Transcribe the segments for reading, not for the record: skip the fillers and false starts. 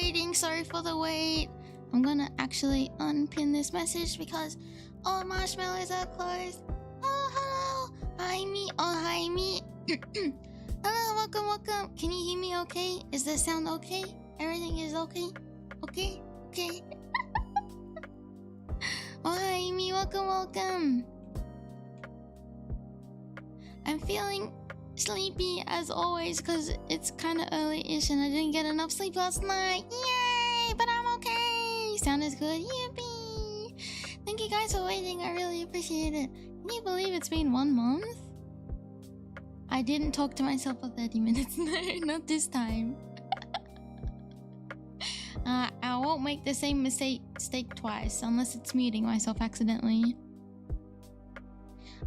waiting. Sorry for the wait. I'm gonna actually unpin this message because all marshmallows are closed. Oh, hello. Hi, me. Oh, hi, me. Hello, welcome, welcome. Can you hear me okay? Is the sound okay? Everything is okay? Okay? Okay. Oh, hi, me. Welcome, welcome. I'm feeling sleepy as always because it's kind of early-ish and I didn't get enough sleep last night. Yay! But I'm okay. Sound is good. Yippee! Thank you guys for waiting. I really appreciate it. Can you believe it's been 1 month? I didn't talk to myself for 30 minutes. No, not this time. I won't make the same mistake twice unless it's muting myself accidentally.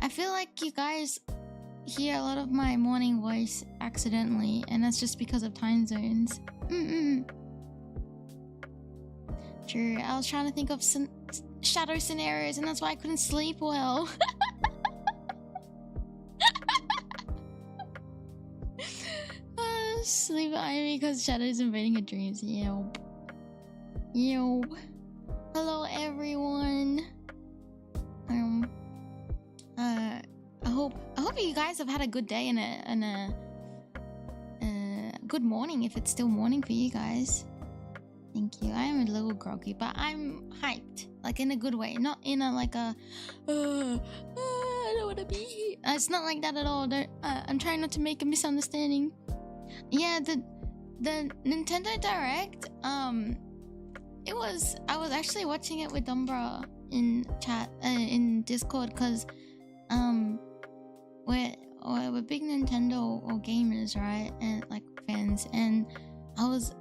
I feel like you guys hear a lot of my morning voice accidentally, and that's just because of time zones. True, I was trying to think of some shadow scenarios, and that's why I couldn't sleep well. Sleep Aimee because shadows invading her dreams. Yelp. Yo. Hello everyone. I hope you guys have had a good day and a good morning if it's still morning for you guys. Thank you. I am a little groggy, but I'm hyped, like in a good way, not in a like a I don't want to be here. It's not like that at all. I'm trying not to make a misunderstanding. Yeah, the Nintendo Direct. I was actually watching it with Dumbra in chat in Discord because we're big Nintendo or gamers, right? And like fans, and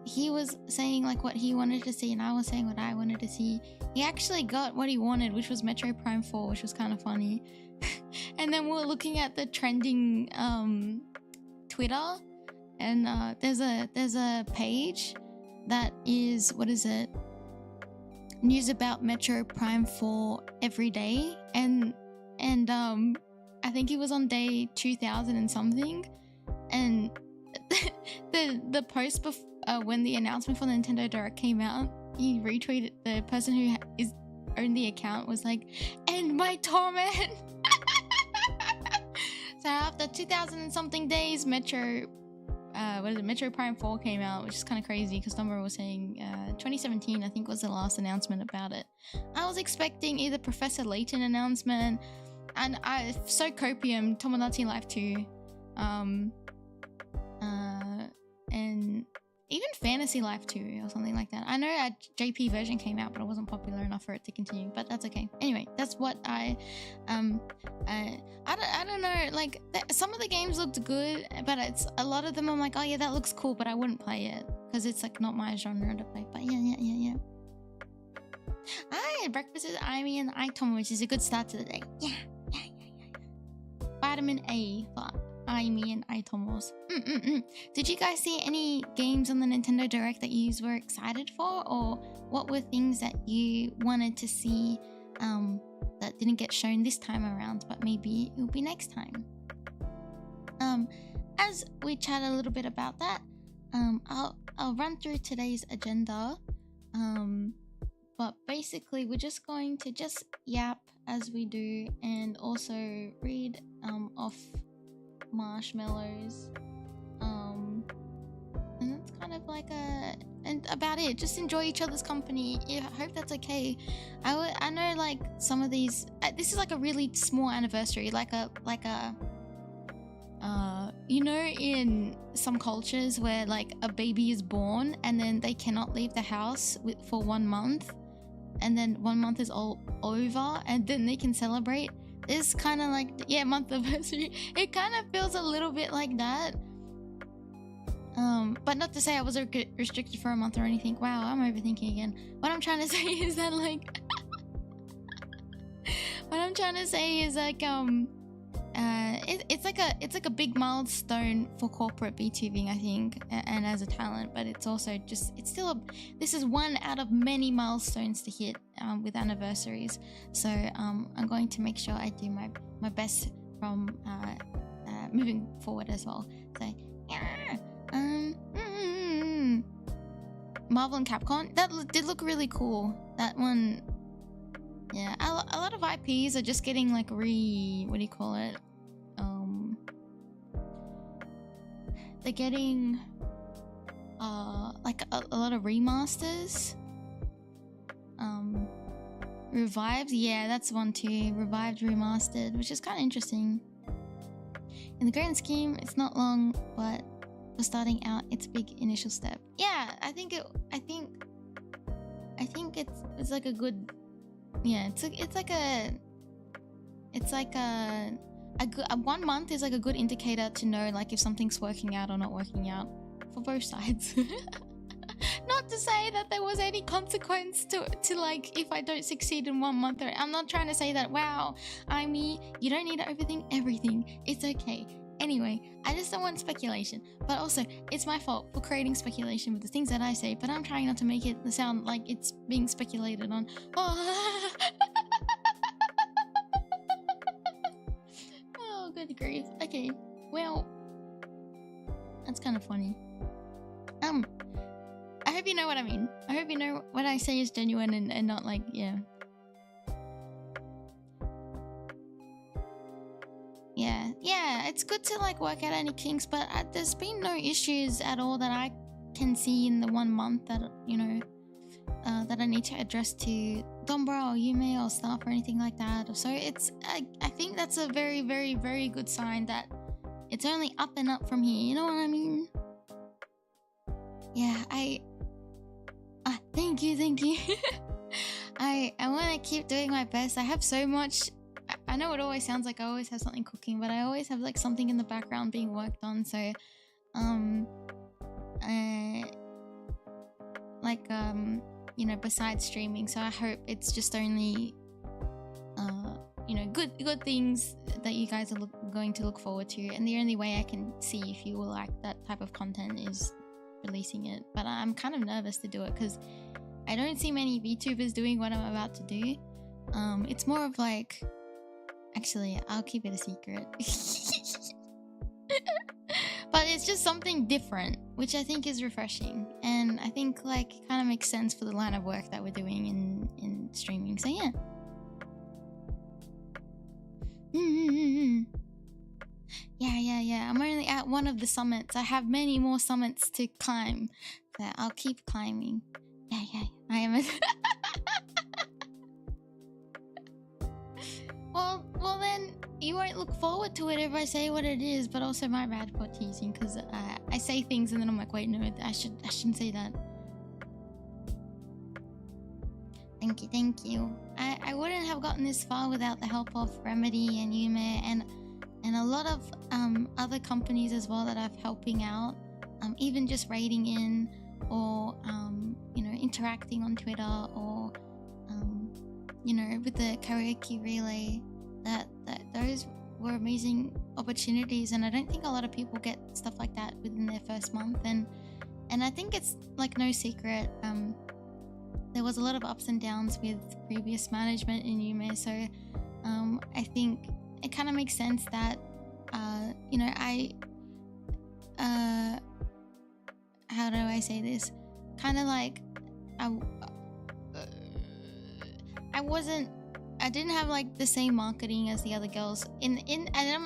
he was saying like what he wanted to see and I was saying what I wanted to see. He actually got what he wanted, which was Metro Prime 4, which was kind of funny. And then we were looking at the trending Twitter, and there's a page that is, what is it? News about Metro Prime 4 every day, and I think it was on day 2000 and something, and the post when the announcement for the Nintendo Direct came out, he retweeted, the person who owned the account was like, "End my torment." So after 2000 and something days, Metro Prime 4 came out, which is kind of crazy because Dumbra was saying 2017 I think was the last announcement about it. I was expecting either Professor Layton announcement, and So Copium, Tomodachi Life 2, and even Fantasy Life 2 or something like that. I know a JP version came out, but it wasn't popular enough for it to continue, but that's okay. Anyway, that's what I don't know, like some of the games looked good, but it's a lot of them I'm like, oh yeah, that looks cool, but I wouldn't play it because it's like not my genre to play. But yeah. I had breakfast with Aimee and Aitomo, which is a good start to the day. Yeah. Vitamin A for Aimee and Aitomos. Did you guys see any games on the Nintendo Direct that you were excited for, or what were things that you wanted to see that didn't get shown this time around, but maybe it will be next time? As we chat a little bit about that, I'll run through today's agenda. But basically we're just going to just yap as we do, and also read off marshmallows, and that's kind of like and about it. Just enjoy each other's company. Yeah, I hope that's okay. I know like some of these, this is like a really small anniversary, like a you know, in some cultures where like a baby is born and then they cannot leave the house for 1 month, and then 1 month is all over and then they can celebrate. This kind of like, yeah, month anniversary. It kind of feels a little bit like that. But not to say I was restricted for a month or anything. Wow, I'm overthinking again. What I'm trying to say is that like it's like a big milestone for corporate VTubing, I think, and as a talent, but it's also just, it's still this is one out of many milestones to hit with anniversaries. So I'm going to make sure I do my best from moving forward as well. So Marvel and Capcom, that did look really cool. That one, yeah. A lot of IPs are just getting like what do you call it? They're getting like a lot of remasters. Revived, yeah, that's one too. Revived, remastered, which is kind of interesting. In the grand scheme, it's not long, but for starting out, it's a big initial step. Yeah, I think it's like a good, yeah, it's like a good 1 month is like a good indicator to know like if something's working out or not working out for both sides. Not to say that there was any consequence to like if I don't succeed in 1 month. I'm not trying to say that, wow, Aimee, you don't need to overthink everything. It's okay. Anyway, I just don't want speculation. But also, it's my fault for creating speculation with the things that I say, but I'm trying not to make it sound like it's being speculated on. Oh, oh good grief. Okay, well, that's kind of funny. I hope you know what I mean. I hope you know what I say is genuine and not like, yeah. Yeah, it's good to like work out any kinks, but there's been no issues at all that I can see in the 1 month that, you know, that I need to address to Dombra or Yume or stuff or anything like that. So it's, I think that's a very, very, very good sign that it's only up and up from here. You know what I mean? Yeah, thank you. I want to keep doing my best. I have so much. I know it always sounds like I always have something cooking, but I always have like something in the background being worked on. So, you know, besides streaming. So I hope it's just only, you know, good things that you guys are going to look forward to. And the only way I can see if you will like that type of content is releasing it. But I'm kind of nervous to do it because I don't see many VTubers doing what I'm about to do. It's more of like, actually, I'll keep it a secret. But it's just something different, which I think is refreshing, and I think like it kind of makes sense for the line of work that we're doing in streaming. So yeah. Yeah. I'm only at one of the summits. I have many more summits to climb, so I'll keep climbing. Yeah. I am. Well then you won't look forward to it if I say what it is, but also my bad for teasing, because I say things and then I'm like, wait, no, I shouldn't say that. Thank you. I wouldn't have gotten this far without the help of Remedy and Yume and a lot of other companies as well that I'm helping out, even just rating in or you know, interacting on Twitter or you know, with the karaoke relay. That those were amazing opportunities, and I don't think a lot of people get stuff like that within their first month. And I think it's like no secret, there was a lot of ups and downs with previous management in Yume, so I think it kind of makes sense that you know, how do I say this, kind of like I didn't have like the same marketing as the other girls and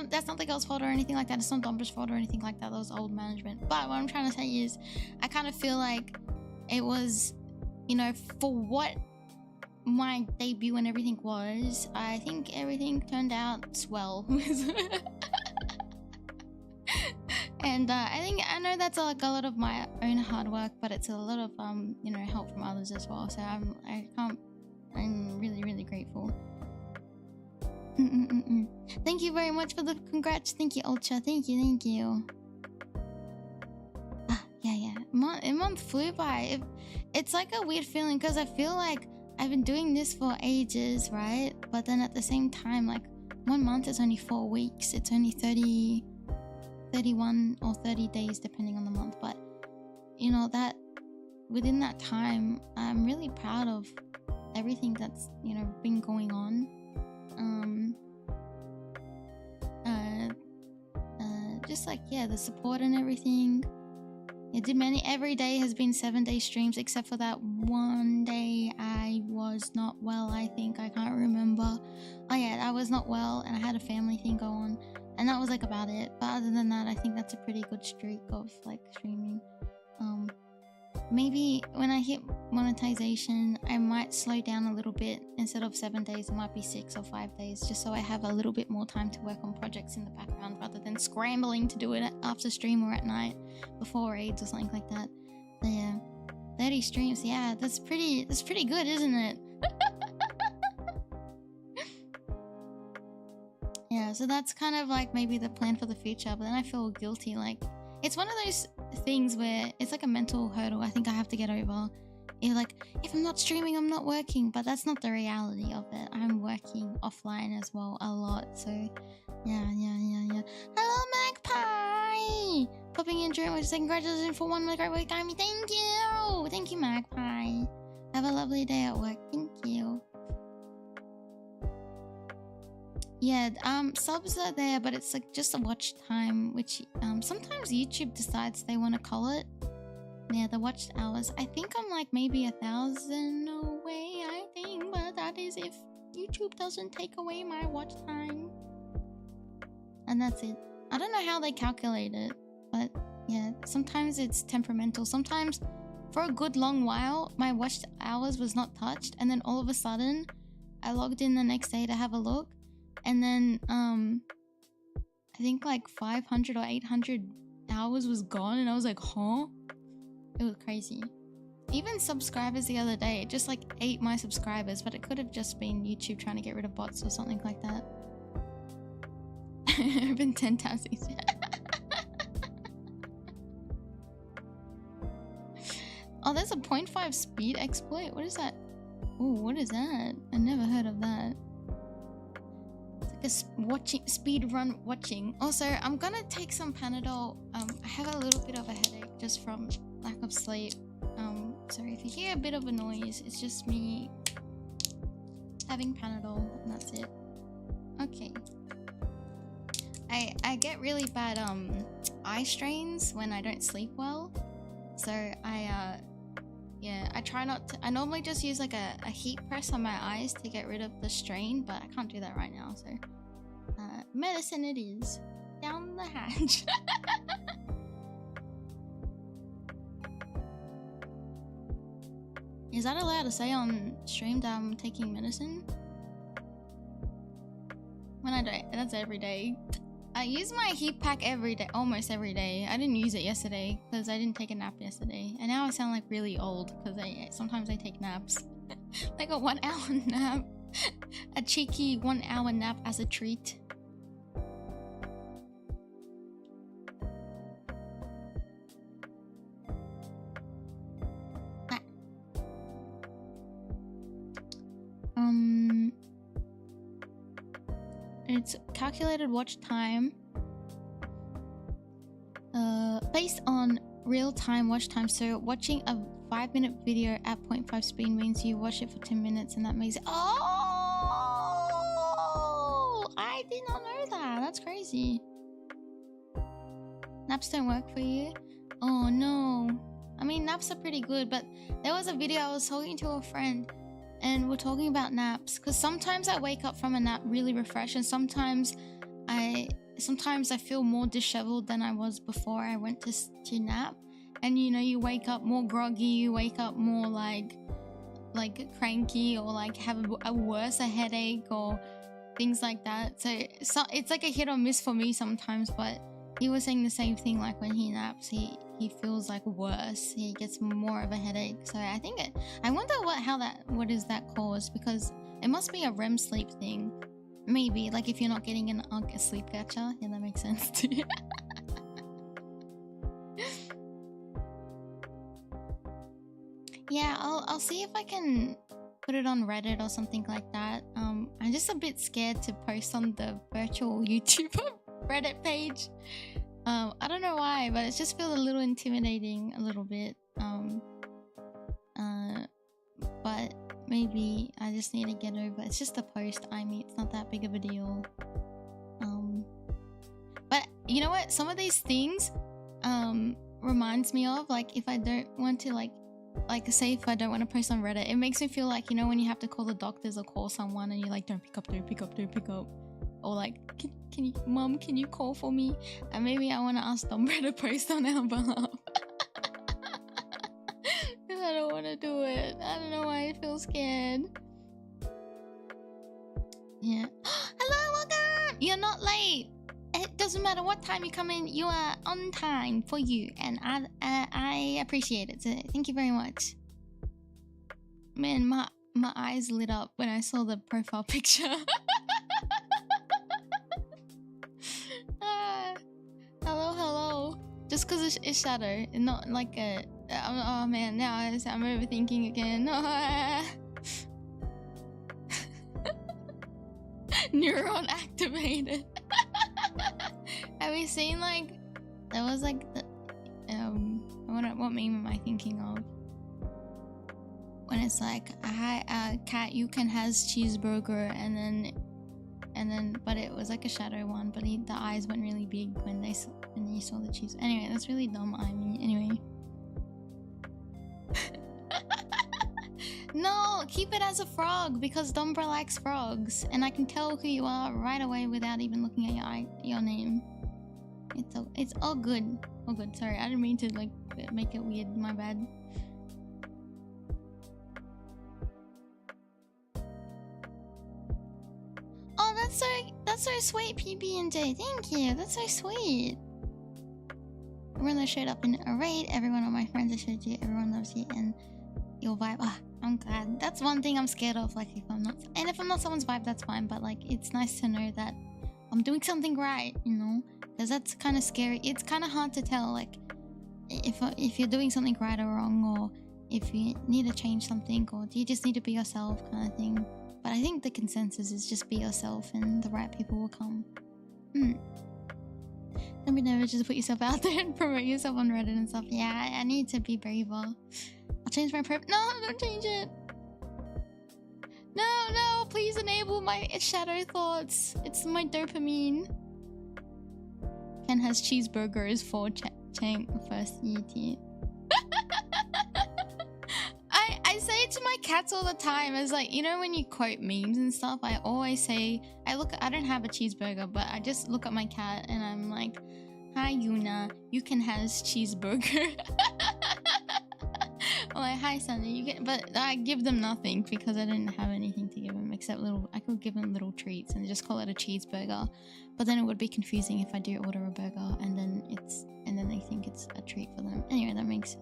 that's not the girls' fault or anything like that. It's not Dombra's fault or anything like that. That was old management. But what I'm trying to say is I kind of feel like it was, you know, for what my debut and everything was, I think everything turned out swell. And I know that's like a lot of my own hard work, but it's a lot of you know, help from others as well. So I'm really grateful. Thank you very much for the congrats. Thank you, Ultra. Thank you. Yeah. A month flew by. It's like a weird feeling because I feel like I've been doing this for ages, right? But then at the same time, like 1 month is only 4 weeks. It's only 31 or 30 days depending on the month. But you know, that within that time, I'm really proud of everything that's, you know, been going on. Just like, yeah, the support and everything. Yeah, did many. Every day has been 7-day streams except for that one day I was not well, I think. I can't remember. Oh yeah, I was not well and I had a family thing go on. And that was like about it. But other than that, I think that's a pretty good streak of like streaming. Maybe when I hit monetization, I might slow down a little bit. Instead of 7 days, it might be 6 or 5 days, just so I have a little bit more time to work on projects in the background rather than scrambling to do it after stream or at night before raids or something like that. So yeah, 30 streams, yeah, that's pretty good, isn't it? Yeah, so that's kind of like maybe the plan for the future, but then I feel guilty. Like, it's one of those things where it's like a mental hurdle I think I have to get over. Like, if I'm not streaming, I'm not working, but that's not the reality of it. I'm working offline as well a lot, so yeah. Hello, Magpie! Popping in during which saying congratulations for one great week, Aimee. Thank you, Magpie. Have a lovely day at work. Thank you. Yeah, subs are there, but it's like just a watch time, which sometimes YouTube decides they want to call it. Yeah, the watch hours. I think I'm like maybe 1,000 away, I think, but that is if YouTube doesn't take away my watch time. And that's it. I don't know how they calculate it, but yeah, sometimes it's temperamental. Sometimes for a good long while, my watch hours was not touched, and then all of a sudden, I logged in the next day to have a look, and then I think like 500 or 800 hours was gone, and I was like, huh? It was crazy. Even subscribers the other day, it just like ate my subscribers, but it could have just been YouTube trying to get rid of bots or something like that. I've been 10 times easier. Oh, there's a 0.5 speed exploit? What is that? Oh, what is that? I never heard of that. It's like a speed run watching. Also, I'm gonna take some Panadol. I have a little bit of a headache just from lack of sleep. So if you hear a bit of a noise, it's just me having Panadol, and that's it. Okay. I get really bad eye strains when I don't sleep well. So I try not to. I normally just use like a heat press on my eyes to get rid of the strain, but I can't do that right now, so medicine it is. Down the hatch. Is that allowed to say on stream that I'm taking medicine? When I don't, that's every day. I use my heat pack every day, almost every day. I didn't use it yesterday because I didn't take a nap yesterday. And now I sound like really old because sometimes I take naps. Like a 1 hour nap. A cheeky 1 hour nap as a treat. It's calculated watch time based on real-time watch time. So watching a 5-minute video at 0.5 speed means you watch it for 10 minutes, and that makes it... Oh! I did not know that. That's crazy. Naps don't work for you? Oh no. I mean, naps are pretty good, but there was a video I was talking to a friend, and we're talking about naps, because sometimes I wake up from a nap really refreshed, and sometimes I feel more disheveled than I was before I went to nap. And you know, you wake up more groggy, you wake up more like cranky, or like have a worse headache or things like that. So it's like a hit or miss for me sometimes, but he was saying the same thing, like when he naps, he feels like worse. He gets more of a headache. So I think I wonder what is that cause, because it must be a REM sleep thing. Maybe, like if you're not getting a sleep catcher. Yeah, that makes sense too. Yeah, I'll see if I can put it on Reddit or something like that. I'm just a bit scared to post on the virtual YouTuber Reddit page. I don't know why, but it just feels a little intimidating a little bit. But maybe I just need to get over it. It's just a post, Aimee. It's not that big of a deal. But you know what? Some of these things, reminds me of, like, if I don't want to, like say if I don't want to post on Reddit, it makes me feel like, you know, when you have to call the doctors or call someone and you're like, don't pick up, or like, can you, mom, can you call for me? And maybe I want to ask Dumbra to post on our behalf. Because I don't want to do it. I don't know why I feel scared. Yeah. Hello, welcome! You're not late. It doesn't matter what time you come in, you are on time for you, and I appreciate it. So thank you very much. Man, my eyes lit up when I saw the profile picture. Hello. Just because it's shadow, and not like a. Oh man, now I'm overthinking again. Neuron activated. Have you seen, like, there was like the what meme am I thinking of? When it's like, hi, cat, you can has cheeseburger, and then but it was like a shadow one, but the eyes went really big when you saw the cheese. Anyway, that's really dumb, Aimee. Anyway. No, keep it as a frog, because Dumbra likes frogs, and I can tell who you are right away without even looking at your name. It's all good. All good. Sorry, I didn't mean to like make it weird. My bad. Oh, that's so sweet, PB&J. Thank you. That's so sweet. Everyone that showed up in a raid, everyone of my friends that showed you, everyone loves you, and your vibe. Ah, I'm glad. That's one thing I'm scared of. Like, if I'm not someone's vibe, that's fine. But like, it's nice to know that I'm doing something right, you know. Because that's kind of scary. It's kind of hard to tell, like, if you're doing something right or wrong, or if you need to change something, or do you just need to be yourself, kind of thing. But I think the consensus is just be yourself, and the right people will come. Don't be nervous, just put yourself out there and promote yourself on Reddit and stuff. Yeah, I need to be braver. I'll change my prep. No, don't change it. No, please enable my shadow thoughts. It's my dopamine. Ken has cheeseburgers for Chang first ET. I say it to my cats all the time. It's like, you know, when you quote memes and stuff, I always say, I don't have a cheeseburger, but I just look at my cat and I'm like, hi Yuna, you can have cheeseburger. I'm like, hi Sunday, you get, but I give them nothing because I didn't have anything to give them except I could give them little treats and just call it a cheeseburger. But then it would be confusing if I do order a burger and then they think it's a treat for them. Anyway, that makes.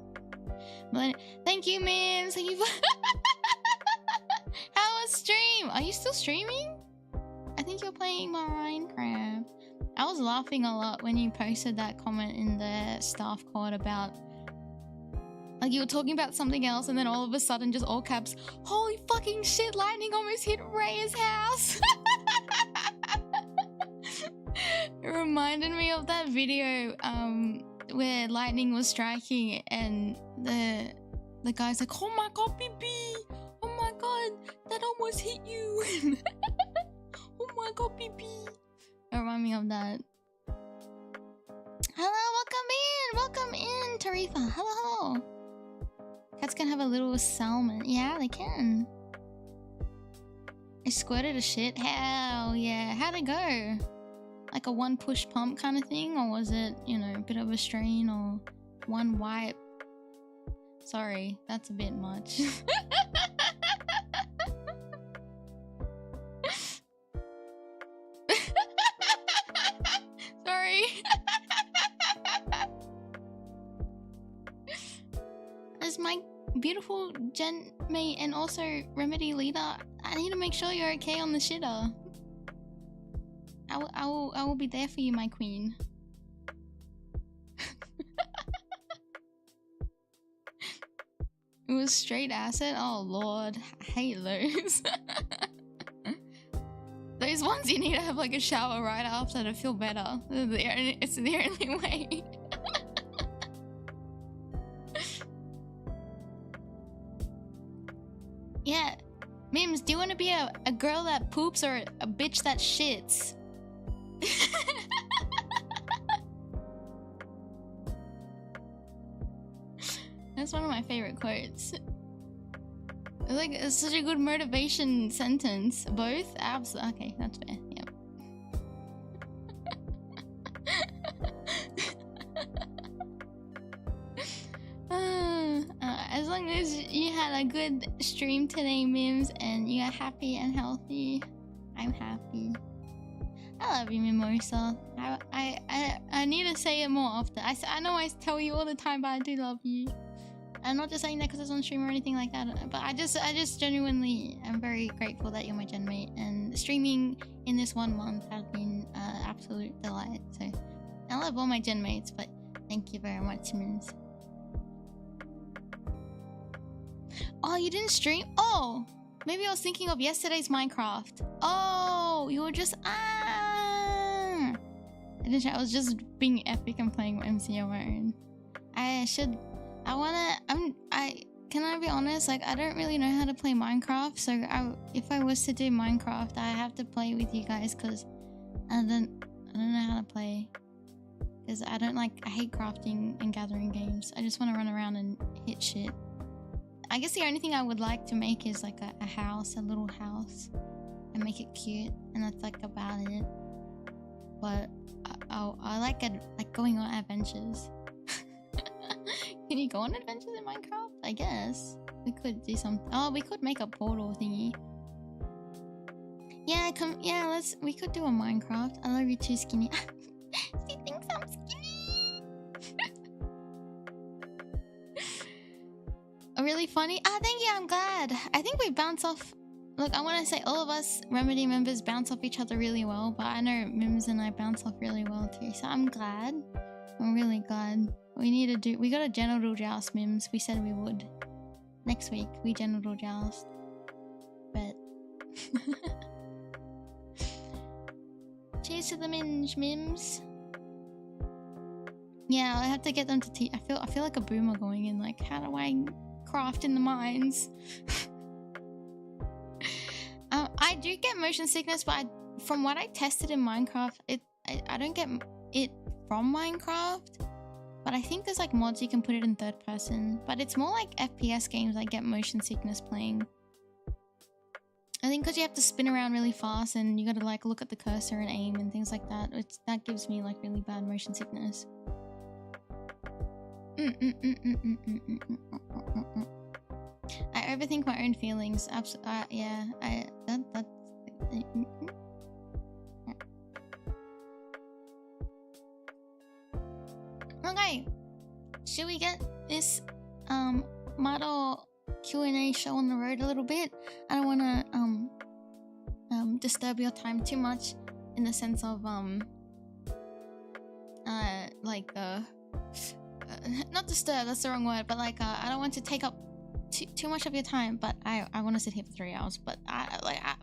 But thank you, memes. Thank you for. How was stream? Are you still streaming? I think you're playing Minecraft. I was laughing a lot when you posted that comment in the staff code about. Like, you were talking about something else, and then all of a sudden, just all caps, holy fucking shit, lightning almost hit Rhea's house! It reminded me of that video where lightning was striking, and the guy's like, oh my god, BB! Oh my god, that almost hit you! Oh my god, BB! It reminded me of that. Hello, welcome in, Tarifa. Hello. Cats can have a little salmon. Yeah, they can. I squirted a shit. Hell yeah. How'd it go? Like a one push pump kind of thing? Or was it, you know, a bit of a strain or one wipe? Sorry, that's a bit much. Sorry. As my beautiful gen mate and also remedy leader, I need to make sure you're okay on the shitter. I will be there for you, my queen. It was straight acid. Oh lord, I hate those. Those ones you need to have like a shower right after to feel better. It's the only way. Yeah, Mims, do you want to be a girl that poops or a bitch that shits? That's one of my favorite quotes. Like, it's such a good motivation sentence. Both? Absolutely. Okay, that's fair. Yep. As long as you had a good stream today, Mims, and you are happy and healthy, I'm happy. I love you, Mimosa. I need to say it more often. I know I tell you all the time, but I do love you. I'm not just saying that because it's on stream or anything like that, but I just genuinely am very grateful that you're my gen mate, and streaming in this 1 month has been absolute delight. So I love all my gen mates, but thank you very much, Mims. Oh, you didn't stream? Oh, maybe I was thinking of yesterday's Minecraft. Oh, you were just I was just being epic and playing MC on my own. Can I be honest? Like, I don't really know how to play Minecraft, so if I was to do Minecraft, I have to play with you guys because I don't know how to play. Because I hate crafting and gathering games. I just want to run around and hit shit. I guess the only thing I would like to make is like a house, a little house, and make it cute, and that's like about it. But I like going on adventures. Can you go on adventures in Minecraft? I guess we could do something. Oh, we could make a portal thingy. Yeah, we could do a Minecraft. I love you too, Skinny. She thinks I'm skinny. Really funny. Thank you, I'm glad. I think we bounce off. Look, I want to say all of us Remedy members bounce off each other really well, but I know Mims and I bounce off really well too, so I'm glad. I'm really glad. We got a genital joust, Mims. We said we would. Next week, we genital joust. But cheers to the minge, Mims. Yeah, I have to get them to teach. I feel like a boomer going in, like, how do I craft in the mines? I do get motion sickness, but from what I tested in Minecraft, I don't get it from Minecraft. But I think there's like mods you can put it in third person. But it's more like FPS games I get motion sickness playing. I think because you have to spin around really fast and you gotta like look at the cursor and aim and things like that. That gives me like really bad motion sickness. I overthink my own feelings. Yeah. Okay, should we get this model Q&A show on the road a little bit? I don't want to disturb your time too much in the sense of not disturb, that's the wrong word, but like I don't want to take up too much of your time, but I want to sit here for 3 hours, but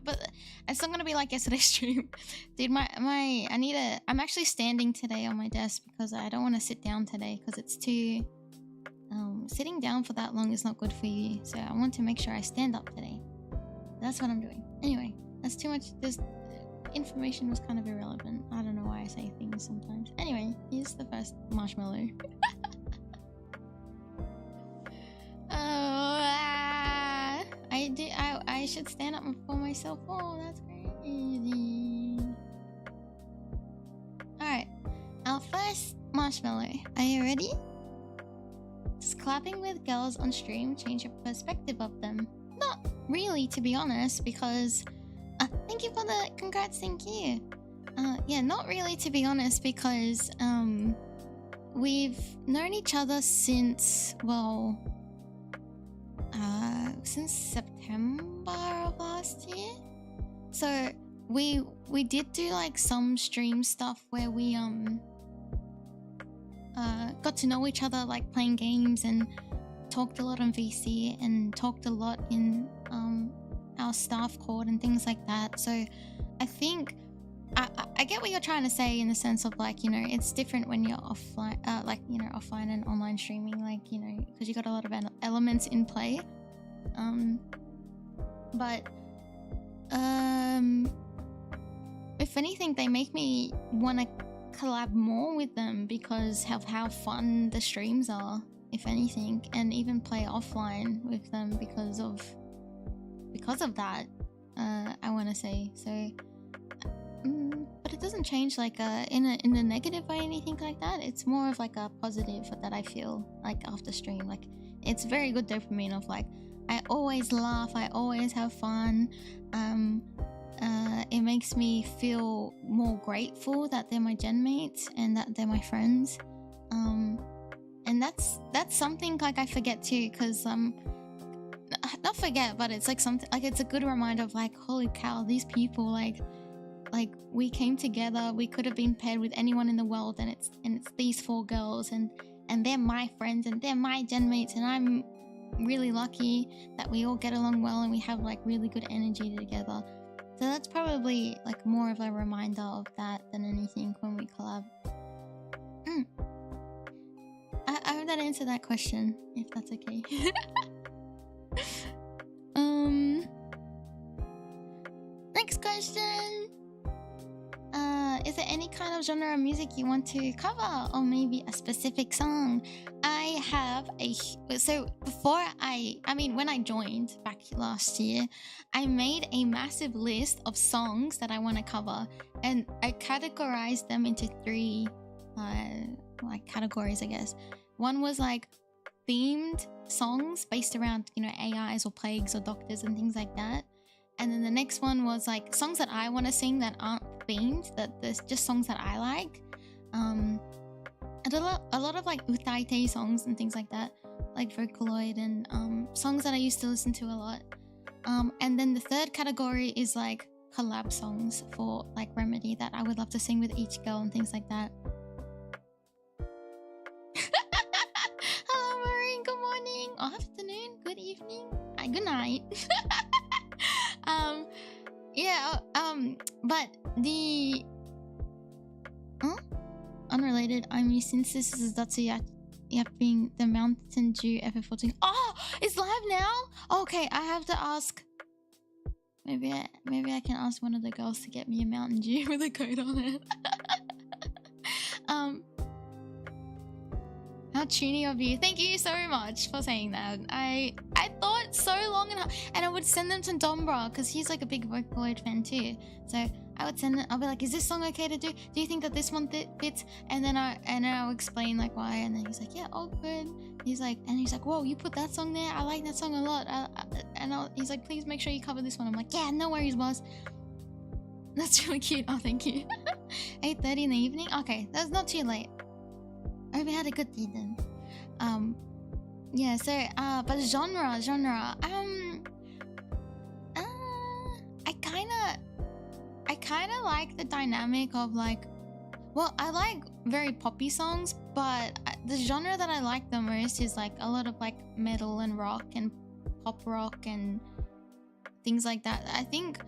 but it's not gonna be like yesterday's stream. Dude, I'm actually standing today on my desk because I don't want to sit down today because it's too sitting down for that long is not good for you, so I want to make sure I stand up today. That's what I'm doing. Anyway, that's too much. This information was kind of irrelevant. I don't know why I say things sometimes. Anyway, here's the first marshmallow. I should stand up for myself. Oh, that's crazy. Alright, our first marshmallow. Are you ready? Does clapping with girls on stream change your perspective of them? Not really, to be honest, because thank you for the congrats, thank you. Yeah, not really, to be honest, because we've known each other since, well, since September of last year. So we did do like some stream stuff where we got to know each other, like playing games, and talked a lot on VC and talked a lot in our staff court and things like that. So I think I get what you're trying to say in the sense of like, you know, it's different when you're offline, like, you know, offline and online streaming, like, you know, because you got a lot of elements in play. But if anything, they make me want to collab more with them because of how fun the streams are. if anything, and even play offline with them because of that. I want to say so. But it doesn't change like in a negative way or anything like that. It's more of like a positive that I feel like after stream. Like it's very good dopamine of like I always laugh, I always have fun. It makes me feel more grateful that they're my gen mates and that they're my friends. And that's something like I forget too, because not forget, but it's like something like it's a good reminder of like, holy cow, these people like we came together. We could have been paired with anyone in the world, and it's these 4 girls, and they're my friends and they're my gen mates, and I'm really lucky that we all get along well and we have like really good energy together. So that's probably like more of a reminder of that than anything when we collab. I hope that answered that question, if that's okay. Next question. Is there any kind of genre of music you want to cover, or maybe a specific song? I have so before I mean when I joined back last year, I made a massive list of songs that I want to cover, and I categorized them into 3 like categories, I guess. One was like themed songs based around, you know, AIs or plagues or doctors and things like that. And then the next one was like songs that I want to sing that aren't themed, that there's just songs that I like. A lot of like utaite songs and things like that, like Vocaloid and songs that I used to listen to a lot. And then the third category is like collab songs for like Remedy that I would love to sing with each girl and things like that. Hello Maureen, good morning, or afternoon, good evening, good night. But the unrelated, Aimee, since this is Zatsudan being the Mountain Dew FF14. Oh, it's live now? Okay, I have to ask. Maybe I can ask one of the girls to get me a Mountain Dew with a code on it. How tuny of you. Thank you so much for saying that. I thought so long and I would send them to Dombra because he's like a big Vocaloid fan too. So I would send it. I'll be like, is this song okay to do? Do you think that this one fits? And then I'll explain like why. And then he's like, yeah, all good. He's like, whoa, you put that song there? I like that song a lot. He's like, please make sure you cover this one. I'm like, yeah, no worries, boss. That's really cute. Oh, thank you. 8:30 in the evening. Okay, that's not too late. I hope you had a good day then. Yeah, so but genre I kinda like the dynamic of like, well, I like very poppy songs, but the genre that I like the most is like a lot of like metal and rock and pop rock and things like that. I think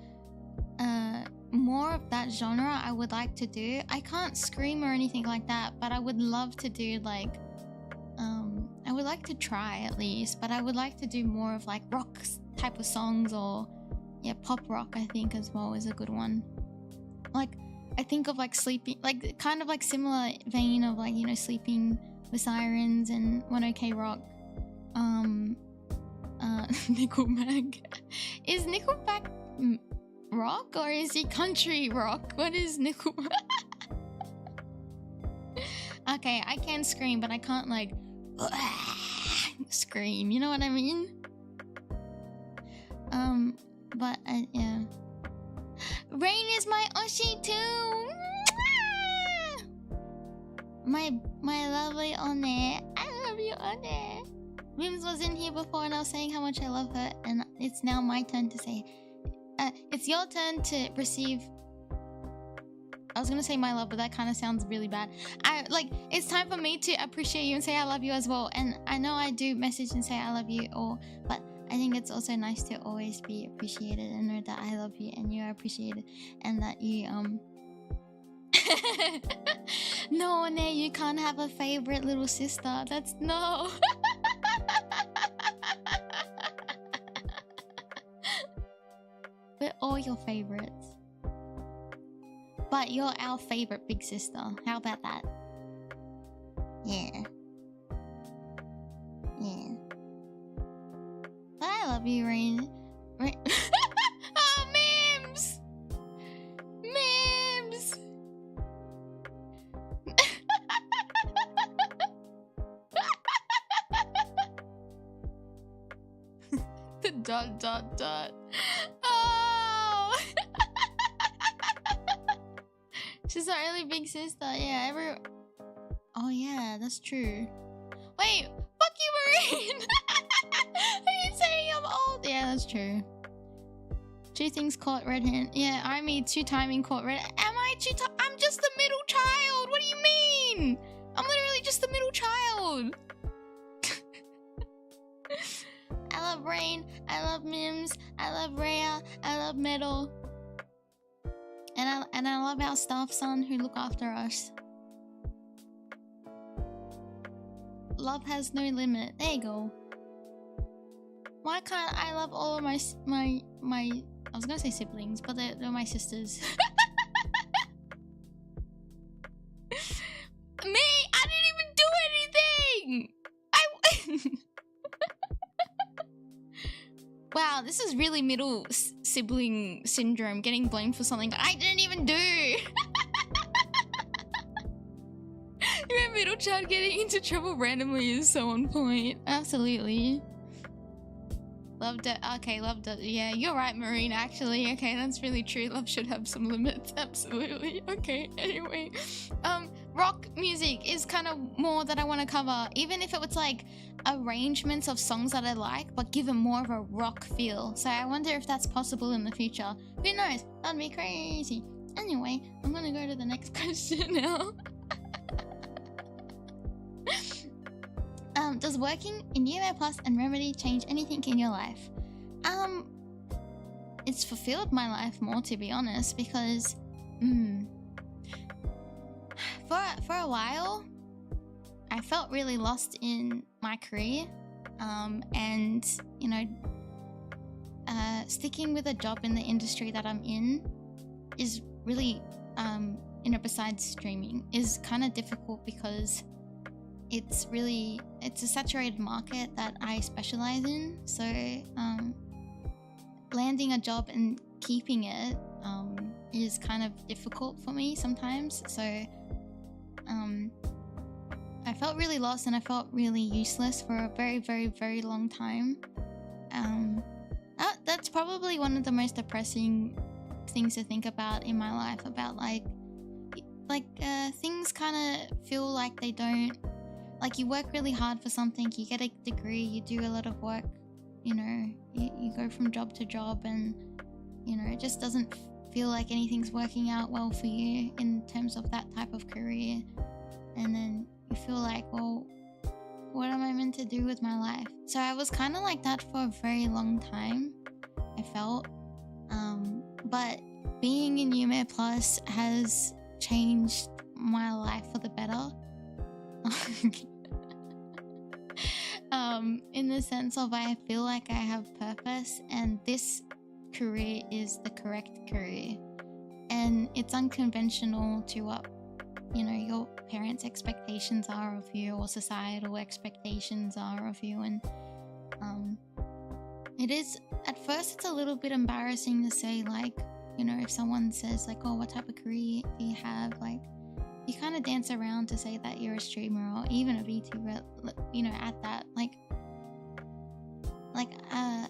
more of that genre I would like to do. I can't scream or anything like that, but I would love to do like I would like to try at least, but I would like to do more of like rock type of songs, or yeah, pop rock I think as well is a good one. Like I think of like sleeping, like kind of like similar vein of like, you know, Sleeping with Sirens and One OK Rock. Nickelback. Is Nickelback rock or is he country rock? What is Nickelback? Okay, I can scream, but I can't like scream, you know what I mean? But yeah. Rain is my Oshi too. My lovely One. I love you, One. Mims was in here before and I was saying how much I love her, and it's now my turn to say it's your turn to receive. I was gonna say my love, but that kind of sounds really bad. It's time for me to appreciate you and say I love you as well. And I know I do message and say I love you all, but I think it's also nice to always be appreciated and know that I love you and you are appreciated, and that you no, One, you can't have a favorite little sister. That's no. We're all your favorites. But you're our favorite big sister. How about that? Yeah. love you, Rain. Oh, memes! Memes! The dot dot dot. Oh! She's our only big sister. Yeah, oh yeah, that's true. Wait, fuck you, Marine! Are you saying I'm old? Yeah, that's true. Two things caught red hand. Yeah, Aimee, two timing caught red. Am I two time? I'm just the middle child. What do you mean? I'm literally just the middle child. I love Rain. I love Mims. I love Rhea. I love Metal. And I love our staff son who look after us. Love has no limit. There you go. Why can't I love all of my I was gonna say siblings, but they're my sisters. Me? I didn't even do anything! Wow, this is really middle sibling syndrome, getting blamed for something I didn't even do! Your middle child getting into trouble randomly is so on point. Absolutely. Loved it. Okay, loved it. Yeah, you're right, Marine, actually. Okay, that's really true. Love should have some limits. Absolutely. Okay, anyway. Rock music is kind of more that I want to cover. Even if it was like arrangements of songs that I like, but give it more of a rock feel. So I wonder if that's possible in the future. Who knows? That'd be crazy. Anyway, I'm gonna go to the next question now. Does working in Yume Plus and Remedy change anything in your life? It's fulfilled my life more, to be honest, because for a while I felt really lost in my career, and you know, sticking with a job in the industry that I'm in is really besides streaming is kind of difficult because it's a saturated market that I specialize in. So landing a job and keeping it is kind of difficult for me sometimes. So I felt really lost and I felt really useless for a very, very, very long time. That's probably one of the most depressing things to think about in my life, about like things kind of feel like they don't, like you work really hard for something, you get a degree, you do a lot of work, you know, you go from job to job, and you know, it just doesn't feel like anything's working out well for you in terms of that type of career. And then you feel like, well, what am I meant to do with my life? So I was kind of like that for a very long time, I felt. But being in Yume Plus has changed my life for the better. In the sense of I feel like I have purpose, and this career is the correct career, and it's unconventional to what, you know, your parents' expectations are of you, or societal expectations are of you. And it is, at first it's a little bit embarrassing to say, like, you know, if someone says like, oh, what type of career do you have, like you kind of dance around to say that you're a streamer or even a VTuber, you know, at that,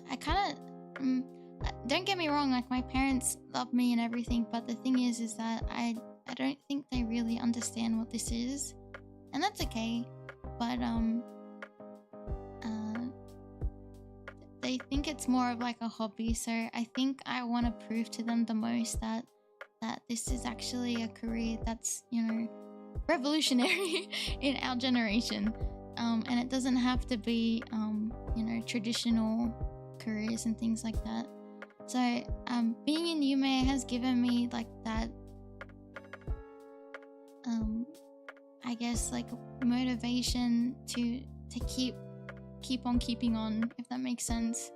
I kind of, don't get me wrong, like my parents love me and everything, but the thing is that I don't think they really understand what this is, and that's okay. But they think it's more of like a hobby, so I think I want to prove to them the most that this is actually a career that's, you know, revolutionary in our generation, and it doesn't have to be you know, traditional careers and things like that. So being in Yume has given me like that I guess like motivation to keep on keeping on, if that makes sense.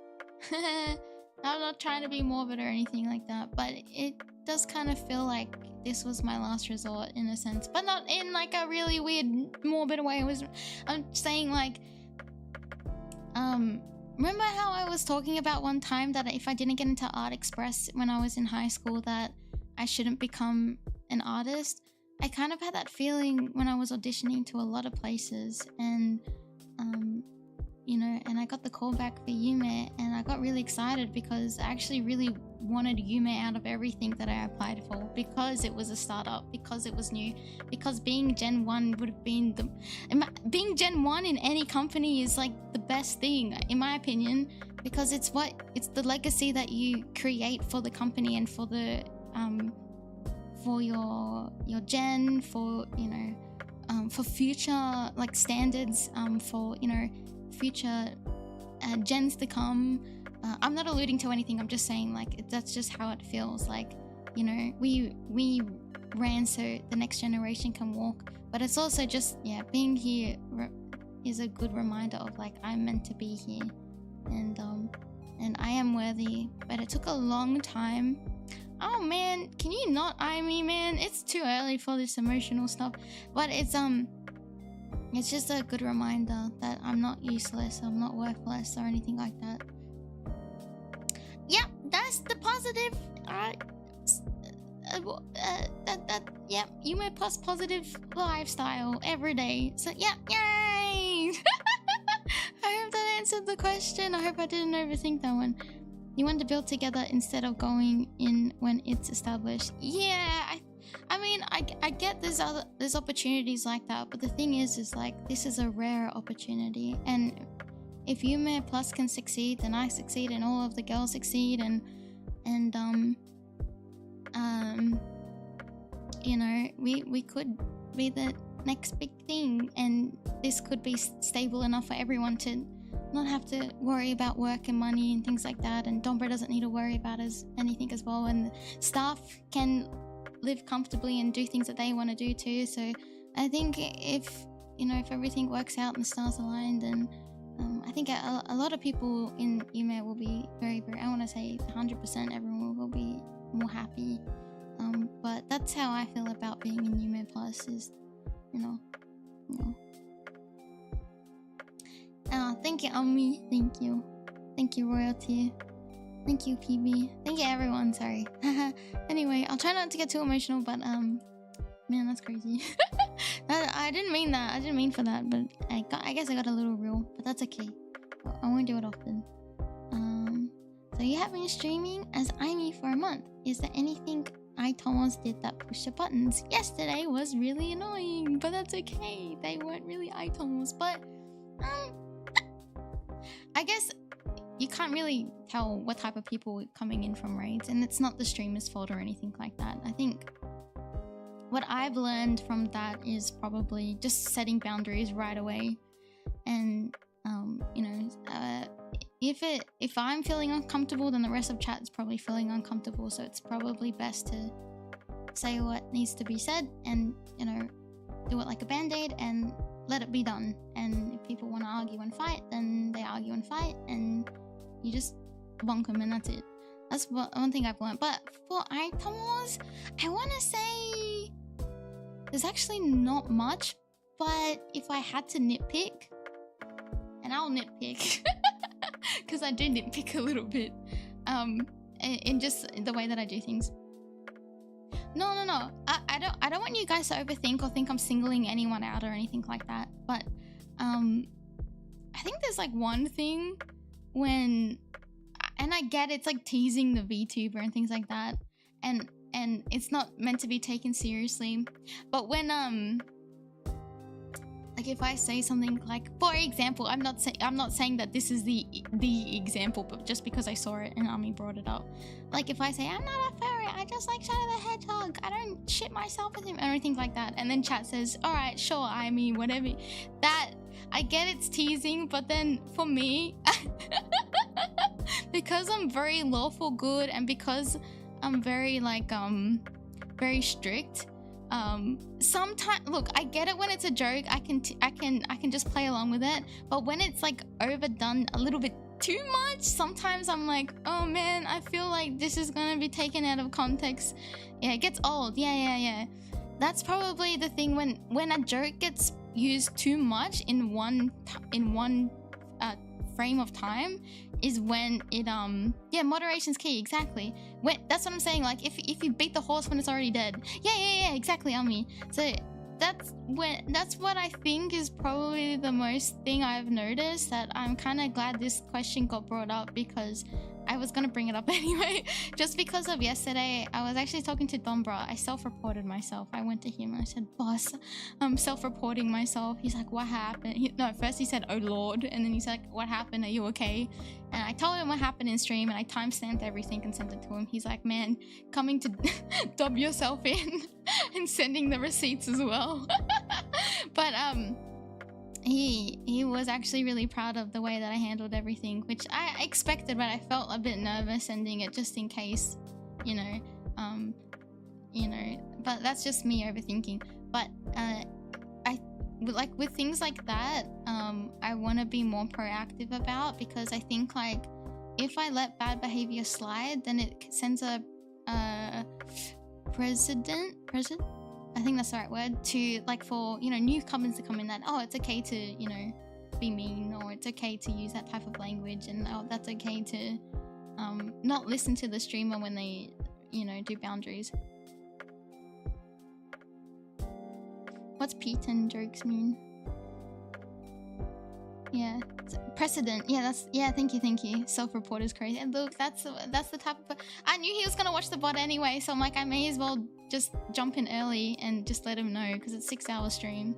I'm not trying to be morbid or anything like that, but it does kind of feel like this was my last resort in a sense, but not in like a really weird morbid way. I'm saying like remember how I was talking about one time that if I didn't get into Art Express when I was in high school that I shouldn't become an artist? I kind of had that feeling when I was auditioning to a lot of places, and you know, and I got the call back for Yume, and I got really excited because I actually really wanted Yume out of everything that I applied for, because it was a startup, because it was new, because being Gen 1 would have been being Gen 1 in any company is like the best thing, in my opinion, because it's the legacy that you create for the company and for the for your gen, for, you know, for future like standards, for, you know, future gens to come. I'm not alluding to anything, I'm just saying like that's just how it feels, like, you know, we ran so the next generation can walk, but it's also just, yeah, being here is a good reminder of like I'm meant to be here, and I am worthy, but it took a long time. Oh man, can you not Aimee, man? It's too early for this emotional stuff, but it's just a good reminder that I'm not useless, I'm not worthless or anything like that. Yep, that's the positive. Yep, Yume Plus positive lifestyle every day. So yeah, yay! I hope that answered the question. I hope I didn't overthink that one. You want to build together instead of going in when it's established. Yeah, I mean, I get there's opportunities like that, but the thing is like this is a rare opportunity, and if Yume Plus can succeed, then I succeed, and all of the girls succeed, and you know, we could be the next big thing, and this could be stable enough for everyone to not have to worry about work and money and things like that, and Dombra doesn't need to worry about anything as well, and staff can live comfortably and do things that they want to do too. So I think if, you know, if everything works out and the stars align, then I think a lot of people in Yume will be very, very, I want to say 100% everyone will be more happy, but that's how I feel about being in Yume Plus, is, you know. Thank you, Aimee. Thank you, Royalty. Thank you, PB. Thank you, everyone. Sorry. Anyway, I'll try not to get too emotional, but man, that's crazy. I didn't mean that. I didn't mean for that, but I guess I got a little real, but that's okay. I won't do it often. So you have been streaming as Aimee for a month. Is there anything Aitomos did that pushed the buttons? Yesterday was really annoying, but that's okay. They weren't really Aitomos, but I guess you can't really tell what type of people are coming in from raids, and it's not the streamer's fault or anything like that. I think what I've learned from that is probably just setting boundaries right away, and you know, if I'm feeling uncomfortable, then the rest of chat is probably feeling uncomfortable, so it's probably best to say what needs to be said, and, you know, do it like a band-aid and let it be done. And if people want to argue and fight, then they argue and fight, and you just bonk them, and that's it. That's one thing I've learned. But for Aitomos, I want to say there's actually not much, but if I had to nitpick, and I'll nitpick because I do nitpick a little bit, in just the way that I do things. No. I don't want you guys to overthink or think I'm singling anyone out or anything like that. But I think there's like one thing when, and I get it's like teasing the VTuber and things like that, and it's not meant to be taken seriously. But when like if I say something like, for example, I'm not saying that this is the example, but just because I saw it and Aimee brought it up. Like if I say, I'm not a furry, I just like Shadow the Hedgehog, I don't shit myself with him, or anything like that, and then chat says, alright, sure, Aimee, whatever. That, I get it's teasing, but then for me, because I'm very lawful good, and because I'm very like, very strict, sometimes, look, I get it when it's a joke, I can just play along with it, but when it's like overdone a little bit too much, sometimes I'm like, oh man, I feel like this is gonna be taken out of context. Yeah, it gets old. Yeah. That's probably the thing, when a joke gets used too much in one frame of time is when it yeah, moderation's key, exactly. That's what I'm saying, like if you beat the horse when it's already dead. Yeah, exactly, Aimee. So that's what I think is probably the most thing I've noticed, that I'm kind of glad this question got brought up, because I was gonna bring it up anyway. Just because of yesterday, I was actually talking to Dombra. I self-reported myself. I went to him and I said, boss, I'm self-reporting myself. He's like, what happened? No, first he said, oh lord, and then he's like, what happened, are you okay? And I told him what happened in stream, and I timestamped everything and sent it to him. He's like, man, coming to dob yourself in and sending the receipts as well. But he was actually really proud of the way that I handled everything, which I expected, but I felt a bit nervous sending it just in case, you know, but that's just me overthinking. But I like with things like that, I want to be more proactive about, because I think like if I let bad behavior slide, then it sends a president, I think that's the right word, to like for, you know, newcomers to come in, that, oh, it's okay to, you know, be mean, or it's okay to use that type of language, and oh, that's okay to not listen to the streamer when they, you know, do boundaries. What's P10 jokes mean? Yeah, precedent. Yeah, that's, yeah, thank you. Self-report is crazy. And look, that's the type of, I knew he was gonna watch the bot anyway, so I'm like, I may as well just jump in early and just let him know, because it's 6-hour stream.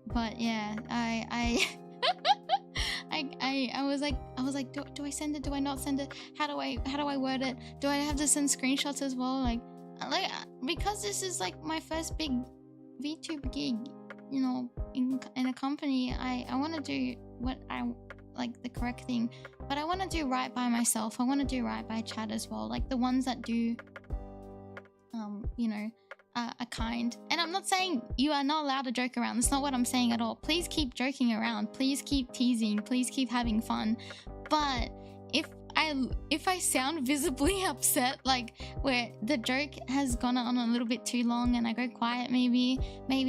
But yeah, I was like, do I send it? Do I not send it? How do I word it? Do I have to send screenshots as well? Like because this is like my first big VTube gig, you know, in a company, I want to do what I like, the correct thing, but I want to do right by myself. I want to do right by chat as well, like the ones that do you know, are kind. And I'm not saying you are not allowed to joke around, that's not what I'm saying at all. Please keep joking around, please keep teasing, please keep having fun. But if I sound visibly upset, like where the joke has gone on a little bit too long and I go quiet, maybe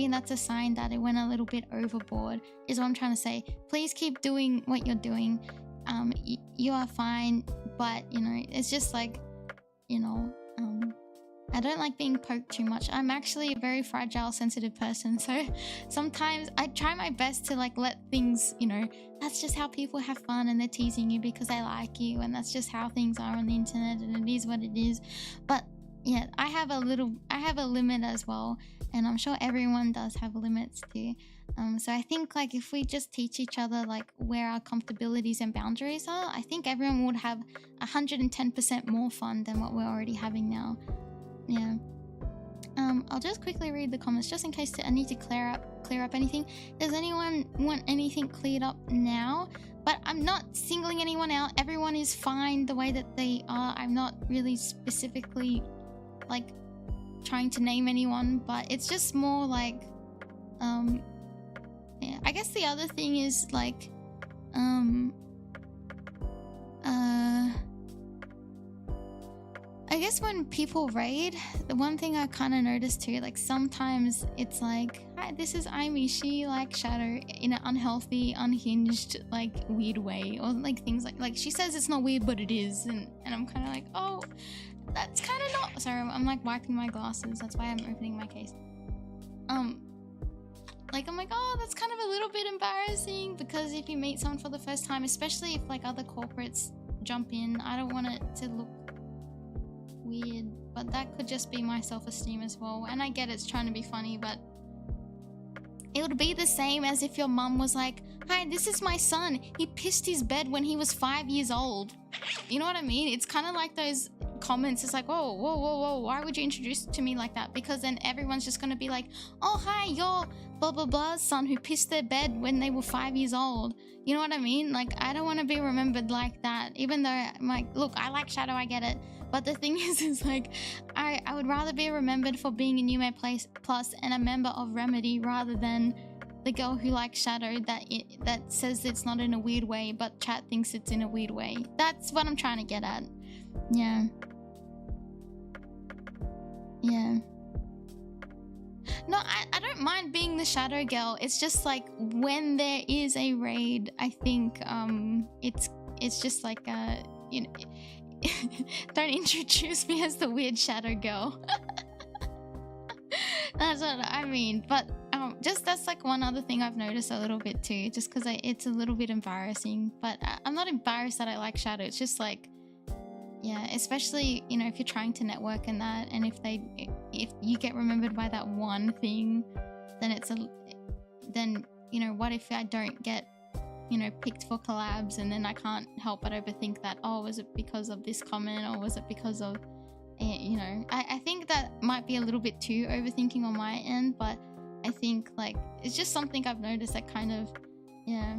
that's a sign that it went a little bit overboard, is what I'm trying to say. Please keep doing what you're doing. You are fine, but you know, it's just like, you know, I don't like being poked too much. I'm actually a very fragile, sensitive person, so sometimes I try my best to like let things, you know, that's just how people have fun, and they're teasing you because they like you, and that's just how things are on the internet, and it is what it is. But yeah, I have a limit as well, and I'm sure everyone does have limits too. So I think like if we just teach each other like where our comfortabilities and boundaries are, I think everyone would have 110% more fun than what we're already having now. Yeah. I'll just quickly read the comments just in case I need to clear up anything. Does anyone want anything cleared up now? But I'm not singling anyone out. Everyone is fine the way that they are. I'm not really specifically like trying to name anyone, but it's just more like yeah. I guess the other thing is like I guess when people raid, the one thing I kind of noticed too, like sometimes it's like, hi, this is Aimee, she likes Shadow in an unhealthy, unhinged, like weird way, or like things like she says it's not weird, but it is, and I'm kind of like, oh, that's kind of not. Sorry, I'm like wiping my glasses. That's why I'm opening my case. Like I'm like, oh, that's kind of a little bit embarrassing, because if you meet someone for the first time, especially if like other corporates jump in, I don't want it to look weird, but that could just be my self-esteem as well. And I get it's trying to be funny, but it would be the same as if your mum was like, hi, this is my son, he pissed his bed when he was 5 years old. You know what I mean? It's kind of like those comments. It's like, whoa, why would you introduce it to me like that? Because then everyone's just gonna be like, oh hi, you're blah blah blah's son who pissed their bed when they were 5 years old. You know what I mean? Like, I don't want to be remembered like that, even though I'm like, look, I like Shadow, I get it, but the thing is like, I would rather be remembered for being in Yume Plus and a member of Remedy, rather than the girl who likes Shadow that says it's not in a weird way, but chat thinks it's in a weird way. That's what I'm trying to get at. Yeah. No, I don't mind being the shadow girl. It's just like when there is a raid, I think it's just like you know, don't introduce me as the weird shadow girl. That's what I mean. But just that's like one other thing I've noticed a little bit too, just because it's a little bit embarrassing. But I'm not embarrassed that I like shadow. It's just like, yeah, especially, you know, if you're trying to network and that, and if you get remembered by that one thing, then then, you know, what if I don't get, you know, picked for collabs, and then I can't help but overthink that, oh, was it because of this comment, or was it because of, you know, I think that might be a little bit too overthinking on my end, but I think like it's just something I've noticed that kind of, yeah.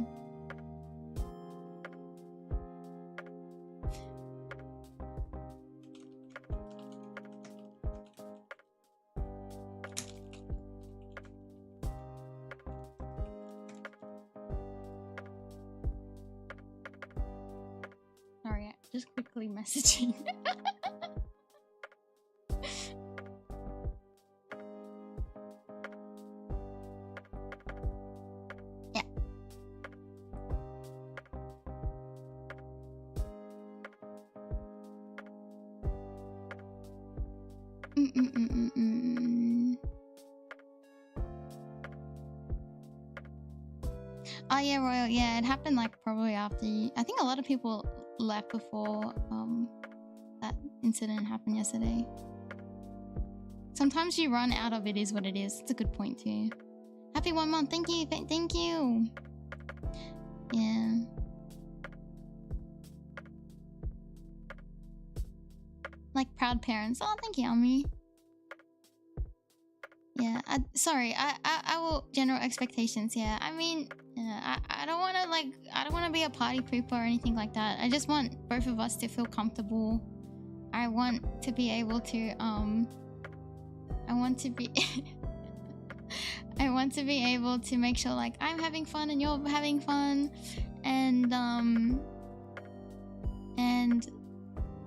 Sorry, just quickly messaging. Yeah. Oh yeah, Royal. Yeah, it happened like probably after I think a lot of people left before that incident happened yesterday. Sometimes you run out of it is what it is. It's a good point too. Happy 1 month. Thank you. Thank you. Yeah. Like proud parents. Oh, thank you, Aimee. Yeah, sorry. I will general expectations. Yeah, I mean, yeah, I don't want to like, I don't want to be a party pooper or anything like that. I just want both of us to feel comfortable. I want to be able to I want to be I want to be able to make sure like I'm having fun and you're having fun, and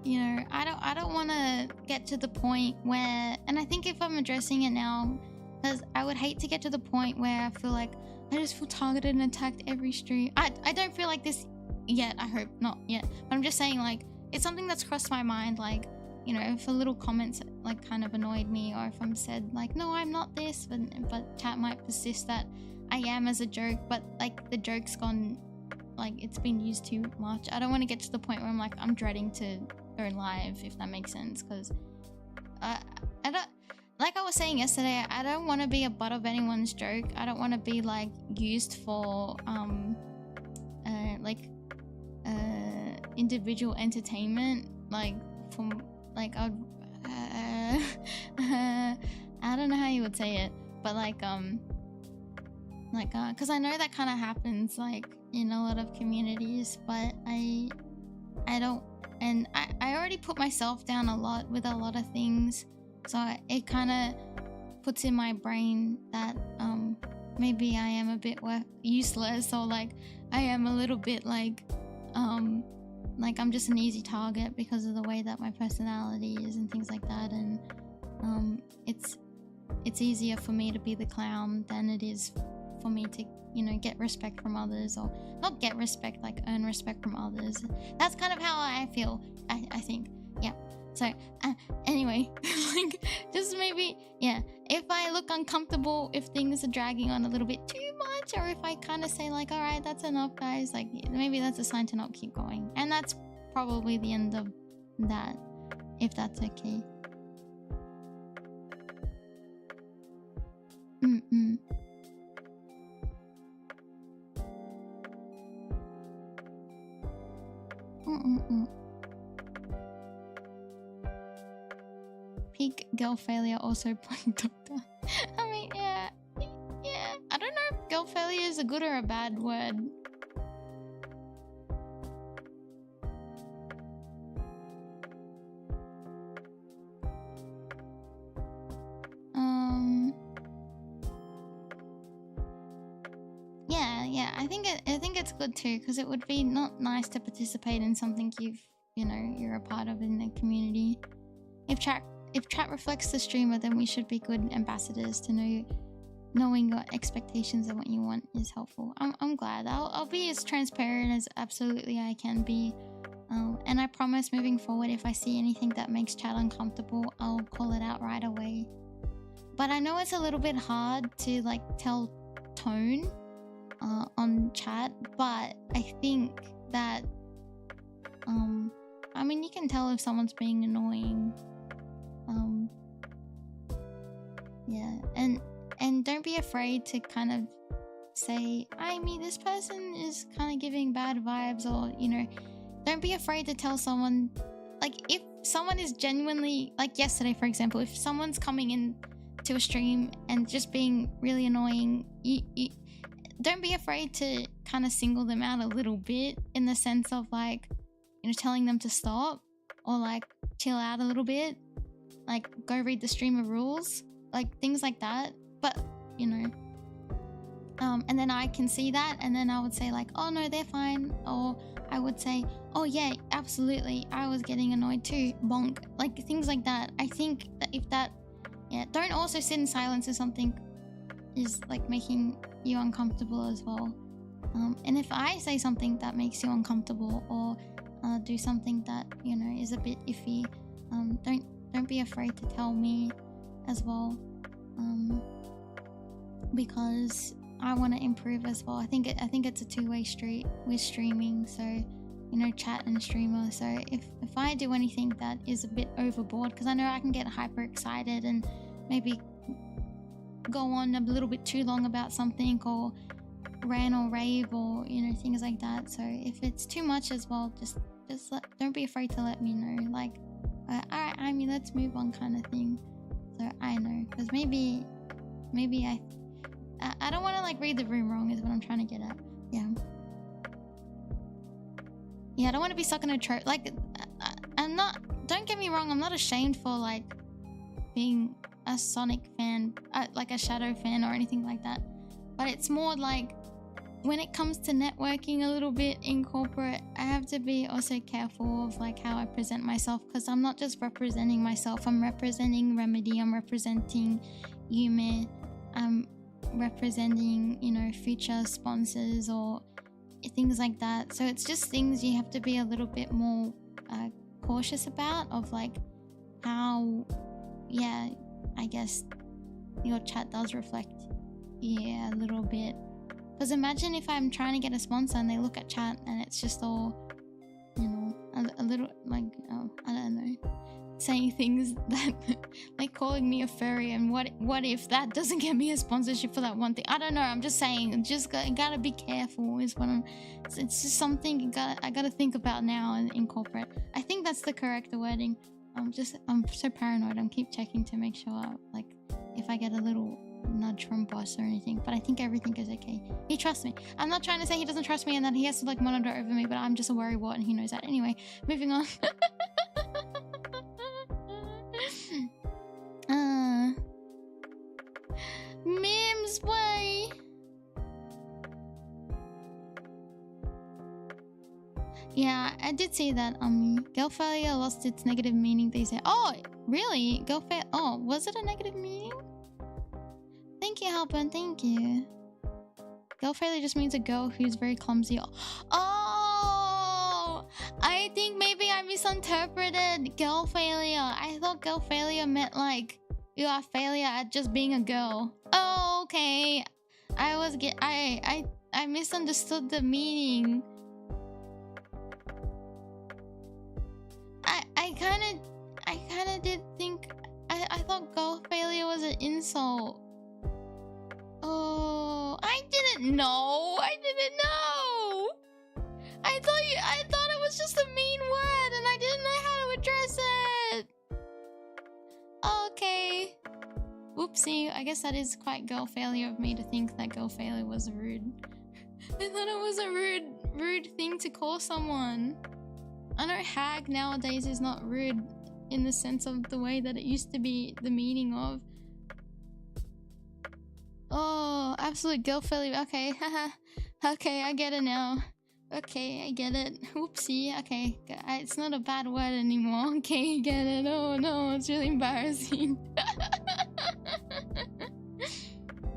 you know, I don't want to get to the point where, and I think if I'm addressing it now, because I would hate to get to the point where I feel like I just feel targeted and attacked every stream. I don't feel like this yet. I hope not yet. But I'm just saying, like, it's something that's crossed my mind. Like, you know, if a little comments like kind of annoyed me, or if I'm said like, no, I'm not this, but chat might persist that I am as a joke, but like the joke's gone, like it's been used too much. I don't want to get to the point where I'm like, I'm dreading to go live, if that makes sense, because I don't, like I was saying yesterday, I don't want to be a butt of anyone's joke. I don't want to be like used for individual entertainment, like from like I don't know how you would say it, but like because I know that kind of happens like in a lot of communities, but I don't, and I already put myself down a lot with a lot of things, so it kind of puts in my brain that maybe I am a bit useless, or like I am a little bit like I'm just an easy target because of the way that my personality is and things like that, and it's easier for me to be the clown than it is for me to, you know, get respect from others, or not get respect, like earn respect from others. That's kind of how I feel, I think. Yeah, so anyway, like just maybe, yeah, if I look uncomfortable, if things are dragging on a little bit too much, or if I kind of say like, all right, that's enough guys, like maybe that's a sign to not keep going, and that's probably the end of that, if that's okay. Peak girl failure, also playing doctor. I mean, yeah. I don't know if girl failure is a good or a bad word. Yeah. I think it's good too, because it would be not nice to participate in something you're a part of in the community. If chat if chat reflects the streamer, then we should be good ambassadors to knowing your expectations and what you want is helpful. I'm glad. I'll be as transparent as absolutely I can be. And I promise moving forward, if I see anything that makes chat uncomfortable, I'll call it out right away. But I know it's a little bit hard to like tell tone on chat, but I think that I mean, you can tell if someone's being annoying. Yeah, and don't be afraid to kind of say, Aimee, this person is kind of giving bad vibes, or you know, don't be afraid to tell someone. Like, if someone is genuinely, like yesterday for example, if someone's coming in to a stream and just being really annoying, you don't be afraid to kind of single them out a little bit, in the sense of like, you know, telling them to stop, or like chill out a little bit, like go read the streamer rules, like things like that. But you know, and then I can see that, and then I would say like, oh no, they're fine, or I would say, oh yeah, absolutely, I was getting annoyed too, bonk, like things like that. I think that if that, yeah, don't also sit in silence if something is like making you uncomfortable as well. And if I say something that makes you uncomfortable, or do something that, you know, is a bit iffy, don't be afraid to tell me as well, because I want to improve as well. I think it's a two-way street with streaming, so you know, chat and streamer. So if I do anything that is a bit overboard, because I know I can get hyper excited and maybe go on a little bit too long about something, or rant or rave, or you know, things like that. So if it's too much as well, just don't be afraid to let me know, like, all right, I mean, let's move on, kind of thing. So I know, because maybe I don't want to like read the room wrong is what I'm trying to get at. Yeah, I don't want to be stuck in a trope. Like, I'm not, don't get me wrong, I'm not ashamed for like being a Sonic fan, like a Shadow fan or anything like that, but it's more like when it comes to networking a little bit in corporate, I have to be also careful of like how I present myself, because I'm not just representing myself, I'm representing Remedy, I'm representing Yume, I'm representing, you know, future sponsors or things like that. So it's just things you have to be a little bit more cautious about, of like how, yeah, I guess your chat does reflect, yeah, a little bit. Because imagine if I'm trying to get a sponsor and they look at chat and it's just all, you know, a little like, I don't know, saying things that like calling me a furry, and what if that doesn't get me a sponsorship for that one thing? I don't know, I'm just saying, just gotta be careful is what it's just something I gotta think about now in corporate. I think that's the correct wording. I'm so paranoid, I'm keep checking to make sure, like, if I get a little nudge from boss or anything, but I think everything is okay. He trusts me. I'm not trying to say he doesn't trust me and that he has to like monitor over me, but I'm just a worrywart and he knows that. Anyway, moving on. Memes way. Yeah, I did see that girl failure lost its negative meaning, they say. Oh, really? Oh, was it a negative meaning? Thank you, Halpern, thank you. Girl failure just means a girl who's very clumsy. Oh! I think maybe I misinterpreted girl failure. I thought girl failure meant like you are failure at just being a girl. Oh, okay. I misunderstood the meaning. I kinda did think I thought girl failure was an insult. Oh, I didn't know. I thought it was just a mean word and I didn't know how to address it. Okay. Whoopsie. I guess that is quite girl failure of me to think that girl failure was rude. I thought it was a rude thing to call someone. I know hag nowadays is not rude in the sense of the way that it used to be the meaning of. Oh, absolute girl failure. Okay, haha. Okay, I get it now. Okay, I get it. Whoopsie. Okay, it's not a bad word anymore. Okay, I get it. Oh no, it's really embarrassing.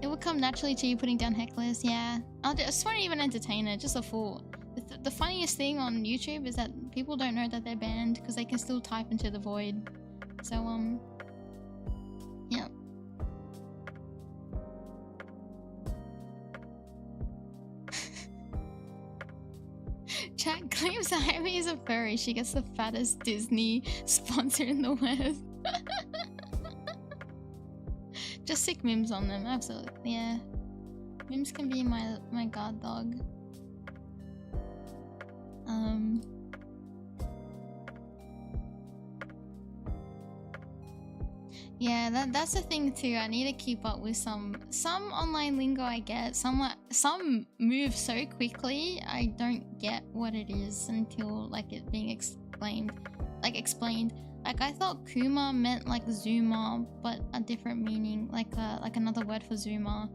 It will come naturally to you putting down hecklers. Yeah, I just won't even entertain it. Just a fool. The funniest thing on YouTube is that people don't know that they're banned because they can still type into the void. So yeah. Chat claims that Aimee is a furry. She gets the fattest Disney sponsor in the West. Just sick memes on them, absolutely. Yeah, memes can be my god dog. Yeah, that's the thing too. I need to keep up with some online lingo. I get some move so quickly. I don't get what it is until like it being explained. Like I thought Kuma meant like Zoomer, but a different meaning, like another word for Zoomer.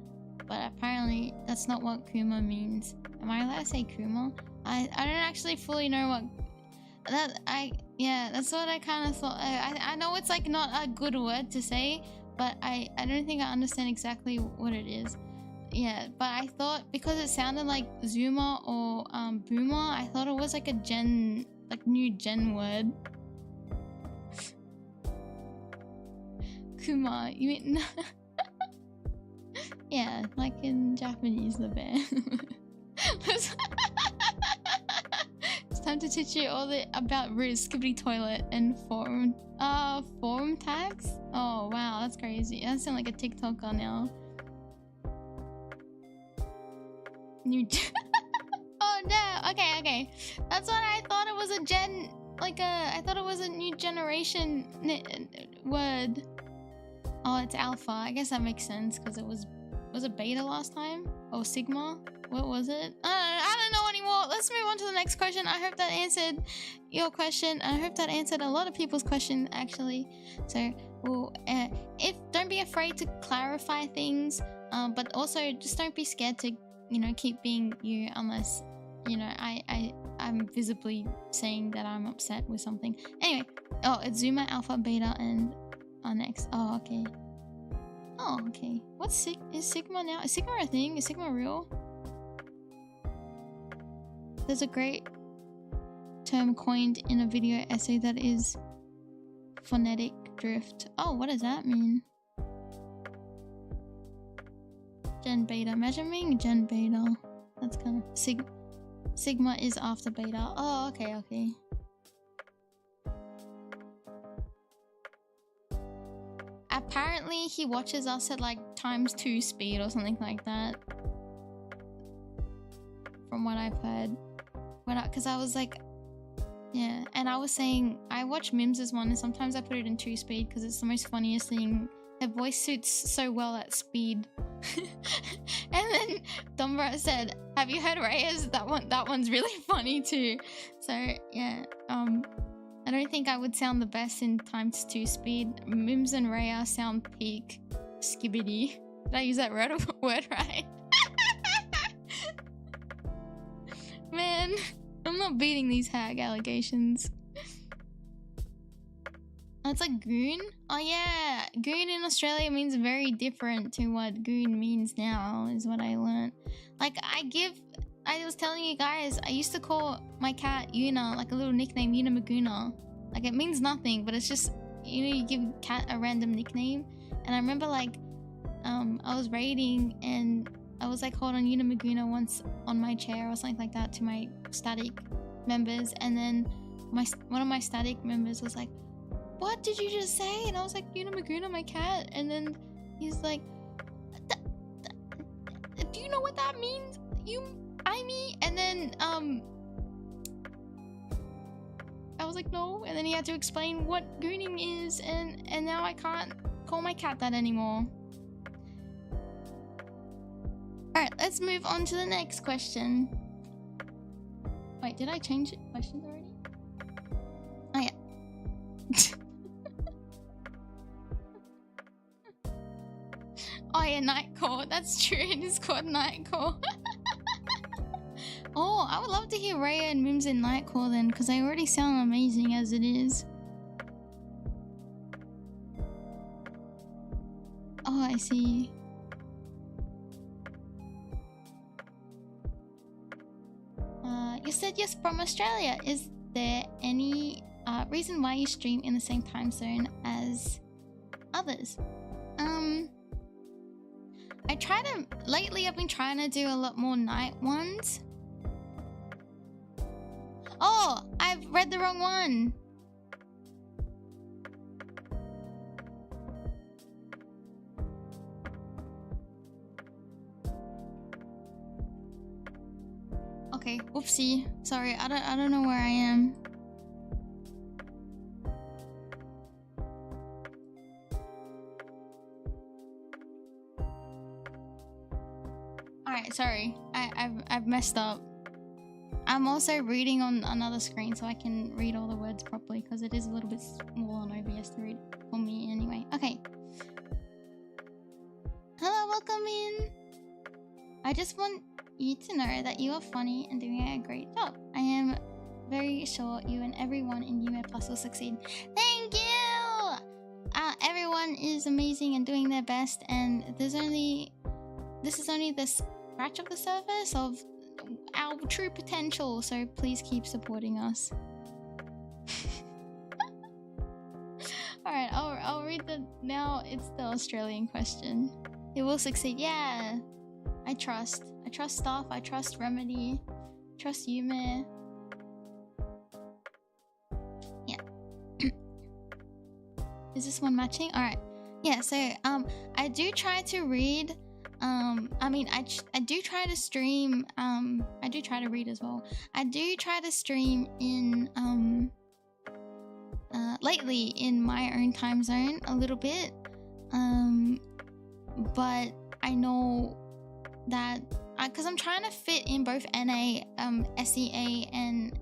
But apparently that's not what Kuma means. Am I allowed to say Kuma? I don't actually fully know what that's what I kind of thought. I know it's like not a good word to say, but I don't think I understand exactly what it is. Yeah, but I thought because it sounded like Zoomer or Boomer, I thought it was like a new gen word. Kuma, you mean? Yeah, like in Japanese, the bear. It's time to teach you all about Riz, Skibbity Toilet, and forum tags? Oh wow, that's crazy. That sounds like a TikToker now. Oh no, okay. That's what I thought it was I thought it was a new generation word. Oh, it's alpha. I guess that makes sense because it was it beta last time? Or sigma? What was it? I don't know anymore. Let's move on to the next question. I hope that answered your question. I hope that answered a lot of people's question actually. So, don't be afraid to clarify things, but also just don't be scared to, keep being you unless, I'm visibly saying that I'm upset with something. Anyway, it's Zuma, Alpha, Beta, and next. Oh, okay. Oh, okay. Is Sigma now? Is Sigma a thing? Is Sigma real? There's a great term coined in a video essay that is phonetic drift. Oh, what does that mean? Gen beta. Imagine being gen beta. That's kind of Sigma is after beta. Oh, okay. Apparently he watches us at like ×2 speed or something like that. From what I've heard. Because I was like, yeah, and I was saying I watch Mims' one and sometimes I put it in 2 speed because it's the most funniest thing. Her voice suits so well at speed. And then Dumbra said, have you heard Rhea's? That one's really funny too. So yeah, I don't think I would sound the best in ×2 speed. Mims and Rhea sound peak skibbity. Did I use that word right? Man, I'm not beating these hag allegations. Oh, it's like goon? Oh yeah, goon in Australia means very different to what goon means now, is what I learned. Like I was telling you guys, I used to call my cat Yuna, like a little nickname, Yuna Maguna. Like it means nothing, but it's just, you give cat a random nickname. And I remember like, I was raiding and I was like, hold on, Yuna Maguna once on my chair or something like that to my static members. And then one of my static members was like, what did you just say? And I was like, Yuna Maguna, my cat. And then he's like, do you know what that means? Aimee? And then, I was like, no. And then he had to explain what gooning is. And now I can't call my cat that anymore. Alright, let's move on to the next question. Wait, did I change questions already? Oh, yeah. Oh, yeah, Nightcore. That's true. It is called Nightcore. Oh, I would love to hear Rhea and Mims in Nightcore then, because they already sound amazing as it is. Oh, I see. You said you're from Australia. Is there any reason why you stream in the same time zone as others? Lately I've been trying to do a lot more night ones. Oh, I've read the wrong one. Okay, whoopsie. Sorry, I don't know where I am. Alright, sorry. I've messed up. I'm also reading on another screen so I can read all the words properly because it is a little bit small on OBS to read for me anyway. Okay. Hello, welcome in. I just want you to know that you are funny and doing a great job. I am very sure you and everyone in Yume Plus will succeed. Thank you! Everyone is amazing and doing their best, and this is only the scratch of the surface of our true potential, so please keep supporting us. Alright, I'll read now it's the Australian question. It will succeed. Yeah, I trust staff, I trust Remedy, trust Yume. Yeah. Is this one matching? Alright. Yeah, so I do try to read. I do try to stream. I do try to read as well. I do try to stream in lately in my own time zone a little bit. But I know that because I'm trying to fit in both NA, SEA, and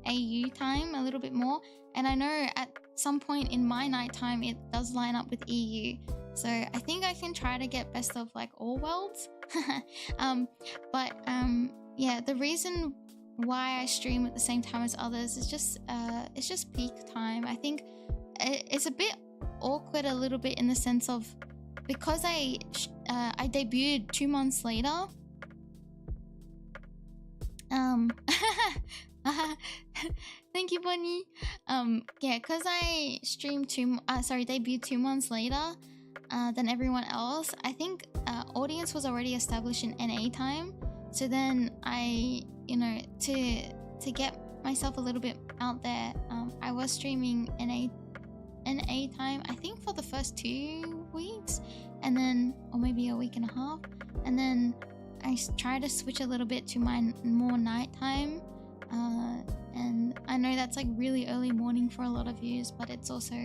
AU time a little bit more, and I know at some point in my nighttime it does line up with EU. So I think I can try to get best of like all worlds. Yeah, the reason why I stream at the same time as others is just it's just peak time. I think it's a bit awkward a little bit in the sense of because I debuted 2 months later. Thank you, Bunny. Yeah, because I debuted 2 months later than everyone else. I think audience was already established in NA time, so then I, to get myself a little bit out there, I was streaming NA time, I think for the first 2 weeks, and then, or maybe a week and a half, and then I try to switch a little bit to my more nighttime, and I know that's like really early morning for a lot of views, but it's also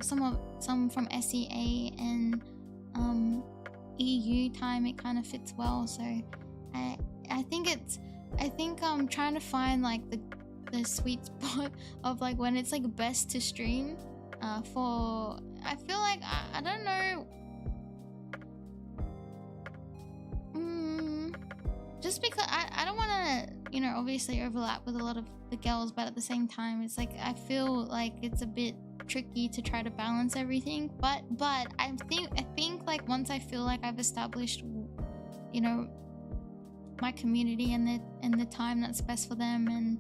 some from SEA and EU time. It kind of fits well, so I think I'm trying to find like the sweet spot of like when it's like best to stream. I feel like I don't know. Just because I don't want to, obviously overlap with a lot of the girls, but at the same time, it's like I feel like it's a bit tricky to try to balance everything. But I think like once I feel like I've established, my community and the time that's best for them, and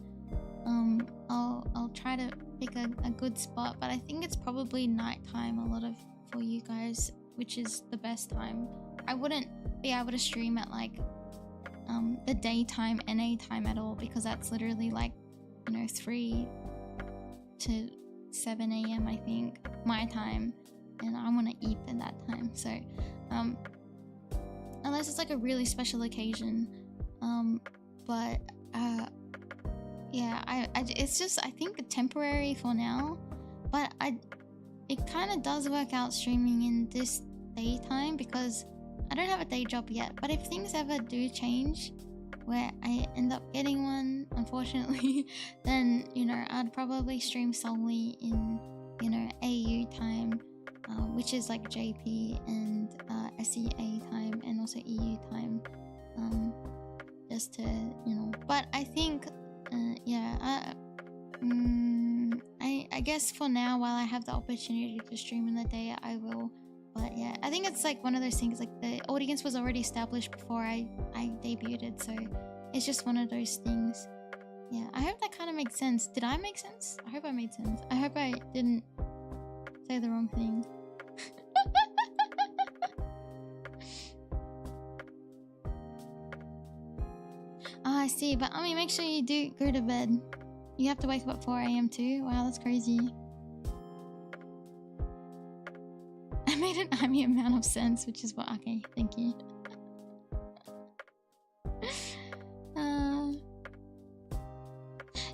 I'll try to pick a good spot. But I think it's probably nighttime for you guys, which is the best time. I wouldn't be able to stream at like the daytime NA time at all, because that's literally like 3 to 7 a.m. I think my time, and I want to eat at that time. So unless it's like a really special occasion, yeah, it's just I think temporary for now, but it kind of does work out streaming in this daytime because I don't have a day job yet. But if things ever do change where I end up getting one, unfortunately, then I'd probably stream solely in AU time, which is like JP and SEA time, and also EU time. just to, you know. But I think, yeah, I guess for now, while I have the opportunity to stream in the day, I will. But yeah, I think it's like one of those things, like the audience was already established before I debuted, so it's just one of those things. Yeah, I hope that kind of makes sense. Did I make sense? I hope I made sense. I hope I didn't say the wrong thing. Oh, I see. But I mean, make sure you do go to bed. You have to wake up at 4 AM too? Wow, that's crazy. I made an Aimee amount of sense, which is what... Okay, thank you.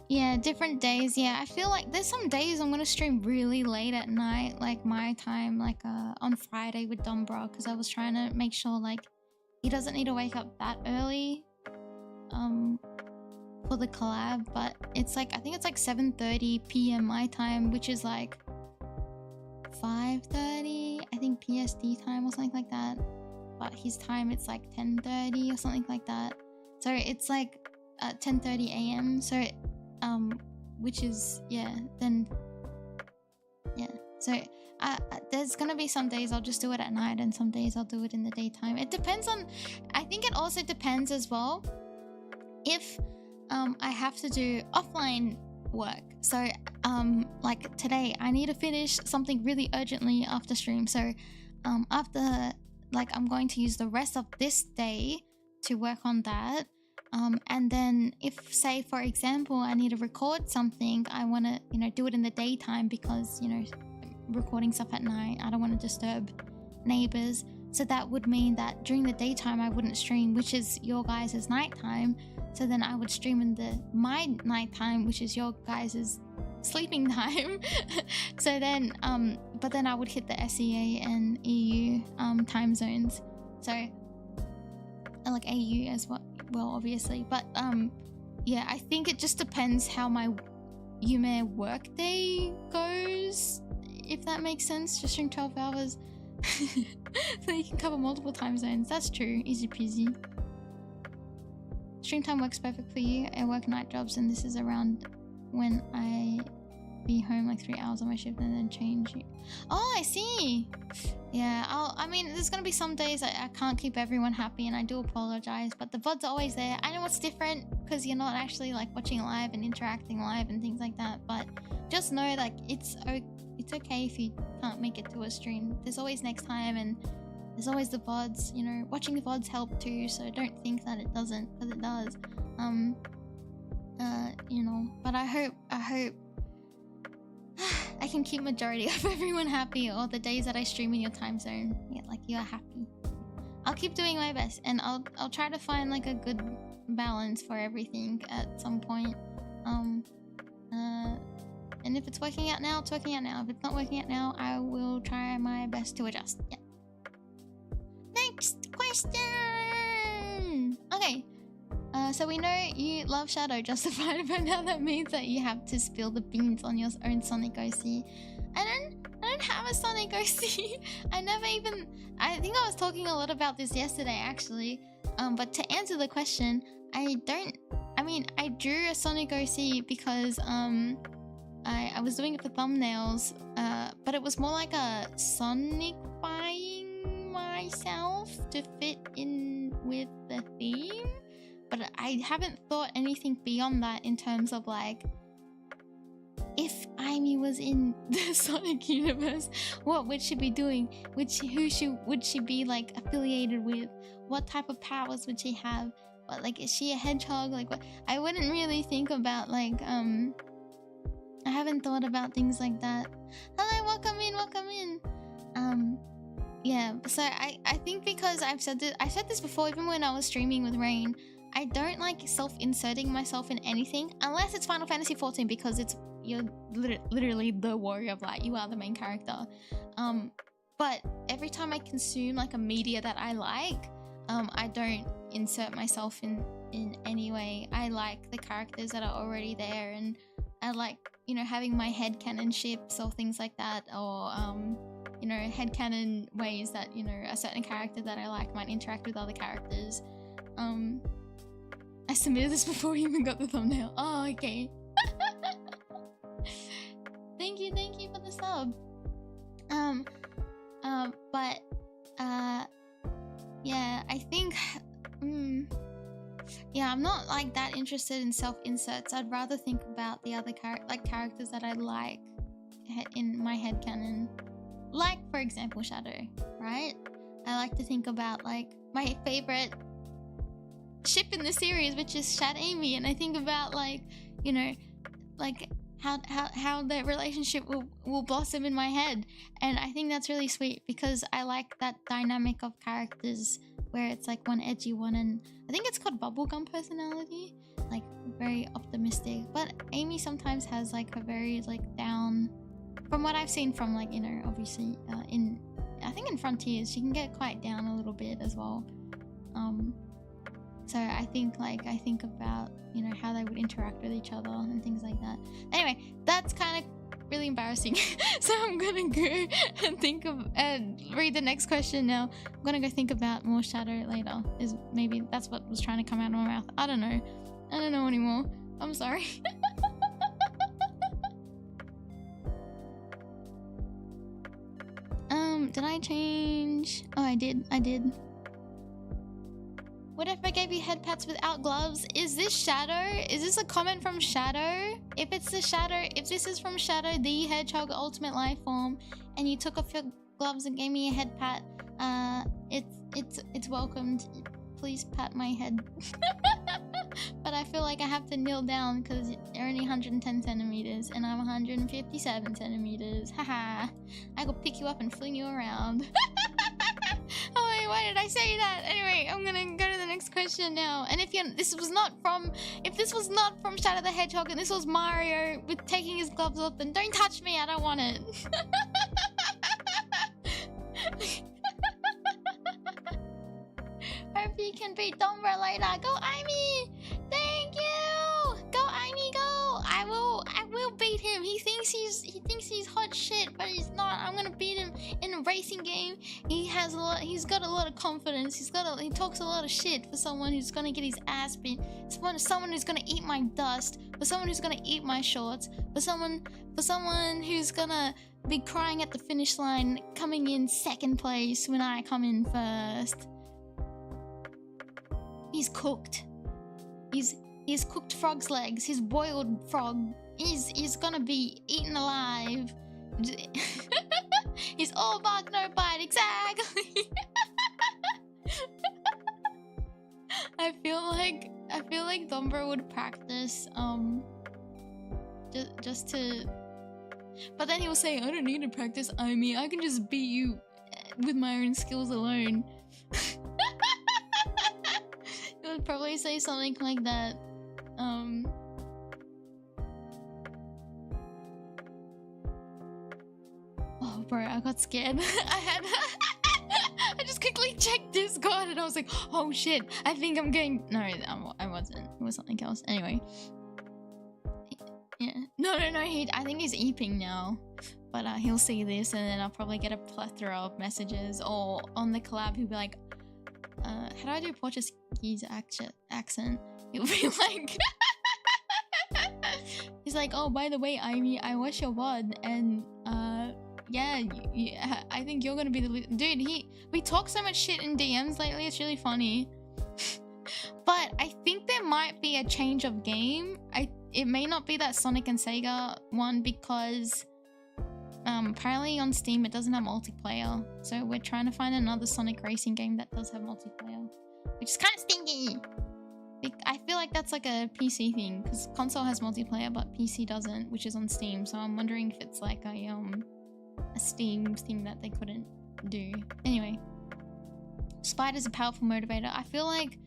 Yeah, different days. Yeah, I feel like there's some days I'm gonna stream really late at night, like my time, like on Friday with Dumbra, because I was trying to make sure like he doesn't need to wake up that early for the collab. But it's like, I think it's like 7:30 PM my time, which is like 5:30 I think PSD time or something like that. But his time, it's like 10:30 or something like that. So it's like 10:30 AM. So which is, yeah, then yeah, so there's gonna be some days I'll just do it at night and some days I'll do it in the daytime. It depends on, I think it also depends as well if I have to do offline work. So like today I need to finish something really urgently after stream, so after, like, I'm going to use the rest of this day to work on that. And then if, say, for example, I need to record something, I want to, you know, do it in the daytime because, you know, recording stuff at night, I don't want to disturb neighbors. So that would mean that during the daytime I wouldn't stream, which is your guys' nighttime. So then I would stream in my nighttime, which is your guys' sleeping time. So then, but then I would hit the SEA and EU time zones. So, like AU as well. Well, obviously, but yeah, I think it just depends how my Yume work day goes, if that makes sense. Just stream 12 hours so you can cover multiple time zones. That's true. Easy peasy. Stream time works perfect for you. I work night jobs and this is around when I be home like 3 hours on my shift and then change. Oh, I see. Yeah, I mean, there's gonna be some days I can't keep everyone happy, and I do apologize, but the VODs are always there. I know it's different because you're not actually like watching live and interacting live and things like that, but just know like it's okay if you can't make it to a stream. There's always next time, and there's always the VODs. You know, watching the VODs help too, so don't think that it doesn't, because it does. You know, but I hope I can keep majority of everyone happy, or the days that I stream in your time zone, yeah, like you're happy. I'll keep doing my best, and I'll try to find like a good balance for everything at some point. And if it's working out now, it's working out now. If it's not working out now, I will try my best to adjust. Yeah. Next question. Okay. So we know you love Shadow Justified, but now that means that you have to spill the beans on your own Sonic OC. I don't have a Sonic OC. I think I was talking a lot about this yesterday actually. But to answer the question, I drew a Sonic OC because I was doing it for thumbnails, but it was more like a Sonicifying myself to fit in with the theme. But I haven't thought anything beyond that in terms of like, if Aimee was in the Sonic universe, what would she be doing? Would she be like affiliated with? What type of powers would she have? What, like, is she a hedgehog? Like, what? I wouldn't really think about like I haven't thought about things like that. Hello, welcome in. Yeah. So I think because I said this before, even when I was streaming with Raein. I don't like self-inserting myself in anything unless it's Final Fantasy XIV, because you're literally the warrior of light. You are the main character. But every time I consume like a media that I like, I don't insert myself in any way. I like the characters that are already there, and I like, you know, having my headcanon ships or things like that, or you know, headcanon ways that, you know, a certain character that I like might interact with other characters. I submitted this before we even got the thumbnail. Oh, okay. Thank you for the sub. But yeah, I think yeah, I'm not like that interested in self-inserts. I'd rather think about the other characters that I like in my headcanon. Like, for example, Shadow, right? I like to think about like my favorite ship in the series, which is Aimee, and I think about like, you know, like how their relationship will blossom in my head. And I think that's really sweet because I like that dynamic of characters where it's like one edgy one, and I think it's called bubblegum personality, like very optimistic. But Aimee sometimes has like a very like down, from what I've seen from like, you know, obviously I think in Frontiers she can get quite down a little bit as well. So I think about, you know, how they would interact with each other and things like that. Anyway, that's kind of really embarrassing. So I'm gonna go and think of and read the next question now. I'm gonna go think about more Shadow later. Maybe that's what was trying to come out of my mouth. I don't know anymore. I'm sorry. Did I change? Oh, I did. What if I gave you head pats without gloves? Is this Shadow? Is this a comment from Shadow? If this is from Shadow, the Hedgehog Ultimate Life Form, and you took off your gloves and gave me a head pat, it's welcomed. Please pat my head. But I feel like I have to kneel down because you're only 110 centimeters and I'm 157 centimeters. Haha. I could pick you up and fling you around. Oh wait, why did I say that? Anyway, I'm gonna go to the next question now. And if this was not from Shadow the Hedgehog and this was Mario with taking his gloves off, then don't touch me, I don't want it. Hope you can beat Dombra later. Go Aimee! Thank you! Go Aimee, go! I will beat him. He thinks he's hot shit, but he's not. I'm gonna beat him in a racing game. He's got a lot of confidence. He talks a lot of shit for someone who's gonna get his ass beat. For someone who's gonna eat my dust. For someone who's gonna eat my shorts. For someone who's gonna be crying at the finish line, coming in second place when I come in first. He's cooked. He's cooked frog's legs. He's boiled frog. He's gonna be eaten alive. He's all bark, no bite. Exactly. I feel like Dombra would practice just to. But then he'll say, I don't need to practice, Aimee. I can just beat you with my own skills alone. He would probably say something like that. Oh, bro, I got scared. I just quickly checked Discord and I was like, oh shit, I think I'm getting. No, I wasn't. It was something else. Anyway. Yeah. No. I think he's eeping now. But he'll see this and then I'll probably get a plethora of messages. Or on the collab, he'll be like, how do I do Portuguese accent? He'll be like, he's like, oh, by the way, Aimee, I watch your VOD and yeah, I think you're gonna be the dude. We talk so much shit in DMs lately. It's really funny. But I think there might be a change of game. It may not be that Sonic and Sega one because apparently on Steam it doesn't have multiplayer. So we're trying to find another Sonic racing game that does have multiplayer, which is kind of stinky. I feel like that's like a PC thing because console has multiplayer but PC doesn't, which is on Steam. So I'm wondering if it's like a Steam thing that they couldn't do. Anyway, Spite is a powerful motivator. I feel like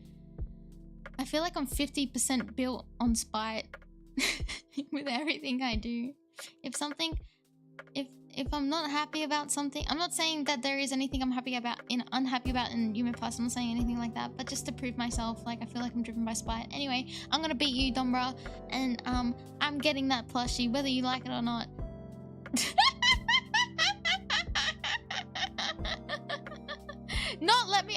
I'm 50% built on Spite with everything I do. If I'm not happy about something, I'm not saying that there is anything I'm unhappy about in Yume Plus. I'm not saying anything like that, but just to prove myself, like I feel like I'm driven by spite. Anyway, I'm gonna beat you, Dombra, and I'm getting that plushie, whether you like it or not.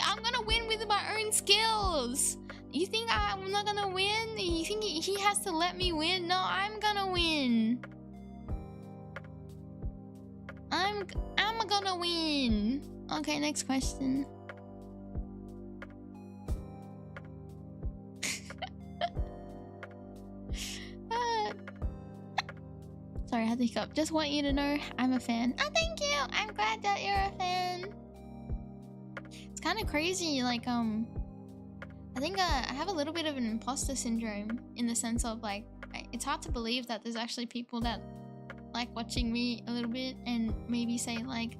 I'm gonna win with my own skills. You think I'm not gonna win? You think he has to let me win? No, I'm gonna win. I'm gonna win. Okay, next question. Sorry, I had to hiccup. Just want you to know I'm a fan. Oh, thank you. I'm glad that you're a fan. It's kind of crazy. Like, I think I have a little bit of an imposter syndrome in the sense of like, it's hard to believe that there's actually people that like watching me a little bit and maybe say like,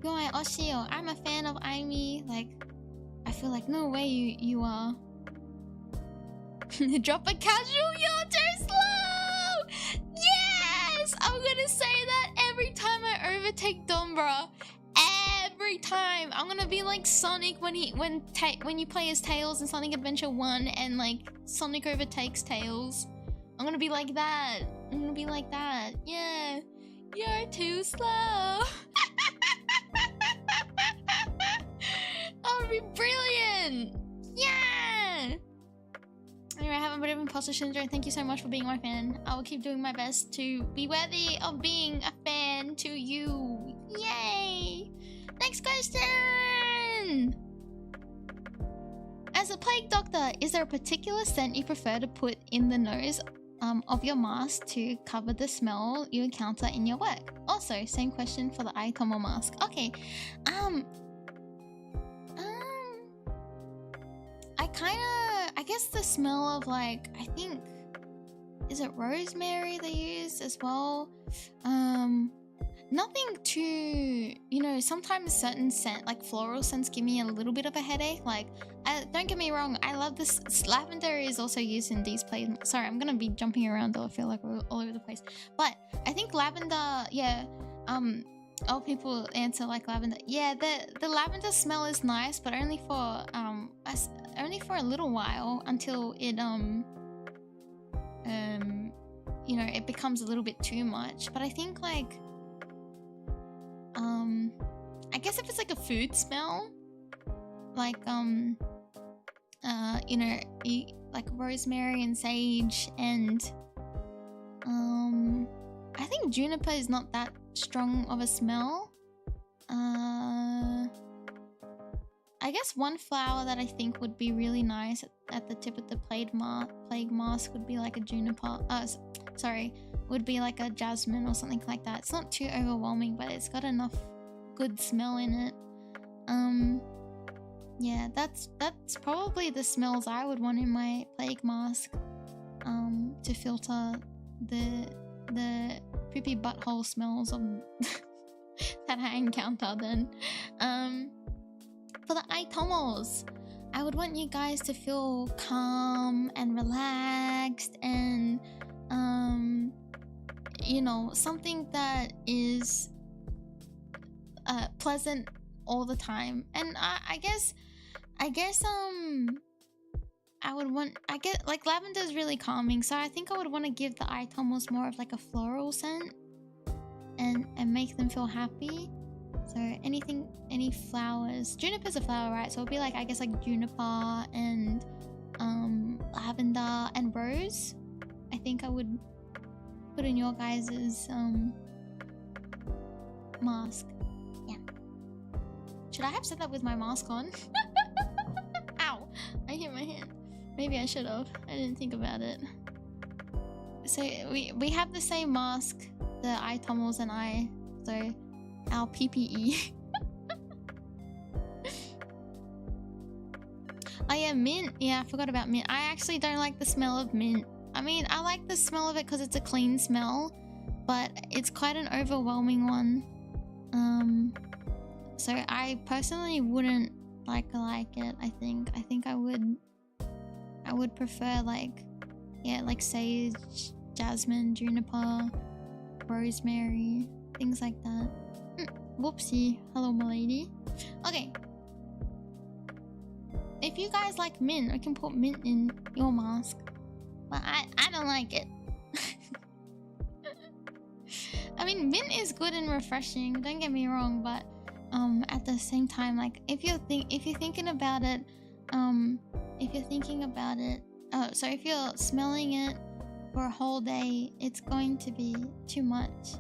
Yume Oshi, or I'm a fan of Aimee. Like, I feel like no way you are. Drop a casual, you're too slow. Yes, I'm gonna say that every time I overtake Dombra. Every time I'm gonna be like Sonic when you play as Tails in Sonic Adventure 1 and like Sonic overtakes Tails. I'm gonna be like that. I'm gonna be like that. Yeah. You're too slow. That would be brilliant. Yeah. Anyway, I have a bit of imposter syndrome. Thank you so much for being my fan. I will keep doing my best to be worthy of being a fan to you. Yay! Next question! As a plague doctor, is there a particular scent you prefer to put in the nose of your mask to cover the smell you encounter in your work? Also, same question for the Aitomo mask. Okay, I guess the smell of like, I think, is it rosemary they use as well? Nothing too, you know, sometimes certain scent, like floral scents give me a little bit of a headache. Like, don't get me wrong, I love this. Lavender is also used in these plays. Sorry, I'm gonna be jumping around though, I feel like we're all over the place. But I think lavender, yeah, all people answer like lavender. Yeah, the lavender smell is nice, but only for a little while until it you know, it becomes a little bit too much. But I think like I guess if it's like a food smell, like you know, like rosemary and sage, and I think juniper is not that strong of a smell. I guess one flower that I think would be really nice at the tip of the plague mask would be like a juniper. Sorry, would be like a jasmine or something like that. It's not too overwhelming, but it's got enough good smell in it. Yeah, that's probably the smells I would want in my plague mask. To filter the creepy butthole smells of that I encounter then. For the Aitomos, I would want you guys to feel calm and relaxed and you know, something that is pleasant all the time. And I guess I would want, like lavender is really calming, so I think I would want to give the Aitomos more of like a floral scent and make them feel happy. So any flowers. Juniper's a flower, right? So it'll be like, I guess like juniper and lavender and rose. I think I would put in your guys's mask. Yeah. Should I have said that with my mask on? Ow! I hit my hand. Maybe I should have. I didn't think about it. So we have the same mask, the Aitomos and I. So our PPE. Oh yeah, mint. Yeah, I forgot about mint. I actually don't like the smell of mint. I mean, I like the smell of it because it's a clean smell, but it's quite an overwhelming one. So I personally wouldn't like it. I think I would prefer like, yeah, like sage, jasmine, juniper, rosemary, things like that. Whoopsie. Hello, milady. Okay. If you guys like mint, I can put mint in your mask. But I don't like it. I mean, mint is good and refreshing, don't get me wrong, but at the same time, like if you're thinking about it, if you're thinking about it, so if you're smelling it for a whole day, it's going to be too much,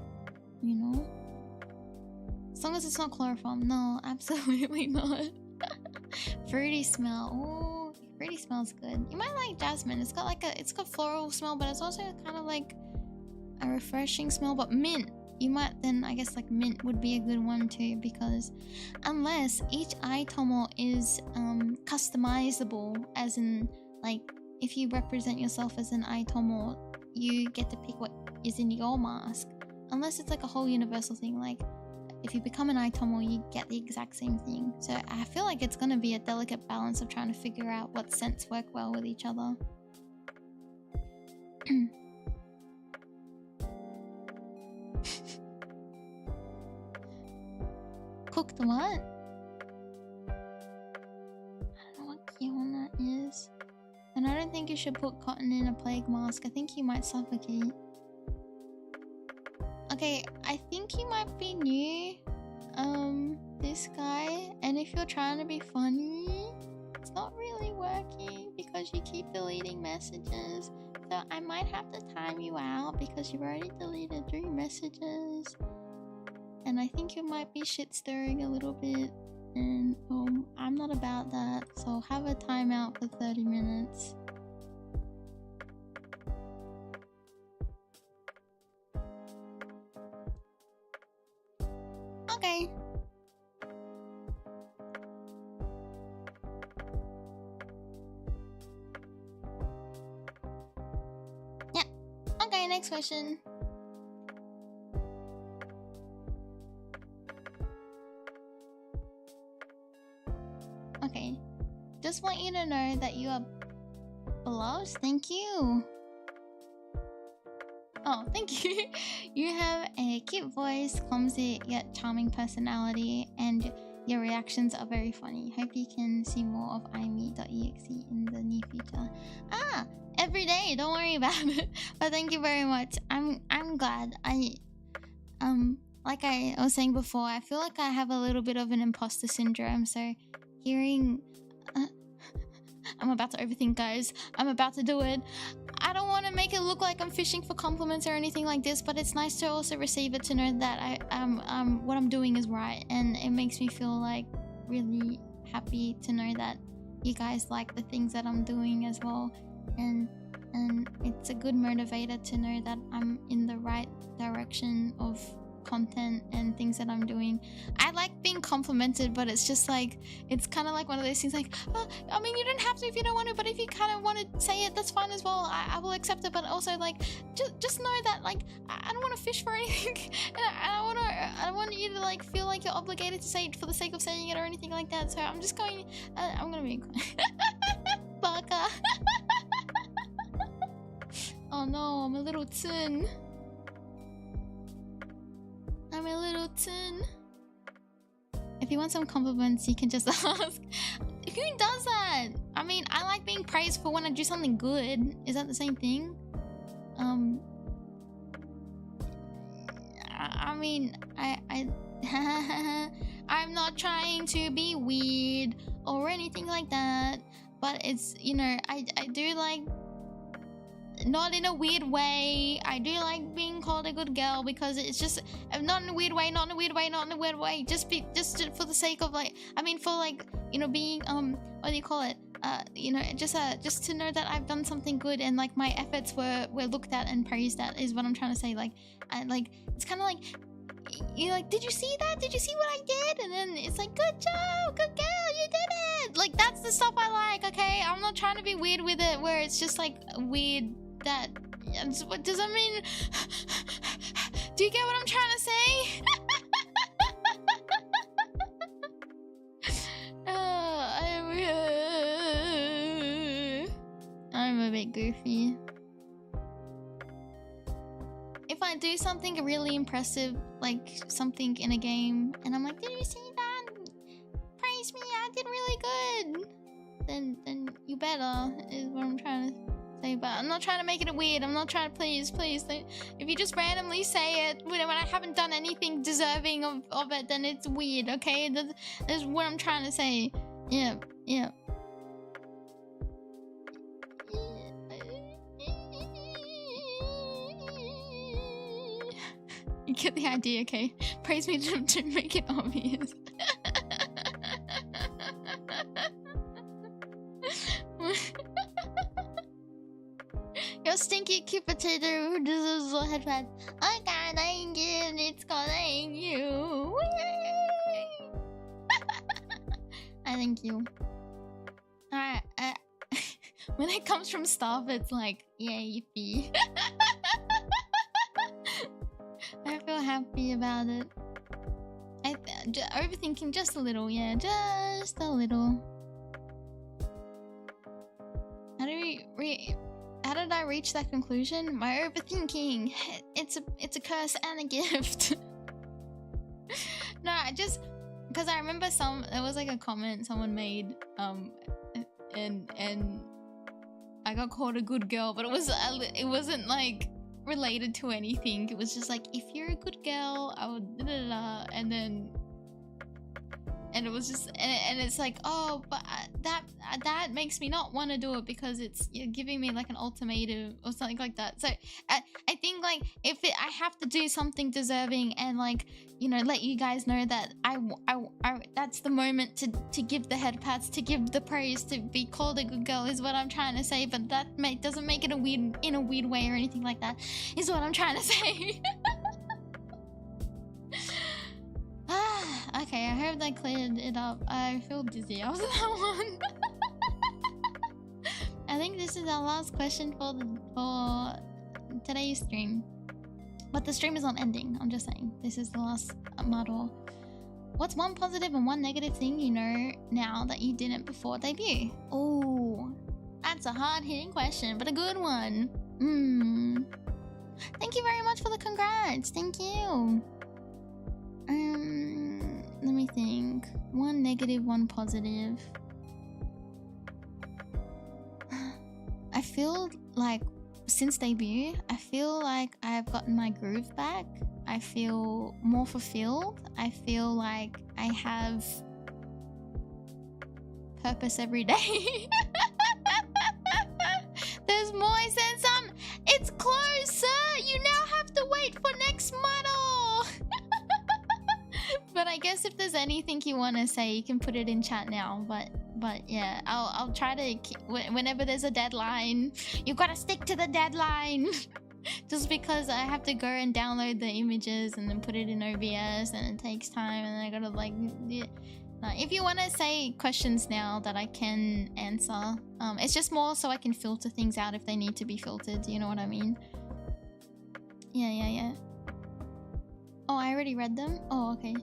you know? As long as it's not chloroform. No, absolutely not. Fruity smell. Oh, fruity smells good. You might like jasmine. It's got like it's got floral smell, but it's also kind of like a refreshing smell. But mint, you might then, I guess, like mint would be a good one too, because unless each Aitomo is customizable, as in like if you represent yourself as an Aitomo, you get to pick what is in your mask. Unless it's like a whole universal thing, like if you become an Aitomo, you get the exact same thing. So I feel like it's gonna be a delicate balance of trying to figure out what scents work well with each other. Cooked what? I don't know what Kion that is. And I don't think you should put cotton in a plague mask. I think you might suffocate. Okay, I think you might be new, this guy, and if you're trying to be funny, it's not really working because you keep deleting messages. So I might have to time you out because you've already deleted 3 messages. And I think you might be shit stirring a little bit, and I'm not about that, so have a timeout for 30 minutes. Okay. Yeah. Okay, next question. Okay. Just want you to know that you are beloved. Thank you. Oh, thank you. You have a cute voice, clumsy yet charming personality, and your reactions are very funny. Hope you can see more of Aimee.exe in the near future. Ah, every day. Don't worry about it. But thank you very much. I'm glad. Like I was saying before, I feel like I have a little bit of an imposter syndrome. So hearing, I'm about to overthink, guys. I'm about to do it. I don't want to make it look like I'm fishing for compliments or anything like this, but it's nice to also receive it, to know that what I'm doing is right, and it makes me feel like really happy to know that you guys like the things that I'm doing as well, and it's a good motivator to know that I'm in the right direction of content and things that I'm doing. I like being complimented, but it's just like, it's kind of like one of those things like, oh, I mean, you don't have to if you don't want to, but if you kind of want to say it, that's fine as well. I will accept it, but also like, just know that like, I don't want to fish for anything, and I don't want you to like feel like you're obligated to say it for the sake of saying it or anything like that. So I'm just going, I'm gonna be Baka. Oh no, I'm a little tsin. I'm a little tin. If you want some compliments, you can just ask. Who does that? I mean, I like being praised for when I do something good. Is that the same thing? I mean, I'm not trying to be weird or anything like that, but it's, you know, I do like, not in a weird way, I do like being called a good girl, because it's just not in a weird way, not in a weird way, not in a weird way, just for the sake of like, I mean, for like, you know, being what do you call it, you know, just to know that I've done something good, and like my efforts were looked at and praised at, is what I'm trying to say. Like, like, it's kind of like, you're like, did you see that? Did you see what I did? And then it's like, good job, good girl, you did it. Like, that's the stuff I like. Okay, I'm not trying to be weird with it, where it's just like weird that, what does that mean? Do you get what I'm trying to say? I'm a bit goofy. If I do something really impressive, like something in a game, and I'm like, did you see that? Praise me, I did really good. Then you better, is what I'm trying to say. But I'm not trying to make it weird. I'm not trying to, please don't, if you just randomly say it when I haven't done anything deserving of it, then it's weird, okay? That's what I'm trying to say. Yeah. get the idea, okay? Praise me to make it obvious. Your stinky cute potato who deserves a headband. I got it, it's calling you. I thank you. Alright, when it comes from staff, it's like, yay, yippee. I feel happy about it. Overthinking just a little, yeah, just a little. How did I reach that conclusion? My overthinking. It's a curse and a gift. No, I just because I remember there was like a comment someone made, and I got called a good girl, but it wasn't like related to anything. It was just like, if you're a good girl, I would da, da, da, and it was just and it's like, oh, but that makes me not want to do it because you're giving me like an ultimatum or something like that. So I think like if I have to do something deserving and like, you know, let you guys know that I that's the moment to give the head pats, to give the praise, to be called a good girl is what I'm trying to say. But that doesn't make it in a weird way or anything like that is what I'm trying to say. Okay, I hope that cleared it up. I feel dizzy after that one. I think this is our last question for today's stream. But the stream is not ending, I'm just saying. This is the last model. What's one positive and one negative thing you know now that you didn't before debut? Oh, that's a hard-hitting question, but a good one. Thank you very much for the congrats. Thank you. Let me think. One negative, one positive. I feel like since debut, I feel like I've gotten my groove back. I feel more fulfilled. I feel like I have purpose every day. There's more. I said some. It's closed, sir. You now have to wait for next model. But I guess if there's anything you want to say, you can put it in chat now. But yeah, I'll try to whenever there's a deadline, you've got to stick to the deadline. Just because I have to go and download the images and then put it in OBS and it takes time and I gotta like... Yeah. If you want to say questions now that I can answer, it's just more so I can filter things out if they need to be filtered. You know what I mean? Yeah. Oh, I already read them? Oh, okay.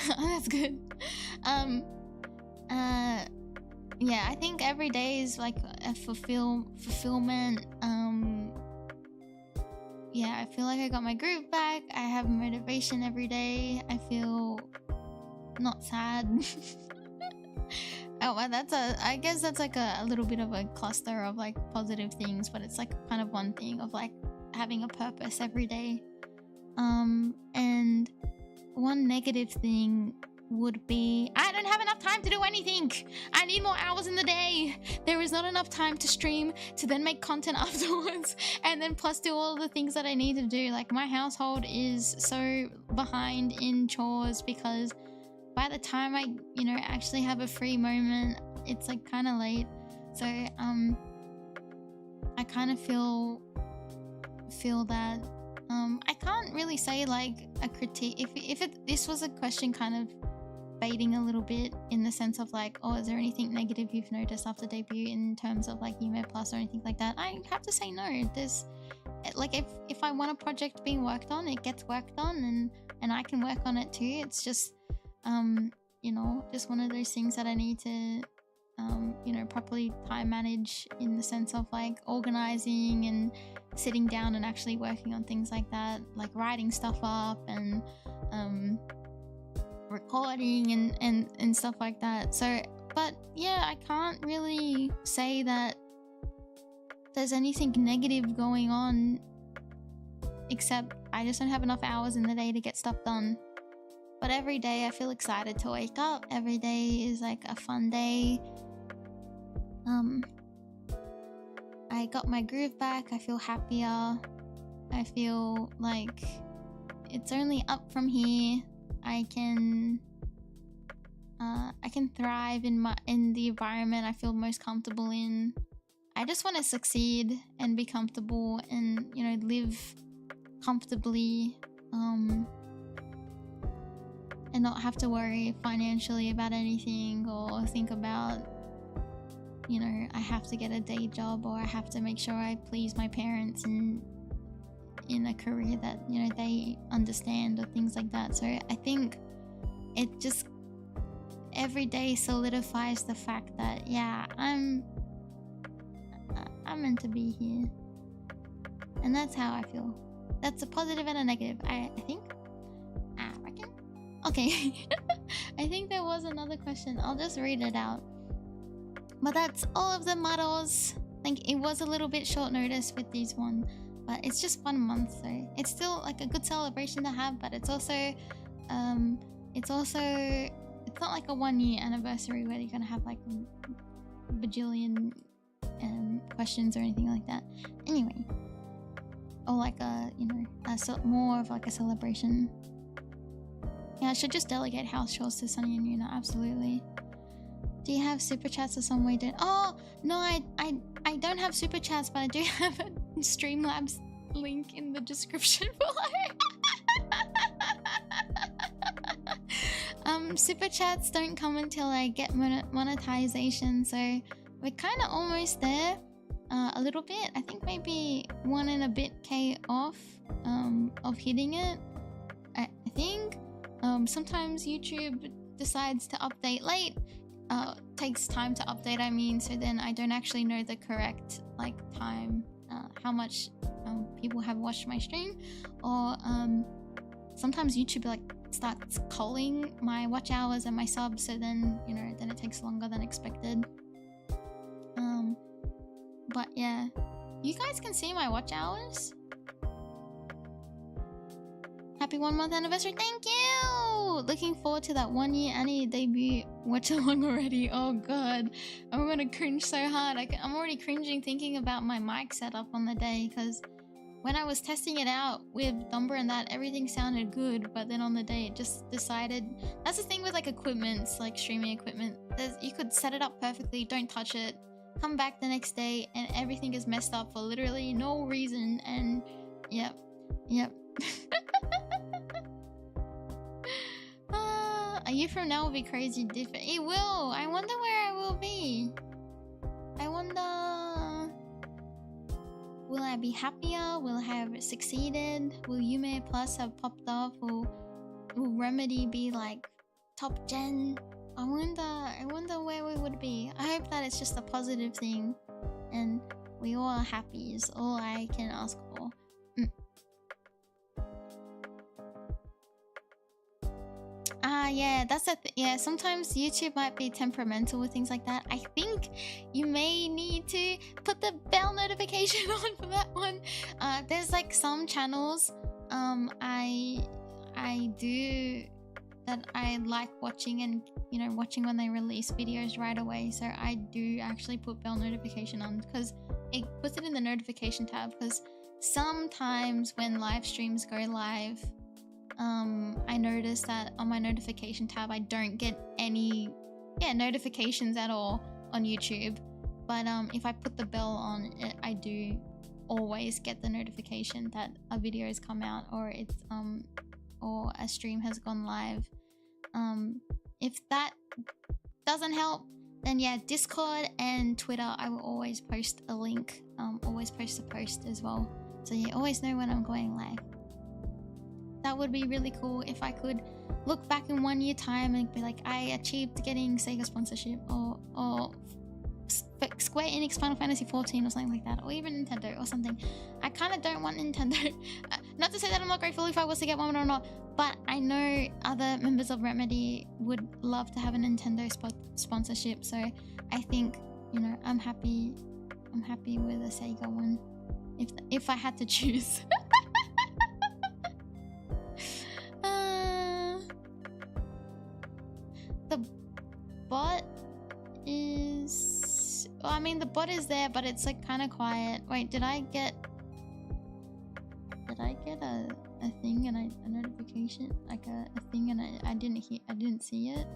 That's good. Yeah, I think every day is like a fulfillment. Yeah, I feel like I got my groove back. I have motivation every day. I feel not sad. Oh, well, I guess that's like a little bit of a cluster of like positive things, but it's like kind of one thing of like having a purpose every day. And one negative thing would be I don't have enough time to do anything. I need more hours in the day. There is not enough time to stream, to then make content afterwards, and then plus do all the things that I need to do. Like my household is so behind in chores because by the time I, you know, actually have a free moment, it's like kind of late. So I kind of feel that I can't really say like a critique. If this was a question kind of baiting a little bit in the sense of like, oh, is there anything negative you've noticed after debut in terms of like Yume Plus or anything like that, I have to say no. There's like if I want a project being worked on, it gets worked on and I can work on it too. It's just you know, just one of those things that I need to you know, properly time manage in the sense of like organizing and sitting down and actually working on things like that, like writing stuff up and recording and stuff like that. So but yeah, I can't really say that there's anything negative going on, except I just don't have enough hours in the day to get stuff done. But every day I feel excited to wake up. Every day is like a fun day. I got my groove back. I feel happier. I feel like it's only up from here. I can thrive in the environment I feel most comfortable in. I just want to succeed and be comfortable and, you know, live comfortably, and not have to worry financially about anything or think about, you know, I have to get a day job or I have to make sure I please my parents and in a career that, you know, they understand or things like that. So I think it just every day solidifies the fact that, yeah, I'm meant to be here, and that's how I feel. That's a positive and a negative. I think. I reckon. Okay. I think there was another question. I'll just read it out. But that's all of the models. I think it was a little bit short notice with these one, but it's just 1 month, so it's still like a good celebration to have. But it's also it's not like a 1 year anniversary where you're gonna have like a bajillion questions or anything like that. Anyway, or like a, you know, more of like a celebration. Yeah, I should just delegate house chores to Sunny and Yuna. Absolutely. Do you have super chats or some way to? Oh no, I don't have super chats, but I do have a Streamlabs link in the description below. Super chats don't come until I get monetization, so we're kind of almost there. A little bit. I think maybe 1 and a bit K off of hitting it. I think sometimes YouTube decides to update late. Takes time to update, I mean, so then I don't actually know the correct like time, how much people have watched my stream, or sometimes YouTube like starts calling my watch hours and my subs, so then, you know, then it takes longer than expected. But yeah, you guys can see my watch hours. Happy 1 month anniversary. Thank you. Looking forward to that 1 year Annie debut watch along already. Oh god, I'm gonna cringe so hard. I'm already cringing thinking about my mic setup on the day, because when I was testing it out with Dumber and that, everything sounded good, but then on the day it just decided. That's the thing with like equipments, like streaming equipment. You could set it up perfectly, don't touch it, come back the next day, and everything is messed up for literally no reason. And yep. A year from now will be crazy different. It will. I wonder where I will be. I wonder, will I be happier? Will I have succeeded? Will Yume Plus have popped off? Will Remedy be like top gen? I wonder where we would be. I hope that it's just a positive thing and we all are happy is all I can ask for. Yeah, that's yeah, sometimes YouTube might be temperamental with things like that. I think you may need to put the bell notification on for that one. There's like some channels I do that I like watching, and you know, watching when they release videos right away. So I do actually put bell notification on because it puts it in the notification tab, because sometimes when live streams go live, I notice that on my notification tab I don't get any notifications at all on YouTube, but if I put the bell on it, I do always get the notification that a video has come out, or it's or a stream has gone live. If that doesn't help, then yeah, Discord and Twitter, I will always post a link, always post a post as well, so you always know when I'm going live. That would be really cool if I could look back in 1 year time and be like, I achieved getting Sega sponsorship, or Square Enix Final Fantasy 14 or something like that, or even Nintendo or something. I kind of don't want Nintendo. Not to say that I'm not grateful if I was to get one or not, but I know other members of Remedy would love to have a Nintendo sponsorship, so I think, you know, I'm happy with a Sega one if I had to choose. The bot is... Well, I mean, the bot is there, but it's like kind of quiet. Wait, did I get a... a thing and a notification, like a thing, and I didn't see it.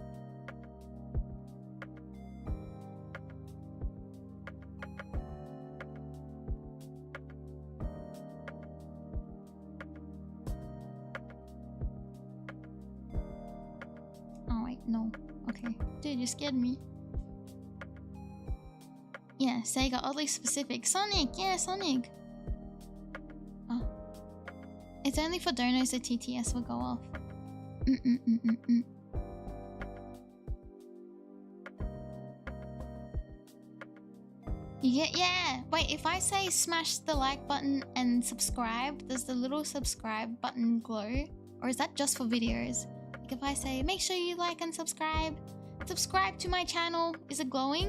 Oh wait, no. Okay, dude, you scared me. Yeah, Sega, oddly specific. Sonic, yeah, Sonic. Oh. It's only for donos the TTS will go off. You get, yeah. Wait, if I say smash the like button and subscribe, does the little subscribe button glow? Or is that just for videos? Like if I say, make sure you like and subscribe to my channel, is it glowing?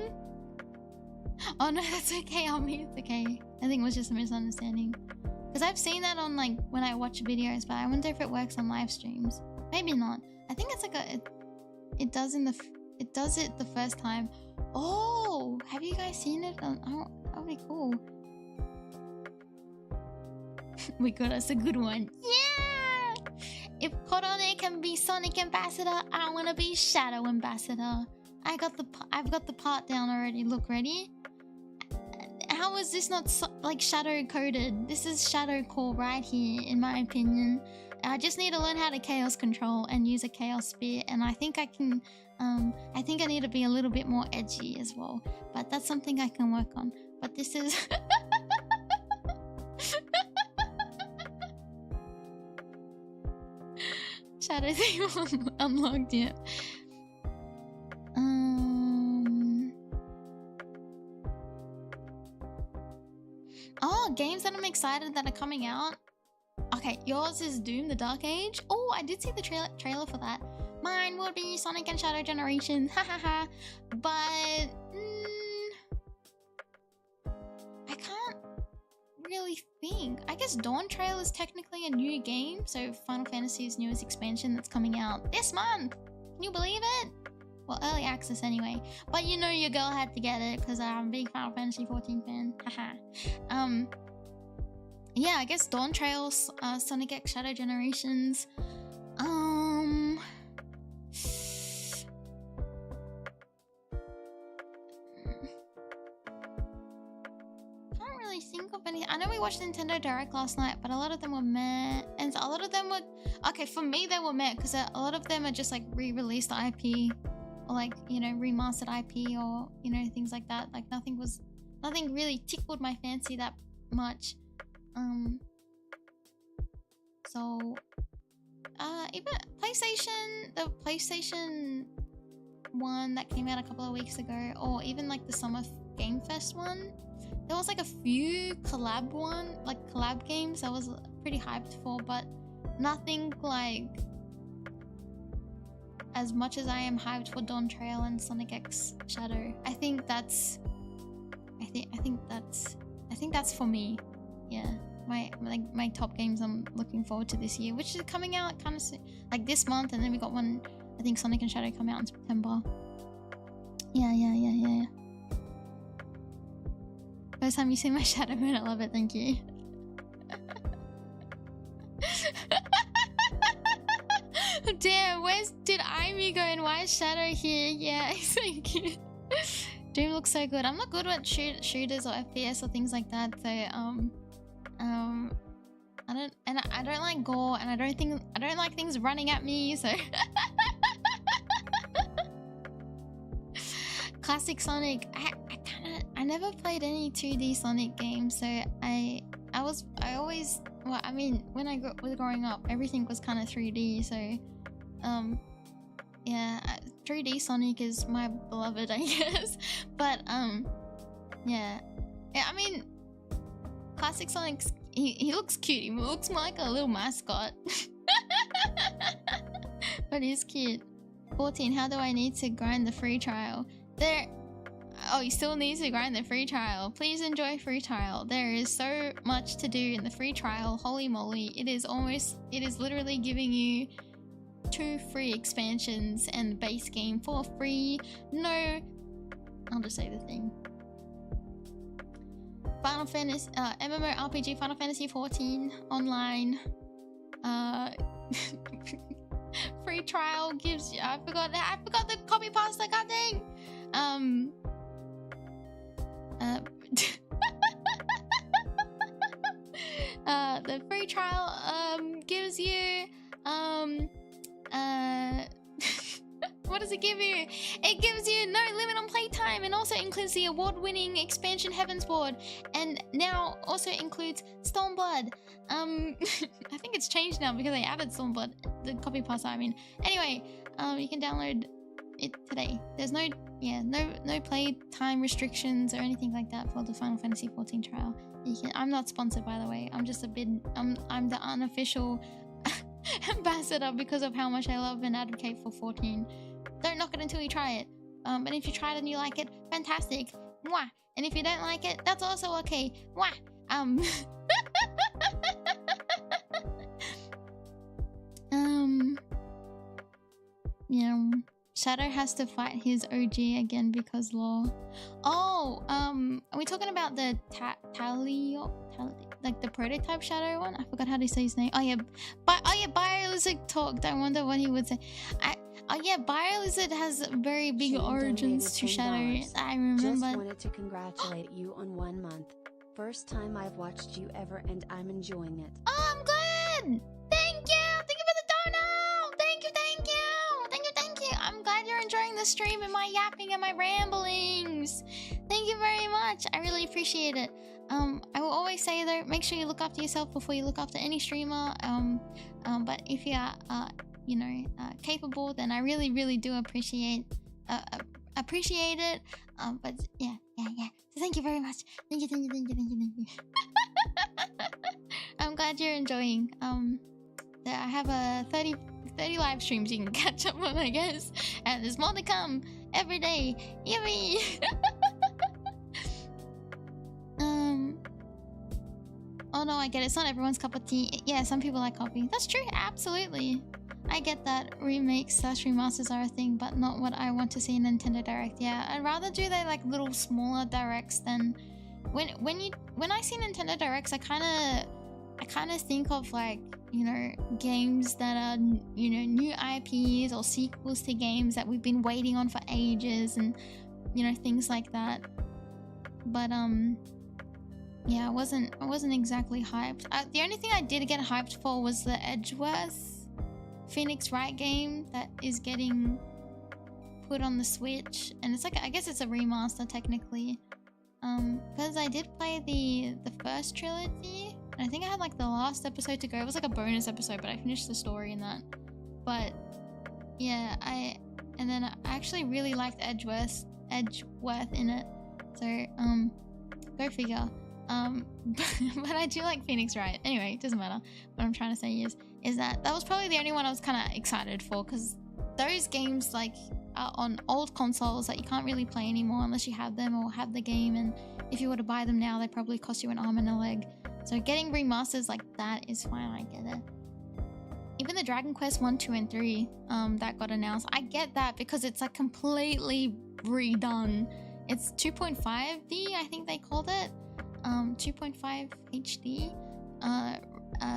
Oh no, that's okay, Aimee, it's okay. I think it was just a misunderstanding. Because I've seen that on like when I watch videos, but I wonder if it works on live streams. Maybe not. I think it's like it does it the first time. Oh, have you guys seen it? Oh, that'll be cool. We got us a good one. Yeah! If Korone can be Sonic Ambassador, I want to be Shadow Ambassador. I've got the part down already. Look, ready? How is this not like shadow coded? This is shadow core right here, in my opinion. I just need to learn how to chaos control and use a chaos spear, and I think I can. I think I need to be a little bit more edgy as well, but that's something I can work on. But this is. Shadow theme unlocked yet. Oh, games that I'm excited that are coming out. Okay, yours is Doom: The Dark Age. Oh, I did see the trailer for that. Mine would be Sonic and Shadow Generation. Hahaha. But I can't really think. I guess Dawn Trail is technically a new game, so Final Fantasy's newest expansion that's coming out this month. Can you believe it? Well, early access anyway. But you know your girl had to get it because I'm a big Final Fantasy 14 fan. Haha. Yeah, I guess Dawn Trails, Sonic X Shadow Generations. Can't really think of any. I know we watched Nintendo Direct last night, but a lot of them were meh, and a lot of them were okay. For me, they were meh because a lot of them are just like re-released IP, or like, you know, remastered IP, or you know, things like that. Like nothing really tickled my fancy that much. So even the PlayStation one that came out a couple of weeks ago, or even like the Summer Game Fest one, there was like a few collab games I was pretty hyped for, but nothing like as much as I am hyped for Dawn Trail and Sonic X Shadow. I think that's for me. Yeah, my top games I'm looking forward to this year, which is coming out kind of soon, like this month, and then we got one, I think Sonic and Shadow come out in September. Yeah. First time you see my Shadow moon, I love it, thank you. Damn, did Aimee go and why is Shadow here? Yeah, he's so cute. Dream looks so good. I'm not good with shooters or FPS or things like that, so I don't like gore, and I don't like things running at me, so classic Sonic. I never played any 2D Sonic games, so I always, well, I mean, when I was growing up, everything was kind of 3D, so yeah, 3D Sonic is my beloved, I guess. But yeah, I mean, classic Sonic, he looks cute. He looks more like a little mascot. But he's cute. 14, how do I need to grind the free trial? Oh, you still need to grind the free trial. Please enjoy free trial. There is so much to do in the free trial. Holy moly. It is literally giving you 2 free expansions and the base game for free. No, I'll just say the thing. Final Fantasy, MMORPG Final Fantasy 14 online. Free trial gives you. I forgot the copy pasta. God dang. The free trial gives you what does it give you? It gives you no limit on playtime and also includes the award-winning expansion Heavensward, and now also includes Stormblood. I think it's changed now because they added Stormblood, the copy pasta, I mean. Anyway, you can download it today. There's no play time restrictions or anything like that for the Final Fantasy XIV trial. I'm not sponsored, by the way. I'm just I'm the unofficial ambassador because of how much I love and advocate for 14. Don't knock it until you try it. But if you try it and you like it, fantastic. Mwah. And if you don't like it, that's also okay. Mwah. Yeah. Shadow has to fight his OG again because law. Oh, are we talking about the like the prototype Shadow one? I forgot how to say his name. Oh yeah, BioLizard talked. I wonder what he would say. Oh yeah, BioLizard has very big origins to Shadow. I remember. Just wanted to congratulate you on 1 month. First time I've watched you ever, and I'm enjoying it. Oh, I'm glad. Thank you. Thank you for the dono. Thank you. I'm glad you're enjoying the stream and my yapping and my ramblings. Thank you very much. I really appreciate it. I will always say though, make sure you look after yourself before you look after any streamer. But if you are, capable, then I really do appreciate it. But yeah. So thank you very much. Thank you. I'm glad you're enjoying. I have a 30 live streams you can catch up on, I guess, and there's more to come every day. Yippee! Oh no, I get it. It's not everyone's cup of tea. Yeah, some people like coffee. That's true. Absolutely. I get that remakes/remasters are a thing, but not what I want to see in Nintendo Direct. Yeah, I'd rather do they like little smaller directs than when I see Nintendo Directs. I kind of think of like, games that are, new IPs or sequels to games that we've been waiting on for ages, and things like that. But yeah, I wasn't exactly hyped. The only thing I did get hyped for was the Edgeworth Phoenix Wright game that is getting put on the Switch, and it's like, I guess it's a remaster technically. Because I did play the first trilogy. I think I had like the last episode to go. It was like a bonus episode, but I finished the story in that. But yeah, I actually really liked Edgeworth in it. So go figure. But I do like Phoenix Wright. Anyway, it doesn't matter. What I'm trying to say is that was probably the only one I was kind of excited for, because those games like are on old consoles that you can't really play anymore unless you have them or have the game, and if you were to buy them now, they probably cost you an arm and a leg. So getting remasters like that is fine, I get it. Even the Dragon Quest 1, 2, and 3 that got announced, I get that because it's like completely redone. It's 2.5D, I think they called it. 2.5 HD.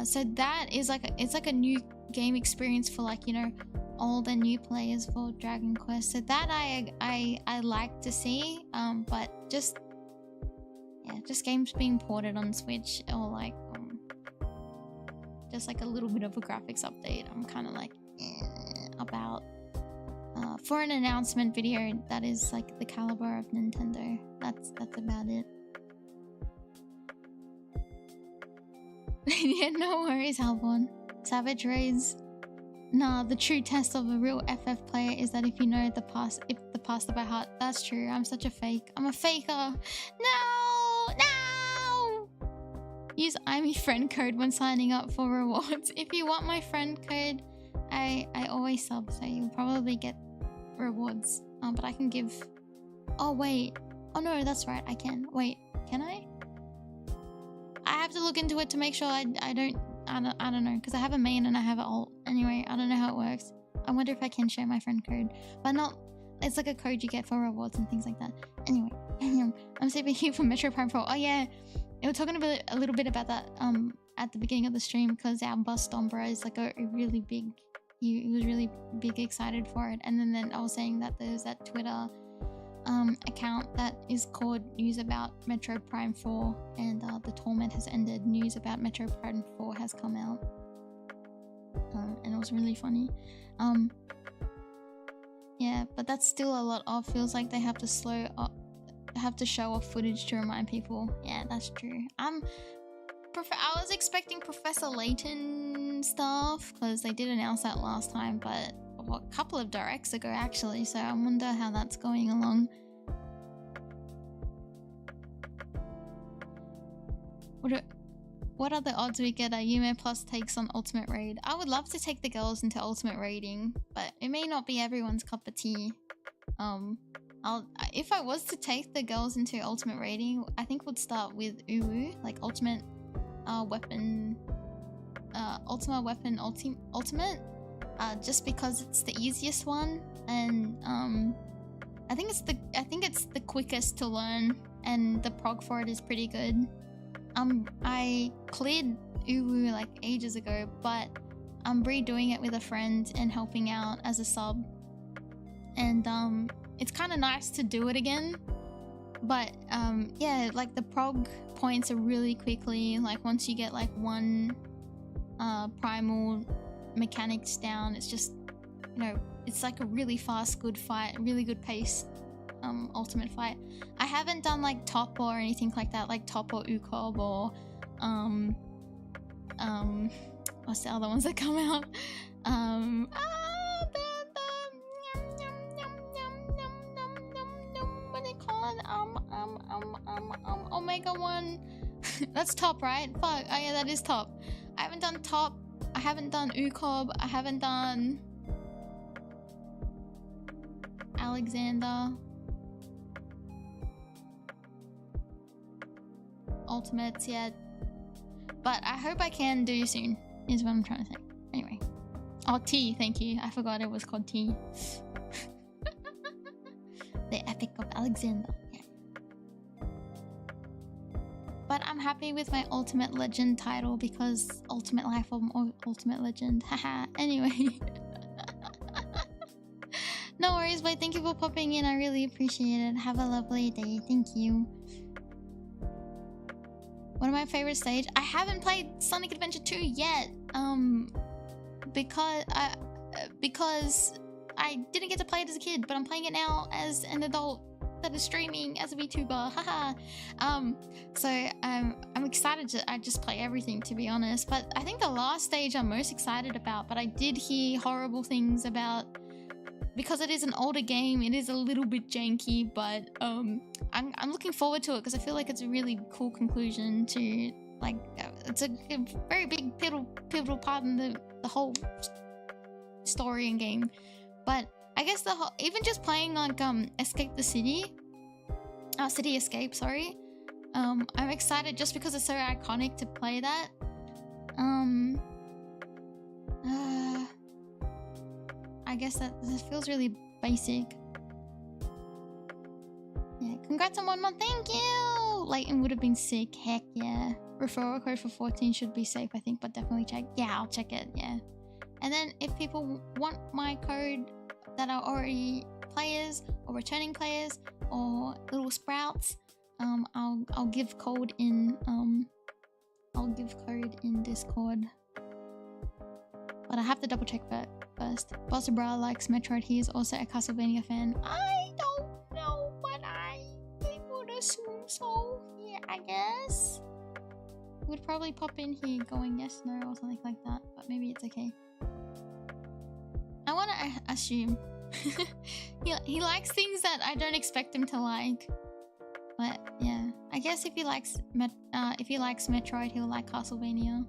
So that is like it's like a new game experience for like, old and new players for Dragon Quest. So that I like to see. But just games being ported on Switch, or like just like a little bit of a graphics update, I'm kind of like about. For an announcement video that is like the caliber of Nintendo, that's about it. Yeah, no worries, Halborn. Savage Raids. Nah, the true test of a real FF player is that if you know the pasta by heart. That's true. I'm such a fake. I'm a faker. No! Use Aimee friend code when signing up for rewards. If you want my friend code, I always sub, so you'll probably get rewards. But I can give... Oh, wait. Oh, no, that's right. I can. Wait, can I? I have to look into it to make sure I don't know, because I have a main and I have an alt. Anyway, I don't know how it works. I wonder if I can share my friend code, but not. It's like a code you get for rewards and things like that. Anyway, I'm saving you from Metro Prime 4. Oh yeah, we were talking about a little bit about that at the beginning of the stream because our bus Dombra is like a really big. He was really big excited for it, and then I was saying that there's that Twitter account that is called News About Metroid Prime 4, and the torment has ended. News about Metroid Prime 4 has come out, and it was really funny. Yeah, but that's still a lot off. Feels like they have to show off footage to remind people. Yeah, that's true. I was expecting Professor Layton stuff because they did announce that last time, but a couple of directs ago actually, so I wonder how that's going along. What are the odds we get a Yume Plus takes on Ultimate Raid? I would love to take the girls into Ultimate Raiding, but it may not be everyone's cup of tea. If I was to take the girls into Ultimate Raiding, I think we'd start with Uwu, like Ultimate Weapon, Ultimate, just because it's the easiest one, and I think it's the quickest to learn, and the prog for it is pretty good. I cleared Uwu like ages ago, but I'm redoing it with a friend and helping out as a sub, and it's kind of nice to do it again. But yeah, like the prog points are really quickly, like once you get like one primal mechanics down, it's just, you know, it's like a really fast, good fight, really good pace ultimate fight. I haven't done like top or anything like that, like top or ukob or what's the other ones that come out? What do they call it? Omega 1. That's top, right? Fuck. Oh yeah, that is top. I haven't done top. I haven't done ukob. I haven't done Alexander. Ultimates yet, but I hope I can do soon, is what I'm trying to say. Anyway, oh, T, thank you, I forgot it was called T. The Epic of Alexander. Yeah. But I'm happy with my Ultimate Legend title because Ultimate Life of Ultimate Legend. Haha. Anyway. No worries, but thank you for popping in, I really appreciate it. Have a lovely day. Thank you. One of my favorite stage. I haven't played Sonic Adventure 2 yet, because I didn't get to play it as a kid, but I'm playing it now as an adult that is streaming as a VTuber. Haha. So I'm excited to just play everything, to be honest. But I think the last stage I'm most excited about, but I did hear horrible things about, because it is an older game, it is a little bit janky, but I'm looking forward to it because I feel like it's a really cool conclusion to, like, it's a very big pivotal part in the whole story and game. But I guess even just playing like Escape the City, City Escape, sorry, I'm excited just because it's so iconic to play that. I guess that this feels really basic. Yeah, congrats on 1 month. Thank you. Leighton would have been sick. Heck yeah. Referral code for 14 should be safe, I think, but definitely check. Yeah, I'll check it. Yeah. And then if people want my code that are already players or returning players or little sprouts, I'll give code in Discord. But I have to double check that first. Bossa Bra likes Metroid. He is also a Castlevania fan. I don't know, but I would assume so. Yeah, I guess. He would probably pop in here going yes, no, or something like that. But maybe it's okay. I want to assume. he likes things that I don't expect him to like. But yeah, I guess if he likes Metroid, he'll like Castlevania.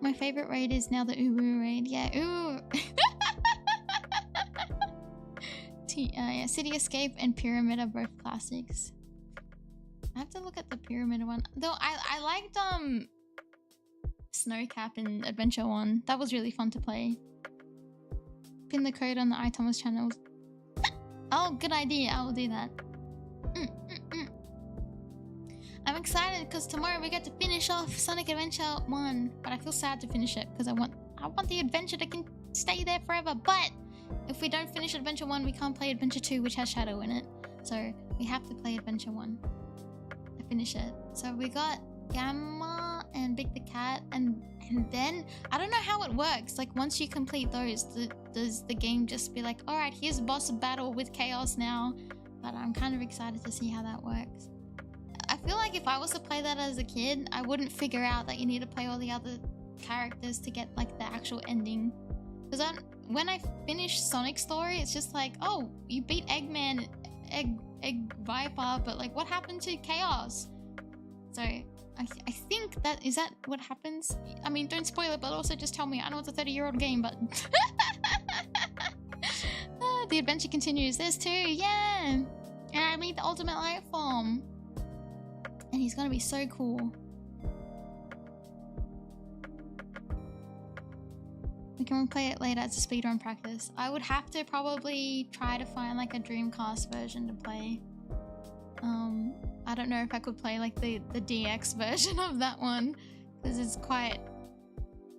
My favorite raid is now the Uwu raid. Yeah, Uwu. Yeah, City Escape and Pyramid are both classics. I have to look at the Pyramid one. Though I liked Snowcap in Adventure 1. That was really fun to play. Pin the code on the Aitomo's channel. Oh, good idea. I will do that. I'm excited because tomorrow we get to finish off Sonic Adventure 1, but I feel sad to finish it because I want the adventure to stay there forever. But if we don't finish Adventure 1, we can't play Adventure 2, which has Shadow in it. So we have to play Adventure 1 to finish it. So we got Gamma and Big the Cat, and then I don't know how it works. Like once you complete those, does the game just be like, all right, here's a boss battle with chaos now? But I'm kind of excited to see how that works. I feel like if I was to play that as a kid, I wouldn't figure out that you need to play all the other characters to get like the actual ending. Because when I finish Sonic's story, it's just like, oh, you beat Eggman, Egg Viper, but like what happened to Chaos? So I think is that what happens? I mean, don't spoil it, but also just tell me. I know it's a 30-year-old game, but the adventure continues. There's 2, yeah. And I meet the ultimate life form, and he's gonna be so cool. We can play it later as a speedrun practice. I would have to probably try to find like a Dreamcast version to play. I don't know if I could play like the DX version of that one because it's quite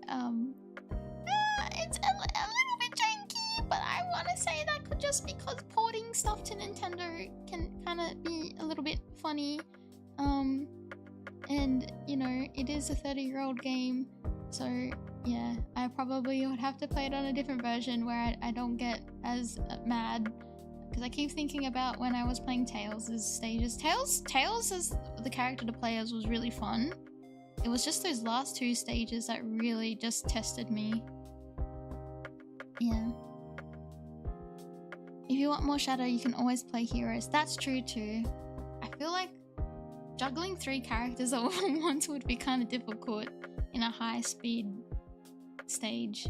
it's a little bit janky, but I want to say that could just because porting stuff to Nintendo can kind of be a little bit funny. And you know, it is a 30-year-old game, so yeah, I probably would have to play it on a different version where I don't get as mad. Because I keep thinking about when I was playing Tails' stages. Tails as the character to play as was really fun. It was just those last 2 stages that really just tested me. Yeah. If you want more Shadow, you can always play Heroes. That's true too. I feel like juggling 3 characters all at once would be kind of difficult in a high-speed stage.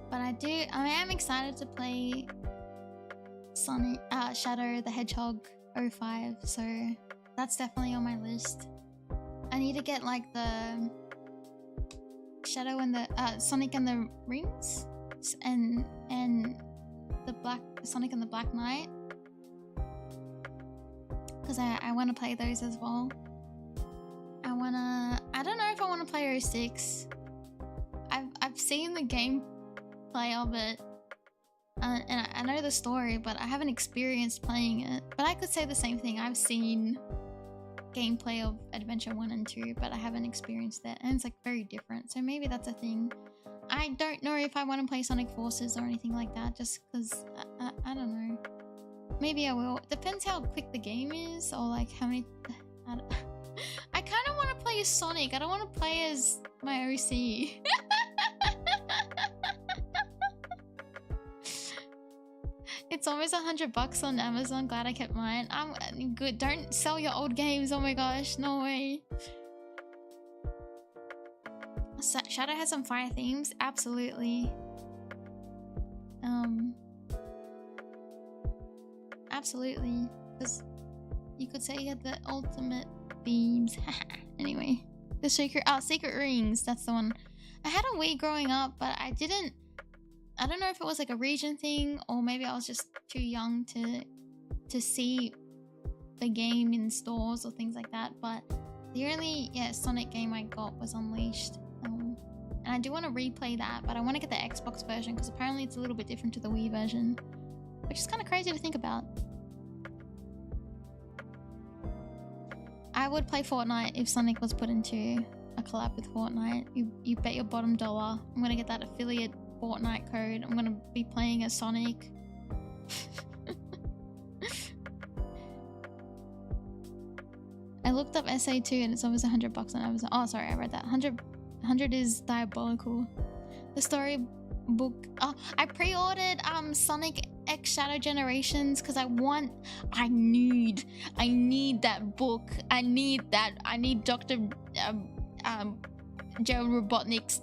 But I am excited to play Sonic, Shadow the Hedgehog 05, so that's definitely on my list. I need to get like the Shadow and the Sonic and the Rings, and the Sonic and the Black Knight, because I want to play those as well. I don't know if I want to play 06. I've seen the gameplay of it, and I know the story, but I haven't experienced playing it. But I could say the same thing. I've seen gameplay of Adventure 1 and 2, but I haven't experienced it, and it's like very different. So maybe that's a thing. I don't know if I want to play Sonic Forces or anything like that, just because I don't know. Maybe I will. Depends how quick the game is, or like how many. I kind of want to play as Sonic. I don't want to play as my OC. It's almost $100 on Amazon. Glad I kept mine. I'm good. Don't sell your old games. Oh my gosh, no way. Shadow has some fire themes. Absolutely. Absolutely. Because you could say he had the ultimate themes. Anyway, the secret rings. That's the one. I had a Wii growing up, but I don't know if it was like a region thing, or maybe I was just too young to see the game in stores or things like that. But the only Sonic game I got was Unleashed, and I do want to replay that, but I want to get the Xbox version because apparently it's a little bit different to the Wii version, which is kind of crazy to think about. I would play Fortnite if Sonic was put into a collab with Fortnite. You bet your bottom dollar I'm gonna get that affiliate Fortnite code. I'm gonna be playing as Sonic. I looked up SA2 and it's almost $100 on Amazon. Oh, sorry, I read that. 100 is diabolical. The storybook. Oh, I pre-ordered Sonic X Shadow Generations because I need that book. I need Dr. Joe Robotnik's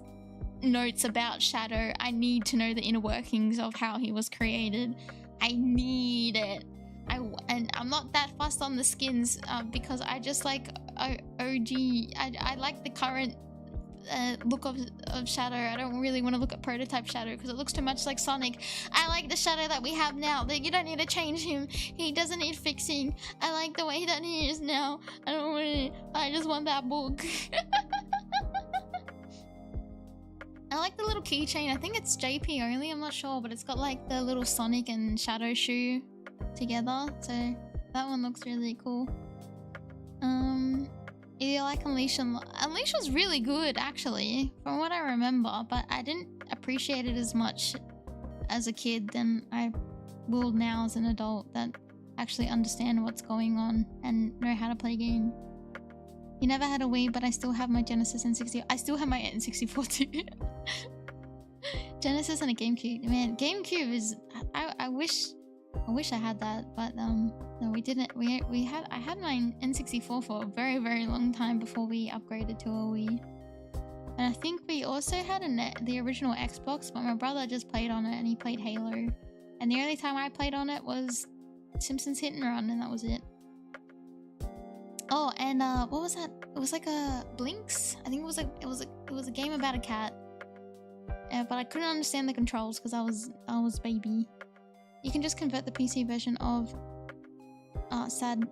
notes about Shadow. I need to know the inner workings of how he was created. I need it. And I'm not that fussed on the skins because I just like OG. I like the current look of Shadow. I don't really want to look at prototype Shadow because it looks too much like Sonic. I like the Shadow that we have now. That you don't need to change him. He doesn't need fixing. I like the way that he is now. I don't want it. I just want that book. I like the little keychain. I think it's JP only. I'm not sure, but it's got like the little Sonic and Shadow shoe together. So that one looks really cool. If you like Unleash, Unleash was really good actually, from what I remember, but I didn't appreciate it as much as a kid than I will now as an adult that actually understand what's going on and know how to play a game. You never had a Wii, but I still have my Genesis N64. I still have my N64 too. Genesis and a GameCube. Man, GameCube is... I wish I had that, but no, we didn't. I had my N64 for a very, very long time before we upgraded to a Wii. And I think we also had the original Xbox, but my brother just played on it and he played Halo. And the only time I played on it was Simpsons Hit and Run, and that was it. Oh, and what was that? It was like a Blinks. I think it was a game about a cat. But I couldn't understand the controls because I was baby. You can just convert the PC version of SADX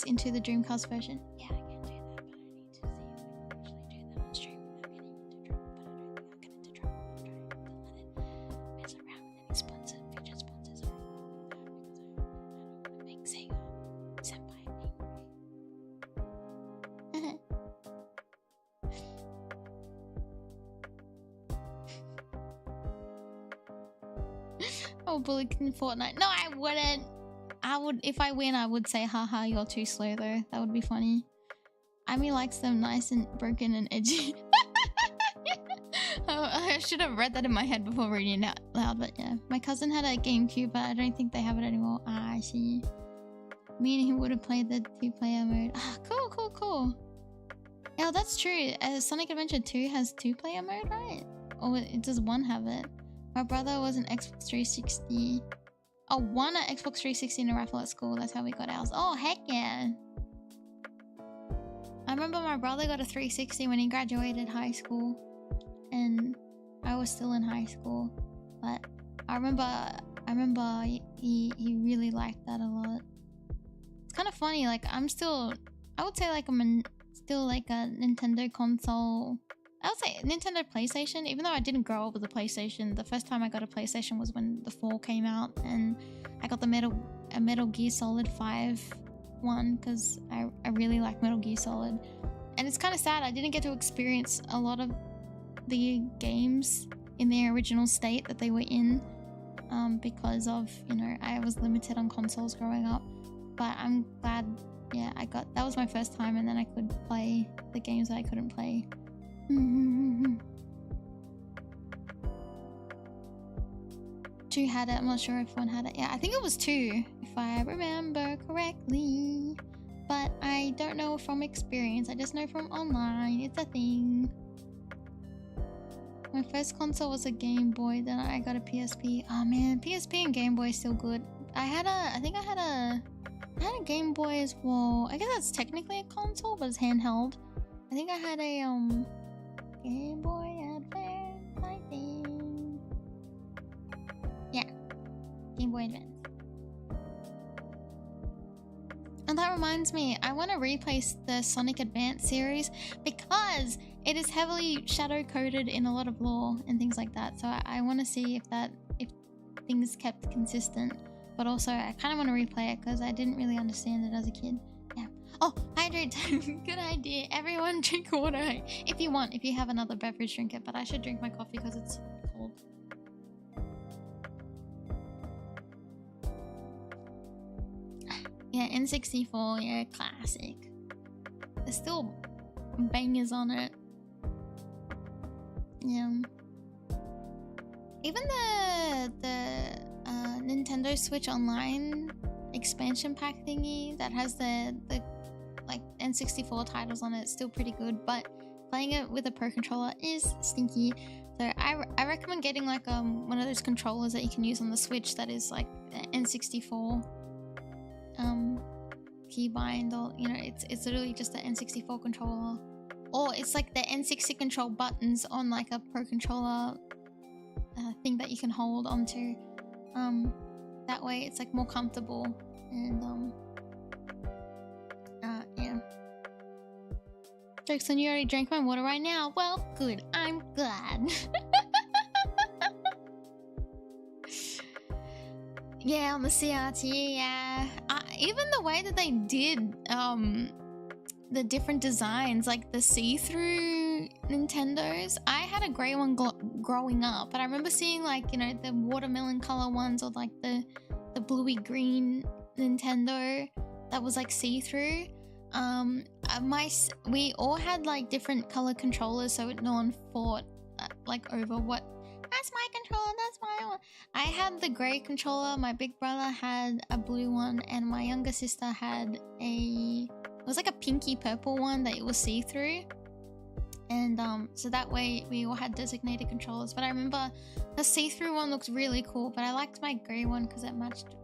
into the Dreamcast version. Yeah, I can do that, but I need to see if I can actually do that on stream without getting into trouble. But I don't think I'll get into trouble. I'm trying not to let it mess around with any sponsors, future sponsors, or anything like that, because I don't want to make Sega senpai angry. Oh, bullet in Fortnite. No, I wouldn't. If I win, I would say, haha, you're too slow though. That would be funny. Aimee likes them nice and broken and edgy. Oh, I should have read that in my head before reading it out loud, but yeah. My cousin had a GameCube, but I don't think they have it anymore. Ah, I see. Me and him would have played the 2-player mode. Ah, cool. Yeah, that's true. Sonic Adventure 2 has 2-player mode, right? Or does one have it? My brother was an Xbox 360. Oh, won an Xbox 360 in a raffle at school. That's how we got ours. Oh, heck yeah. I remember my brother got a 360 when he graduated high school. And I was still in high school. But I remember he really liked that a lot. It's kind of funny. Like, I would say like I'm still like a Nintendo console. I would say Nintendo PlayStation, even though I didn't grow up with a PlayStation. The first time I got a PlayStation was when the 4 came out, and I got the Metal Gear Solid 5 one because I really like Metal Gear Solid. And it's kind of sad I didn't get to experience a lot of the games in their original state that they were in because of, you know, I was limited on consoles growing up. But I'm glad, yeah, that was my first time, and then I could play the games that I couldn't play. 2 had it. I'm not sure if 1 had it. Yeah, I think it was 2, if I remember correctly. But I don't know from experience. I just know from online. It's a thing. My first console was a Game Boy. Then I got a PSP. Oh man, PSP and Game Boy is still good. I think I had a Game Boy as well. I guess that's technically a console, but it's handheld. I think I had a Game Boy Advance, I think. Yeah, Game Boy Advance. And that reminds me, I want to replace the Sonic Advance series because it is heavily shadow coded in a lot of lore and things like that. So I want to see if things kept consistent. But also, I kind of want to replay it because I didn't really understand it as a kid. Yeah. Oh, hydrate time. Good idea. Everyone drink water. If you want. If you have another beverage, drink it. But I should drink my coffee because it's cold. Yeah, N64. Yeah, classic. There's still bangers on it. Yeah. Even the Nintendo Switch Online expansion pack thingy that has the like N64 titles on it, it's still pretty good, but playing it with a Pro Controller is stinky. So I recommend getting like one of those controllers that you can use on the Switch that is like N64 keybind, or you know, it's literally just an N64 controller. or it's like the N60 control buttons on like a Pro Controller thing that you can hold onto. That way it's like more comfortable, and yeah. Jackson, you already drank my water right now. Well, good. I'm glad. Yeah, on the CRT, yeah. Even the way that they did the different designs, like the see-through Nintendos. I had a grey one growing up, but I remember seeing like, you know, the watermelon color ones, or like the bluey green Nintendo that was like see-through. We all had like different color controllers, so no one fought like over what. That's my controller, that's my one. I had the grey controller, my big brother had a blue one, and my younger sister had it was like a pinky purple one that it was see-through. And so that way we all had designated controllers. But I remember the see-through one looked really cool, but I liked my grey one because it matched.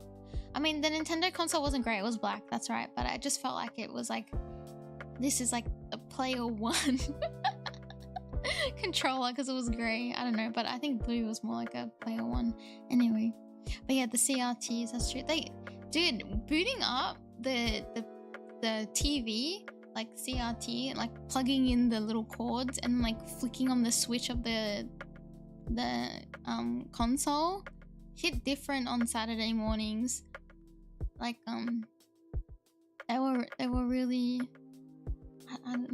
I mean, the Nintendo console wasn't grey, it was black, that's right. But I just felt like it was like, this is like a player one controller because it was grey. I don't know, but I think blue was more like a player one. Anyway, but yeah, the CRTs, that's true. Dude, booting up the TV, like CRT, and like plugging in the little cords and like flicking on the switch of the console hit different on Saturday mornings. Like they were really,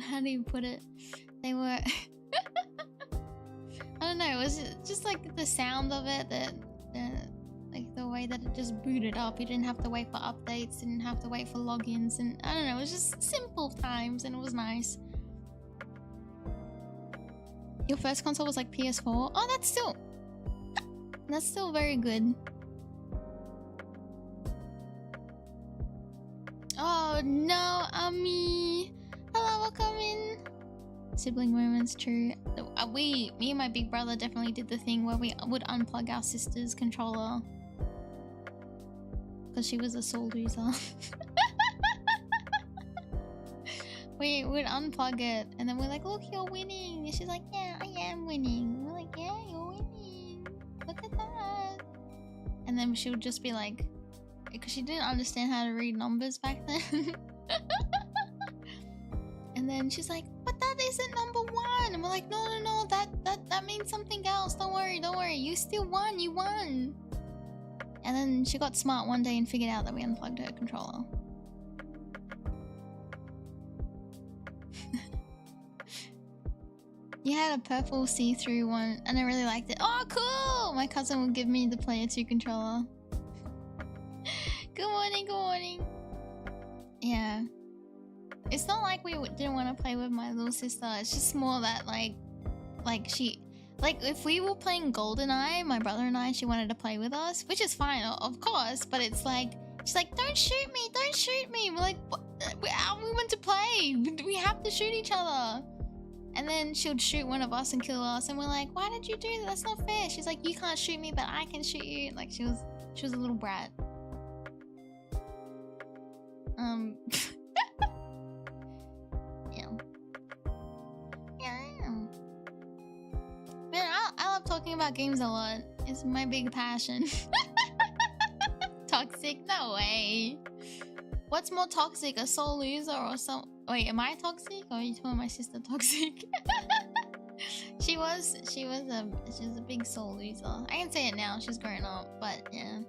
how do you put it? They were I don't know, it was just like the sound of it, like the way that it just booted up. You didn't have to wait for updates, didn't have to wait for logins, and I don't know, it was just simple times and it was nice. Your first console was like PS4? Oh, that's still very good. Oh no, Aimee. Hello, welcome in. Sibling moments, true. Me and my big brother definitely did the thing where we would unplug our sister's controller because she was a sore loser. We would unplug it and then we're like, look, you're winning. And she's like, yeah, I am winning. We're like, yeah, you're winning. Look at that. And then she would just be like, because she didn't understand how to read numbers back then. And then she's like, but that isn't number one. And we're like, no, that means something else. Don't worry. You still won. You won. And then she got smart one day and figured out that we unplugged her controller. You had a purple see-through one and I really liked it. Oh, cool! My cousin would give me the Player 2 controller. Good morning. Yeah. It's not like we didn't want to play with my little sister. It's just more that like if we were playing GoldenEye, my brother and I, she wanted to play with us, which is fine, of course. But it's like, she's like, don't shoot me. We're like, we want to play. We have to shoot each other. And then she would shoot one of us and kill us. And we're like, why did you do that? That's not fair. She's like, you can't shoot me, but I can shoot you. Like she was a little brat. Man, I love talking about games a lot. It's my big passion. Toxic? No way. What's more toxic, a sole loser or some? Wait, am I toxic or are you telling my sister toxic? She was a big soul loser. I can say it now. She's grown up, but yeah.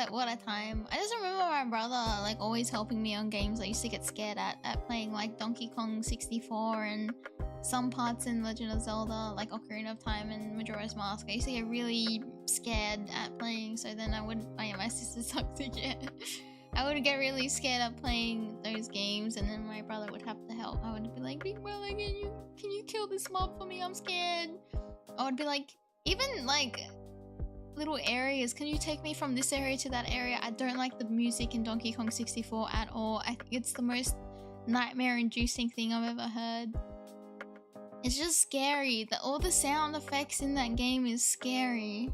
What a time. I just remember my brother like always helping me on games I used to get scared at playing, like Donkey Kong 64 and some parts in Legend of Zelda, like Ocarina of Time and Majora's Mask. I used to get really scared at playing, so then my sister's toxic, yeah. I would get really scared at playing those games, and then my brother would have to help. I would be like, big brother, can you kill this mob for me? I'm scared. I would be like, even like little areas, can you take me from this area to that area? I don't like the music in Donkey Kong 64 at all. I think it's the most nightmare-inducing thing I've ever heard. It's just scary. All the sound effects in that game is scary.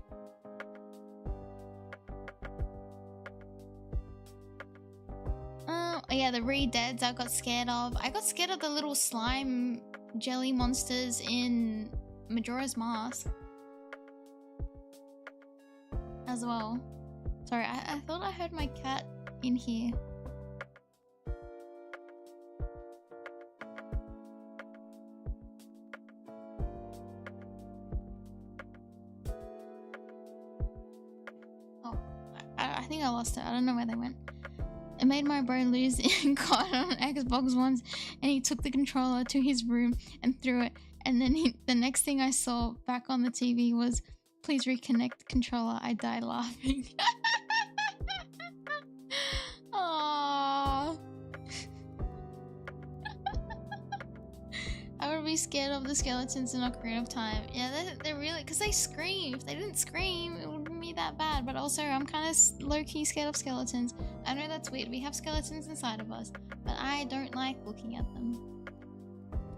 Yeah, yeah, the re-deads I got scared of. I got scared of the little slime jelly monsters in Majora's Mask as well. Sorry, I thought I heard my cat in here. Oh, I think I lost it. I don't know where they went. It made my bro lose caught on Xbox once, and he took the controller to his room and threw it. And then the next thing I saw back on the TV was, "Please reconnect controller." I died laughing. Aww. I would be scared of the skeletons in Ocarina of Time. Yeah, they're really, because they scream. If they didn't scream, it wouldn't be that bad. But also, I'm kind of low-key scared of skeletons. I know that's weird. We have skeletons inside of us, but I don't like looking at them.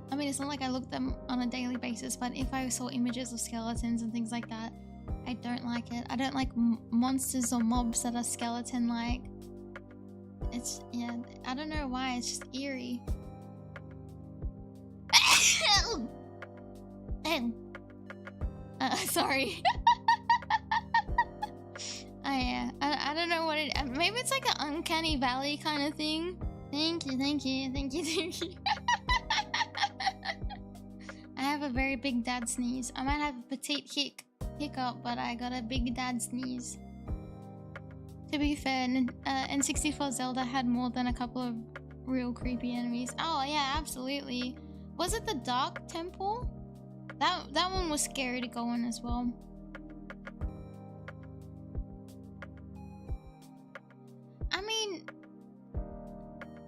I mean, it's not like I look at them on a daily basis, but if I saw images of skeletons and things like that, I don't like it. I don't like monsters or mobs that are skeleton-like. It's, yeah, I don't know why, it's just eerie. Sorry. I don't know what it, maybe it's like an uncanny valley kind of thing. Thank you, thank you, thank you, thank you. I have a very big dad sneeze. I might have a petite hiccup, but I got a big dad sneeze. To be fair, N64 Zelda had more than a couple of real creepy enemies. Oh yeah, absolutely. Was it the Dark Temple? That one was scary to go in as well. I mean,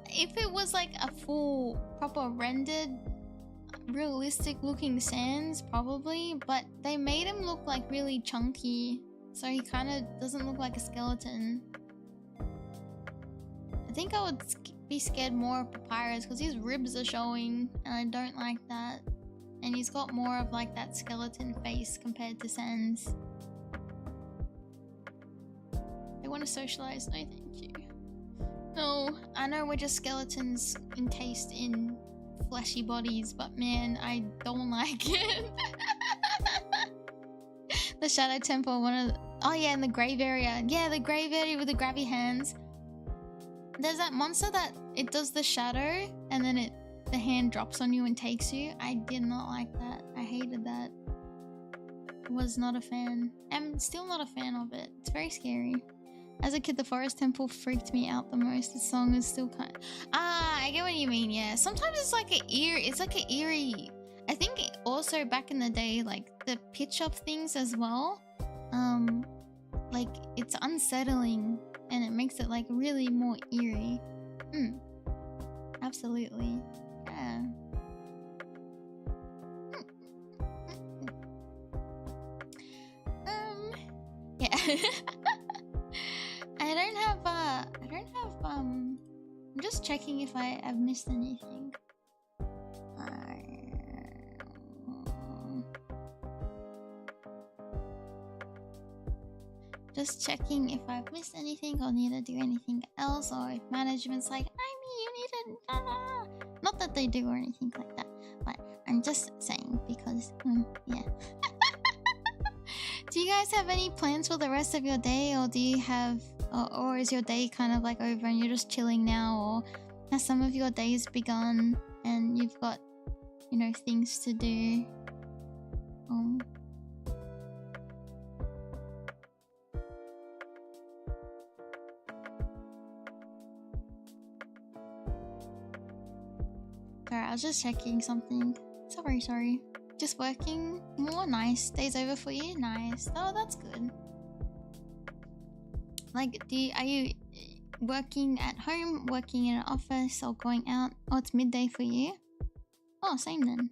if it was like a full, proper rendered, realistic looking Sans, probably, but they made him look like really chunky, so he kind of doesn't look like a skeleton. I think I would be scared more of Papyrus because his ribs are showing and I don't like that. And he's got more of like that skeleton face compared to Sans. They want to socialize? No, thank you. No, I know we're just skeletons encased in fleshy bodies, but man, I don't like it. The Shadow Temple, one of the, oh yeah, in the grave area. Yeah, the grave area with the grabby hands. There's that monster that it does the shadow and then the hand drops on you and takes you. I did not like that. I hated that. Was not a fan. I'm still not a fan of it. It's very scary. As a kid, the Forest Temple freaked me out the most. The song is still kind of... Ah, I get what you mean, yeah. Sometimes it's like an eerie... I think also back in the day, like the pitch of things as well, like it's unsettling and it makes it like really more eerie. Absolutely. Yeah. Yeah. I don't have I'm just checking if I've missed anything. Just checking if I've missed anything or need to do anything else, or if management's like, Aimee, you need to... Not that they do or anything like that, but I'm just saying because, yeah. Do you guys have any plans for the rest of your day, or do you have... Or is your day kind of like over and you're just chilling now, or has some of your days begun and you've got, you know, things to do? Sorry, I was just checking something. Sorry. Just working more? Nice. Day's over for you? Nice. Oh, that's good. Like, are you working at home, working in an office, or going out? Oh, it's midday for you? Oh, same then.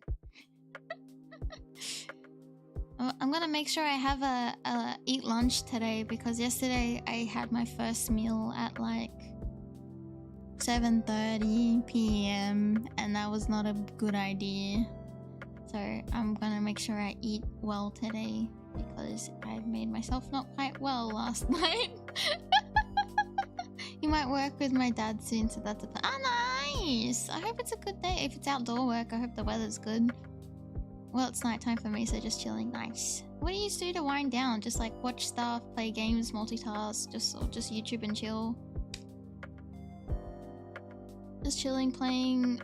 I'm gonna make sure I have a eat lunch today, because yesterday I had my first meal at like 7:30 p.m. and that was not a good idea. So I'm gonna make sure I eat well today, because I made myself not quite well last night. You might work with my dad soon, so that's a plan. Ah, nice! I hope it's a good day. If it's outdoor work, I hope the weather's good. Well, it's nighttime for me, so just chilling. Nice. What do you do to wind down? Just like watch stuff, play games, multitask, just YouTube and chill. Just chilling, playing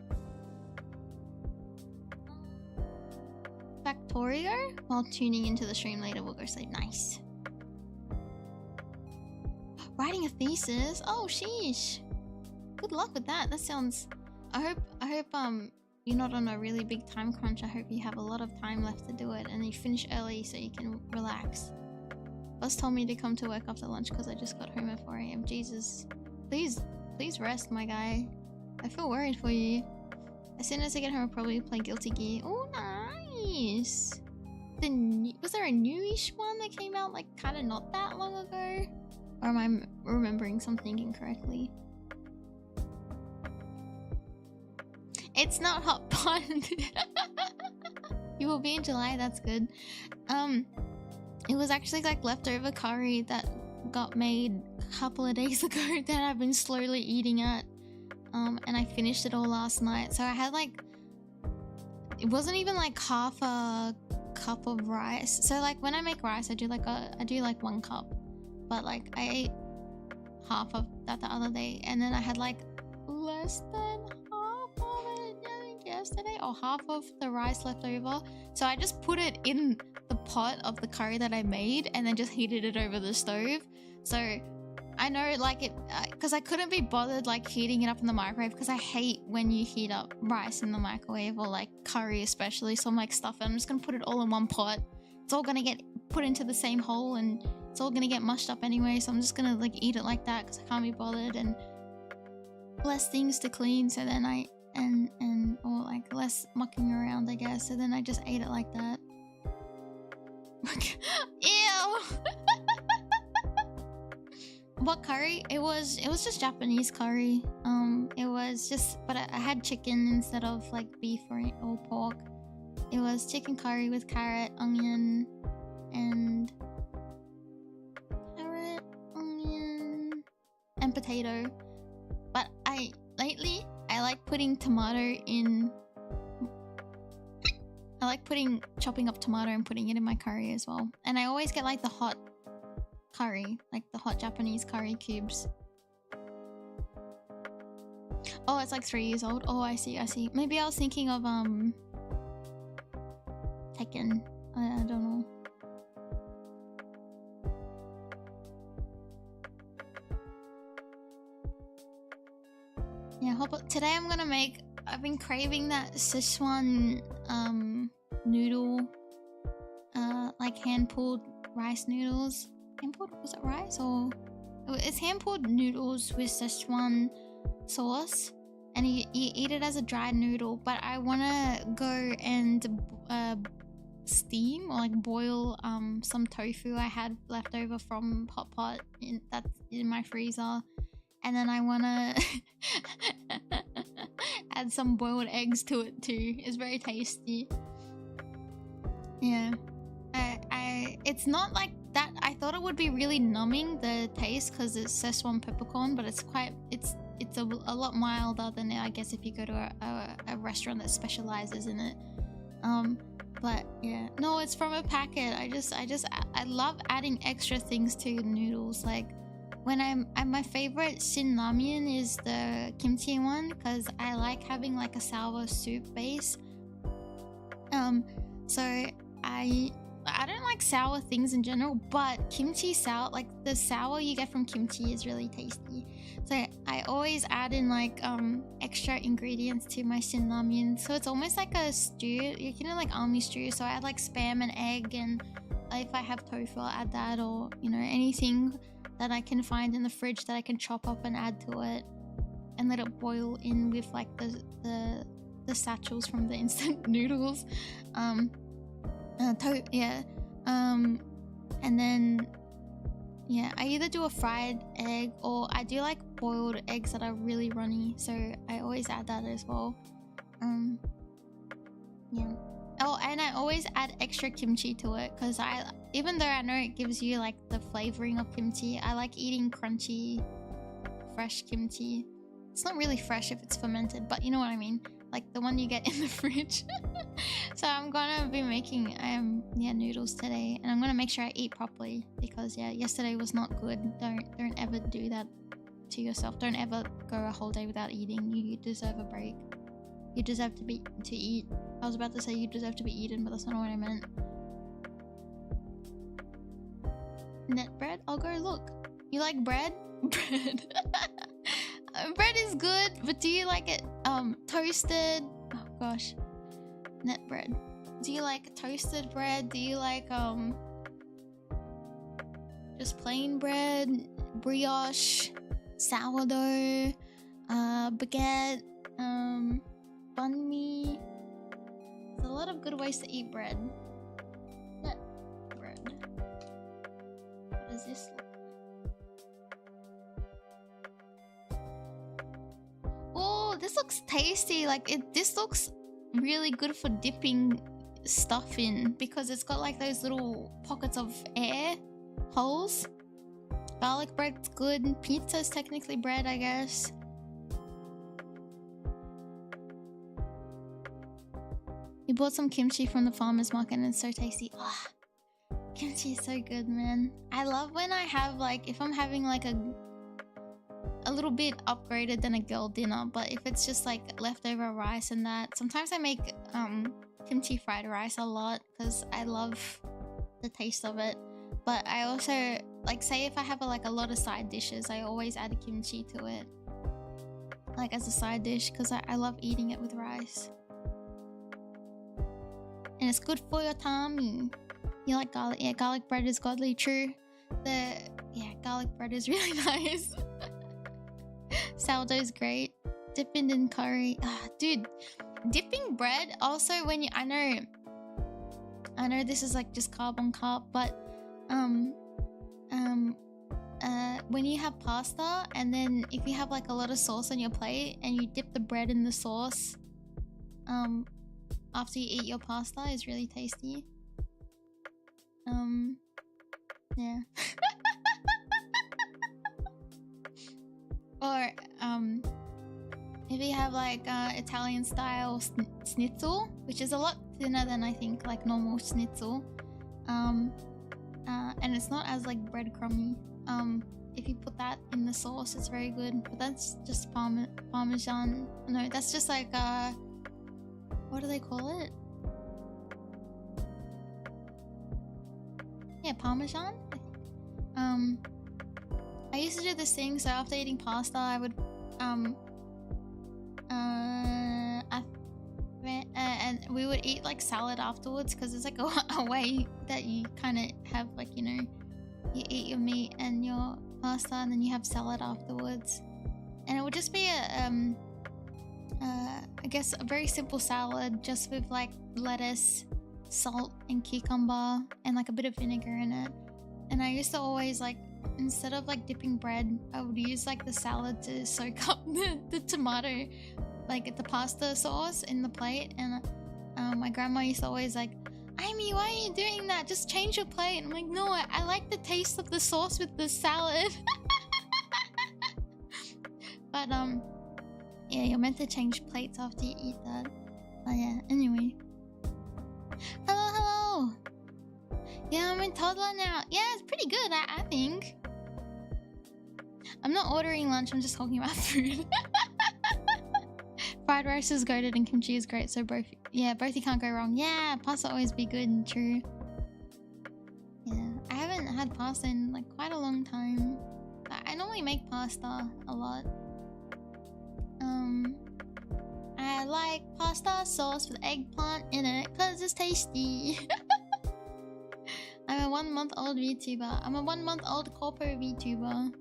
Factorio while tuning into the stream later. We'll go sleep. Nice. Writing a thesis? Oh, sheesh. Good luck with that. That sounds... I hope you're not on a really big time crunch. I hope you have a lot of time left to do it and you finish early so you can relax. Boss told me to come to work after lunch because I just got home at 4 AM. Jesus. Please rest, my guy. I feel worried for you. As soon as I get home, I'll probably play Guilty Gear. Oh, nice. Was there a newish one that came out like kind of not that long ago? Or am I remembering something incorrectly? It's not hot pot. You will be in July, that's good. It was actually like leftover curry that got made a couple of days ago that I've been slowly eating at. And I finished it all last night. So I had like, it wasn't even like half a cup of rice. So like when I make rice, I do like 1 cup. But like I ate half of that the other day, and then I had like less than half of it, I think yesterday, or half of the rice left over. So I just put it in the pot of the curry that I made and then just heated it over the stove. So I know like it, because I couldn't be bothered like heating it up in the microwave because I hate when you heat up rice in the microwave or like curry especially. So I'm like, stuff it. I'm just gonna put it all in one pot. It's all gonna get put into the same hole and it's all gonna get mushed up anyway, so I'm just gonna like eat it like that because I can't be bothered, and less things to clean, so then or like less mucking around, I guess, so then I just ate it like that. Ew. What curry? It was just Japanese curry. It was just, but I had chicken instead of like beef or pork. It was chicken curry with carrot, onion, and potato. But lately I like putting chopping up tomato and putting it in my curry as well. And I always get like the hot curry, like the hot Japanese curry cubes. Oh, it's like 3 years old. Oh, I see. Maybe I was thinking of Tekken. I don't know. Yeah, today I'm gonna make... I've been craving that Szechuan noodle, like hand-pulled rice noodles. Hand-pulled? Was it rice or... It's hand-pulled noodles with Szechuan sauce, and you eat it as a dried noodle. But I wanna go and steam or like boil some tofu I had left over from hot pot that's in my freezer. And then I wanna add some boiled eggs to it too. It's very tasty. Yeah. It's not like that. I thought it would be really numbing, the taste, because it's Szechuan peppercorn, but it's a lot milder than I guess if you go to a restaurant that specializes in it. But yeah. No, it's from a packet. I love adding extra things to noodles. Like when my favorite shin ramen is the kimchi one, because I like having like a sour soup base. So I don't like sour things in general, but kimchi sour, like the sour you get from kimchi is really tasty. So I always add in like extra ingredients to my shin ramen. So it's almost like a stew, you know, like army stew. So I add like spam and egg, and if I have tofu, I'll add that, or you know, anything that I can find in the fridge that I can chop up and add to it, and let it boil in with like the satchels from the instant noodles. And then yeah, I either do a fried egg or I do like boiled eggs that are really runny, so I always add that as well. Yeah. Oh, and I always add extra kimchi to it, because even though I know it gives you like the flavoring of kimchi, I like eating crunchy fresh kimchi. It's not really fresh if it's fermented, but you know what I mean. Like the one you get in the fridge. So I'm gonna be making noodles today, and I'm gonna make sure I eat properly because yesterday was not good. Don't ever do that to yourself. Don't ever go a whole day without eating. You deserve a break. You deserve to eat. I was about to say you deserve to be eaten, but that's not what I meant. Net bread? I'll go look. You like bread? Bread. Bread is good, but do you like it toasted? Oh gosh. Net bread. Do you like toasted bread? Do you like just plain bread? Brioche? Sourdough? Baguette? Banh mi? There's a lot of good ways to eat bread. Net bread. What does this look like? Oh, this looks tasty. Like this looks really good for dipping stuff in because it's got like those little pockets of air holes. Garlic bread's good. Pizza's technically bread, I guess. We bought some kimchi from the farmer's market and it's so tasty. Ah, kimchi is so good, man. I love when I have like, if I'm having like a little bit upgraded than a girl dinner, but if it's just like leftover rice and that, sometimes I make kimchi fried rice a lot because I love the taste of it. But I also like, say if I have a lot of side dishes, I always add kimchi to it, like as a side dish, because I love eating it with rice. And it's good for your tummy. You like garlic? Yeah, garlic bread is godly. True. Garlic bread is really nice. Sourdough's great. Dipping in curry. Dude, dipping bread also when you... I know this is like just carb on carb, but when you have pasta and then if you have like a lot of sauce on your plate and you dip the bread in the sauce after you eat your pasta is really tasty. Yeah. Or if you have like Italian style schnitzel, which is a lot thinner than I think like normal schnitzel, and it's not as like breadcrumby. If you put that in the sauce, it's very good. But that's just parmesan. No, that's just like what do they call it? Yeah, parmesan. I used to do this thing, so after eating pasta, I would and we would eat like salad afterwards because it's like a way that you kind of have like, you know, you eat your meat and your pasta and then you have salad afterwards, and it would just be I guess a very simple salad just with like lettuce, salt and cucumber and like a bit of vinegar in it. And I used to always like, instead of like dipping bread, I would use like the salad to soak up the tomato, like the pasta sauce in the plate. And my grandma used to always like, Aimee, why are you doing that? Just change your plate. I'm like, no, I like the taste of the sauce with the salad. But yeah, you're meant to change plates after you eat that. But yeah, anyway. Hello. Yeah, I'm in toddler now. Yeah, it's pretty good, I think. I'm not ordering lunch, I'm just talking about food. Fried rice is goated and kimchi is great, so both you can't go wrong. Yeah, pasta always be good and true. Yeah, I haven't had pasta in like quite a long time. I normally make pasta a lot. I like pasta sauce with eggplant in it because it's tasty. I'm a 1-month-old VTuber. I'm a 1-month-old corpo VTuber.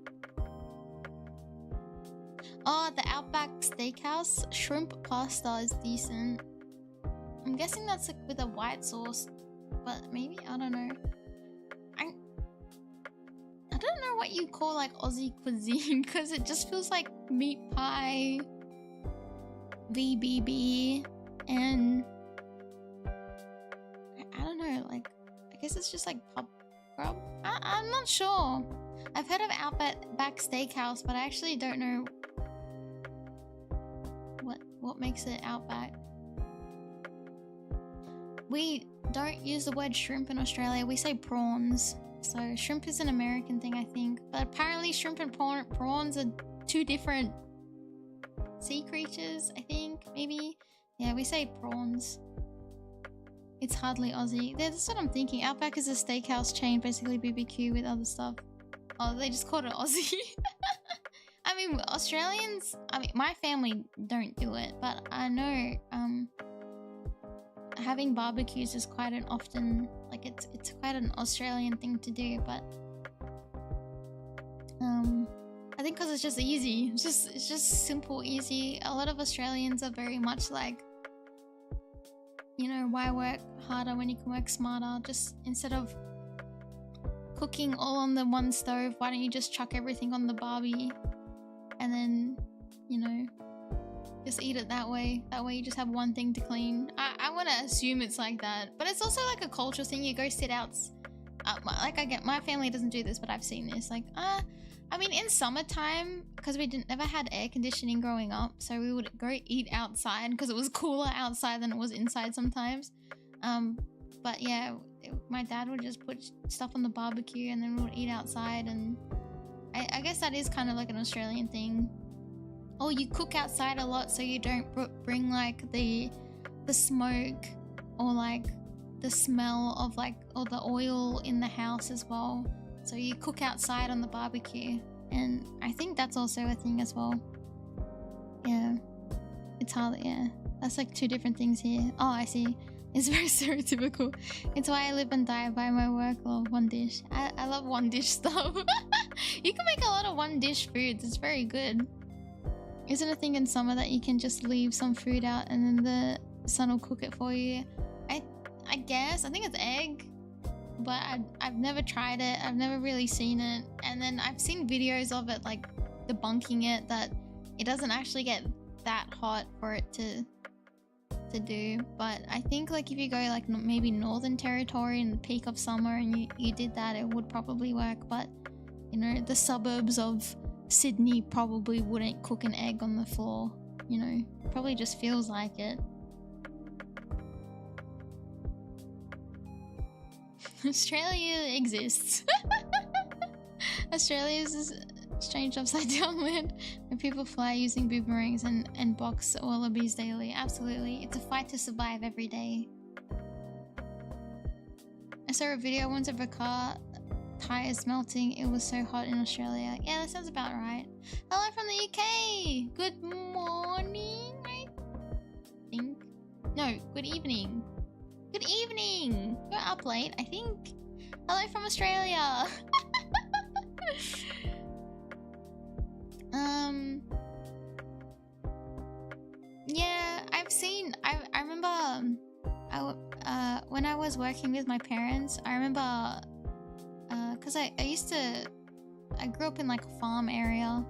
Oh, the Outback Steakhouse shrimp pasta is decent. I'm guessing that's like with a white sauce, but maybe, I don't know. I don't know what you call like Aussie cuisine because it just feels like meat pie, VBB, and I don't know, like I guess it's just like pub grub. I'm not sure. I've heard of Outback Steakhouse, but I actually don't know what makes it Outback. We don't use the word shrimp in Australia, we say prawns. So shrimp is an American thing, I think. But apparently shrimp and prawns are two different sea creatures, I think, maybe. Yeah, we say prawns. It's hardly Aussie. That's what I'm thinking. Outback is a steakhouse chain, basically BBQ with other stuff. Oh, they just called it Aussie. I mean, Australians, my family don't do it, but I know having barbecues is quite an often, like it's quite an Australian thing to do, but I think because it's just easy. It's just simple, easy. A lot of Australians are very much like, you know, why work harder when you can work smarter? Just instead of cooking all on the one stove, why don't you just chuck everything on the barbie and then, you know, just eat it that way. That way you just have one thing to clean. I want to assume it's like that, but it's also like a cultural thing. You go sit out, like I get, my family doesn't do this, but I've seen this. Like, I mean, in summertime, because we never had air conditioning growing up, so we would go eat outside because it was cooler outside than it was inside sometimes. But yeah, my dad would just put stuff on the barbecue and then we would eat outside, and I guess that is kind of like an Australian thing. Or you cook outside a lot so you don't bring like the smoke or like the smell of like, or the oil in the house as well. So you cook outside on the barbecue, and I think that's also a thing as well. Yeah, it's hard. Yeah, that's like two different things here. Oh, I see. It's very stereotypical. It's why I live and die by my work or one dish. I love one dish stuff. You can make a lot of one dish foods. It's very good. Isn't a thing in summer that you can just leave some food out and then the sun will cook it for you? I guess. I think it's egg. But I've never tried it. I've never really seen it. And then I've seen videos of it like debunking it, that it doesn't actually get that hot for it to do. But I think like if you go like maybe Northern Territory in the peak of summer and you did that, it would probably work. But you know, the suburbs of Sydney probably wouldn't cook an egg on the floor. You know, probably just feels like it. Australia exists. Australia is this strange upside down land where people fly using boomerangs and box wallabies daily. Absolutely. It's a fight to survive every day. I saw a video once of a car tires melting. It was so hot in Australia. Yeah, that sounds about right. Hello from the UK. Good morning, I think. No, good evening. Good evening! You're up late, I think. Hello from Australia! Yeah, I've seen... I remember... when I was working with my parents, I remember... Because I grew up in like a farm area.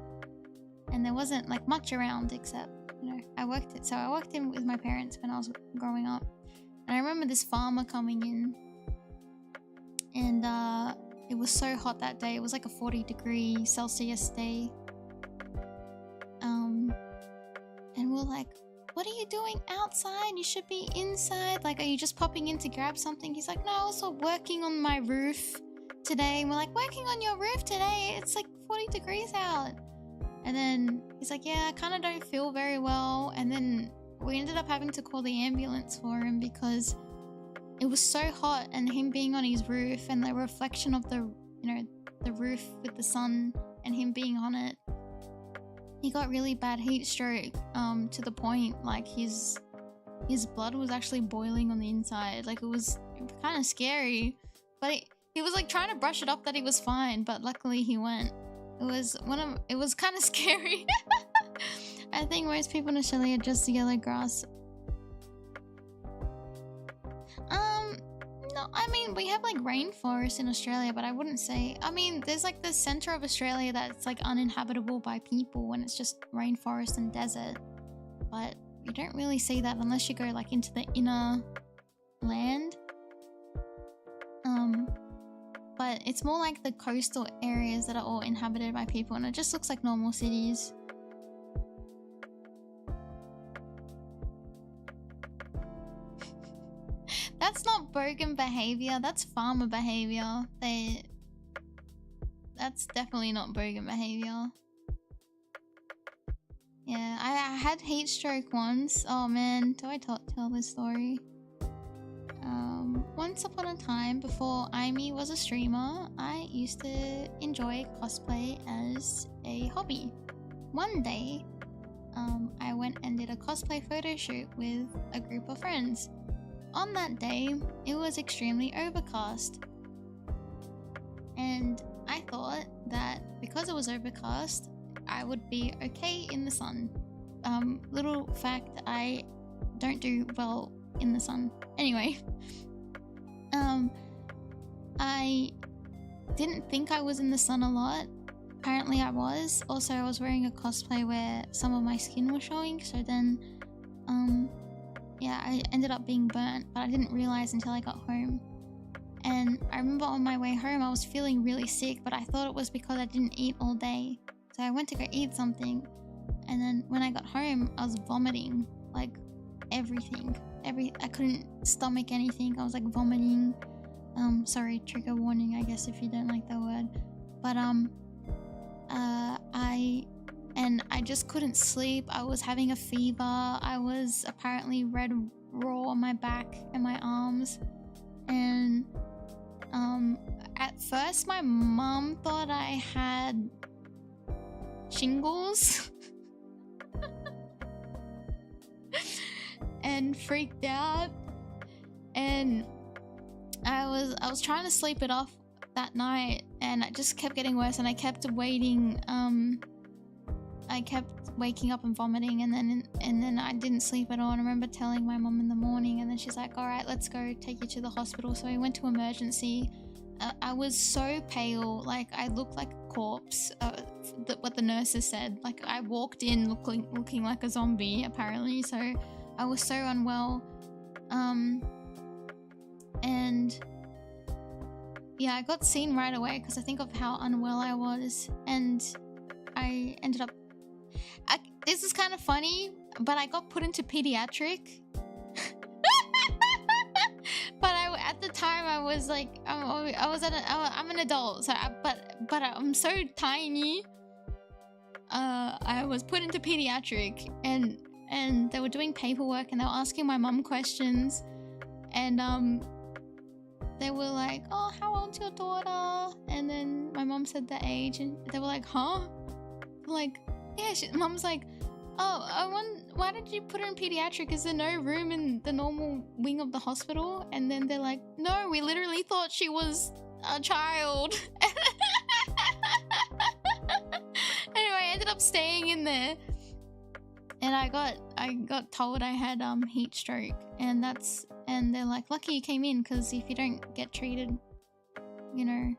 And there wasn't like much around except, you know, I worked in with my parents when I was growing up. And I remember this farmer coming in, and it was so hot that day. It was like a 40-degree Celsius day. And we're like, what are you doing outside? You should be inside. Like, are you just popping in to grab something? He's like, no, I was working on my roof today. And we're like, working on your roof today? It's like 40 degrees out. And then he's like, yeah, I kind of don't feel very well. And then we ended up having to call the ambulance for him because it was so hot, and him being on his roof and the reflection of the, you know, the roof with the sun and him being on it, he got really bad heat stroke, to the point like his blood was actually boiling on the inside. Like, it was kind of scary, but he was like trying to brush it off that he was fine, but luckily he went. It was kind of scary. I think most people in Australia are just yellow grass. No, I mean, we have like rainforests in Australia, but I wouldn't say, I mean, there's like the center of Australia that's like uninhabitable by people when it's just rainforest and desert. But you don't really see that unless you go like into the inner land. But but it's more like the coastal areas that are all inhabited by people, and it just looks like normal cities. That's not bogan behavior, that's farmer behavior. That's definitely not bogan behavior. Yeah, I had heat stroke once. Oh man, do I tell this story? Once upon a time, before Aimee was a streamer, I used to enjoy cosplay as a hobby. One day, I went and did a cosplay photo shoot with a group of friends. On that day, it was extremely overcast. And I thought that because it was overcast, I would be okay in the sun. Little fact, I don't do well in the sun. Anyway, I didn't think I was in the sun a lot. Apparently I was. Also, I was wearing a cosplay where some of my skin was showing, so then, yeah, I ended up being burnt, but I didn't realize until I got home. And I remember on my way home, I was feeling really sick, but I thought it was because I didn't eat all day. So I went to go eat something, and then when I got home, I was vomiting, like everything. I couldn't stomach anything. I was like vomiting. Sorry, trigger warning, I guess, if you don't like that word. But I just couldn't sleep. I was having a fever. I was apparently red raw on my back and my arms. And at first my mom thought I had shingles and freaked out, and I was trying to sleep it off that night, and it just kept getting worse, and I kept waiting. I kept waking up and vomiting, and then I didn't sleep at all. And I remember telling my mom in the morning, and then she's like, all right, let's go take you to the hospital. So we went to emergency. I was so pale, like I looked like a corpse, what the nurses said. Like I walked in looking like a zombie, apparently. So I was so unwell. And yeah, I got seen right away because I think of how unwell I was, and I ended up, this is kind of funny, but I got put into pediatric. But at the time I was like, I'm an adult, so but I'm so tiny. I was put into pediatric, and they were doing paperwork, and they were asking my mum questions, and they were like, oh, how old's your daughter? And then my mom said the age, and they were like, huh? Like, yeah, mom's like, oh, why did you put her in pediatric? Is there no room in the normal wing of the hospital? And then they're like, no, we literally thought she was a child. Anyway, I ended up staying in there, and I got told I had heat stroke, and they're like, lucky you came in, because if you don't get treated, you know,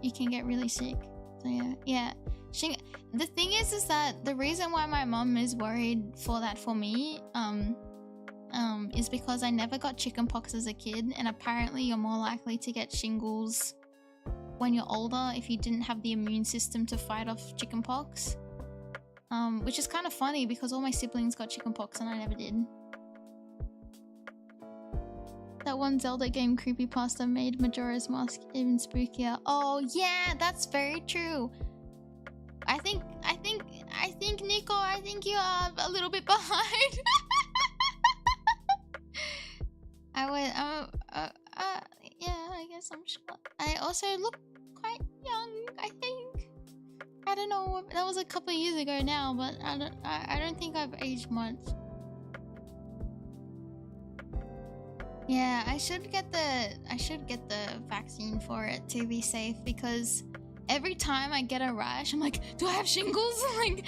you can get really sick. So yeah. The thing is that the reason why my mom is worried for me is because I never got chickenpox as a kid, and apparently you're more likely to get shingles when you're older if you didn't have the immune system to fight off chickenpox. Which is kind of funny because all my siblings got chickenpox and I never did. That one Zelda game creepypasta made Majora's Mask even spookier. Oh yeah, that's very true. I think Nico, I think you are a little bit behind. Yeah, I guess I'm sure. I also look quite young, I think. I don't know, that was a couple of years ago now, but I don't think I've aged much. Yeah, I should get the vaccine for it to be safe, because every time I get a rash, I'm like, do I have shingles? Like,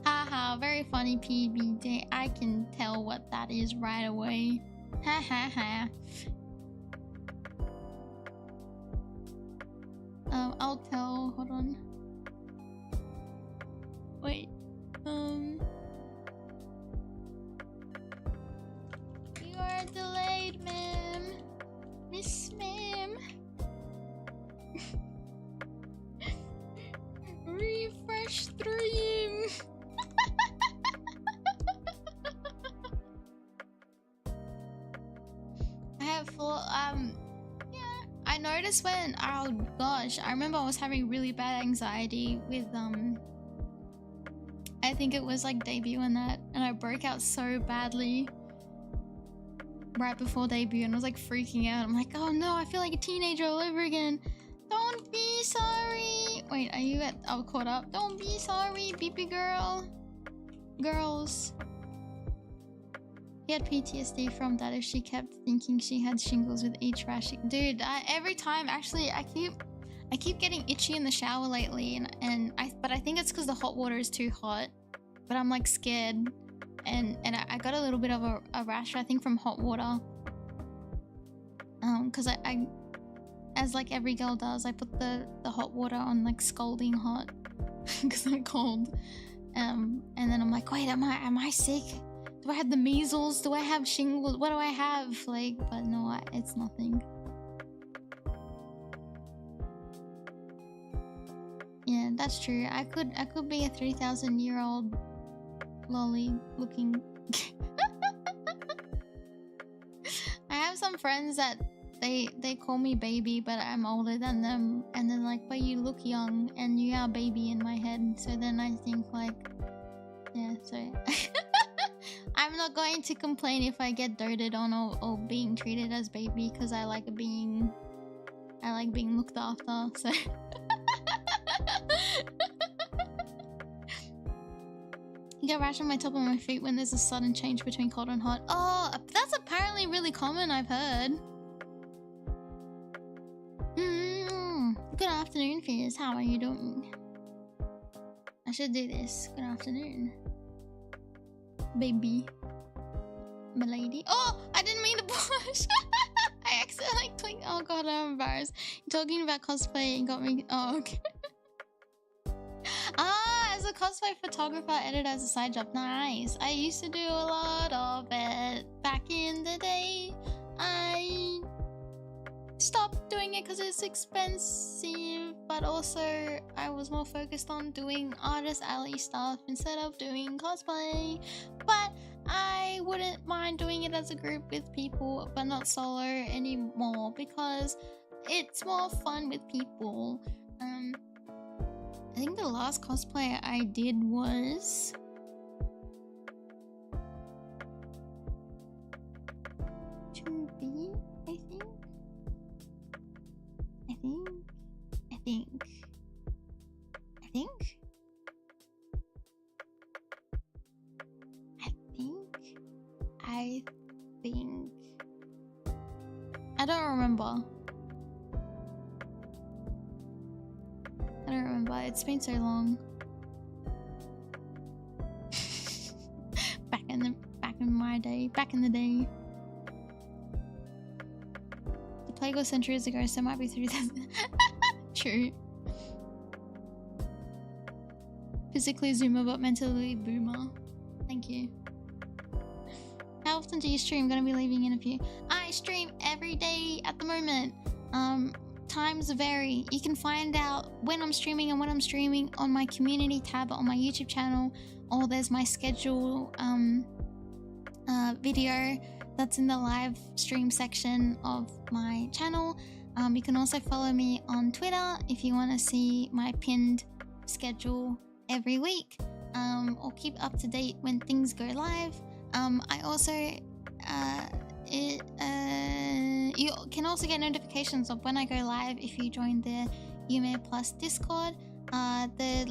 haha, very funny PBJ. I can tell what that is right away. Ha ha ha. I'll tell. Hold on. Wait. You are delayed. careful. Yeah, I noticed when, oh gosh, I remember I was having really bad anxiety with I think it was like debut and that, and I broke out so badly right before debut, and I was like freaking out. I'm like, oh no, I feel like a teenager all over again. Don't be sorry. Wait, are you caught up? Don't be sorry, beepy girl. Girls. He had PTSD from that if she kept thinking she had shingles with each rash. Dude, every time, actually, I keep getting itchy in the shower lately, but I think it's because the hot water is too hot. But I'm like scared, and I got a little bit of a rash, I think, from hot water. Because I as like every girl does, I put the hot water on like scalding hot because I'm cold. And then I'm like, wait, am I sick? Do I have the measles? Do I have shingles? What do I have? Like, but no, it's nothing. Yeah, that's true. I could be a 3,000-year-old lolly looking. I have some friends that they call me baby, but I'm older than them, and they're like, but you look young and you are baby in my head. So then I think like, yeah, so I'm not going to complain if I get doted on or being treated as baby, because I like being looked after. So I get a rash on my top of my feet when there's a sudden change between cold and hot. Oh, that's apparently really common, I've heard. Good afternoon, Fizz. How are you doing? I should do this. Good afternoon, baby. Milady. Oh, I didn't mean to push. I accidentally clicked. Oh god, I'm embarrassed. You're talking about cosplay and got me. Oh, okay. As a cosplay photographer, edited as a side job. Nice. I used to do a lot of it back in the day. I stopped doing it because it's expensive, but also I was more focused on doing artist alley stuff instead of doing cosplay. But I wouldn't mind doing it as a group with people, but not solo anymore, because it's more fun with people. I think the last cosplay I did was to be, I think. I don't remember. It's been so long. back in the day. The plague was centuries ago, so it might be 3,000. True. Physically zoomer, but mentally boomer. Thank you. How often do you stream? Gonna be leaving in a few. I stream every day at the moment. Times vary. You can find out when I'm streaming and when I'm streaming on my community tab on my YouTube channel, or there's my schedule video that's in the live stream section of my channel. You can also follow me on Twitter if you want to see my pinned schedule every week, or keep up to date when things go live. I also you can also get notifications of when I go live if you join the Yume Plus Discord. The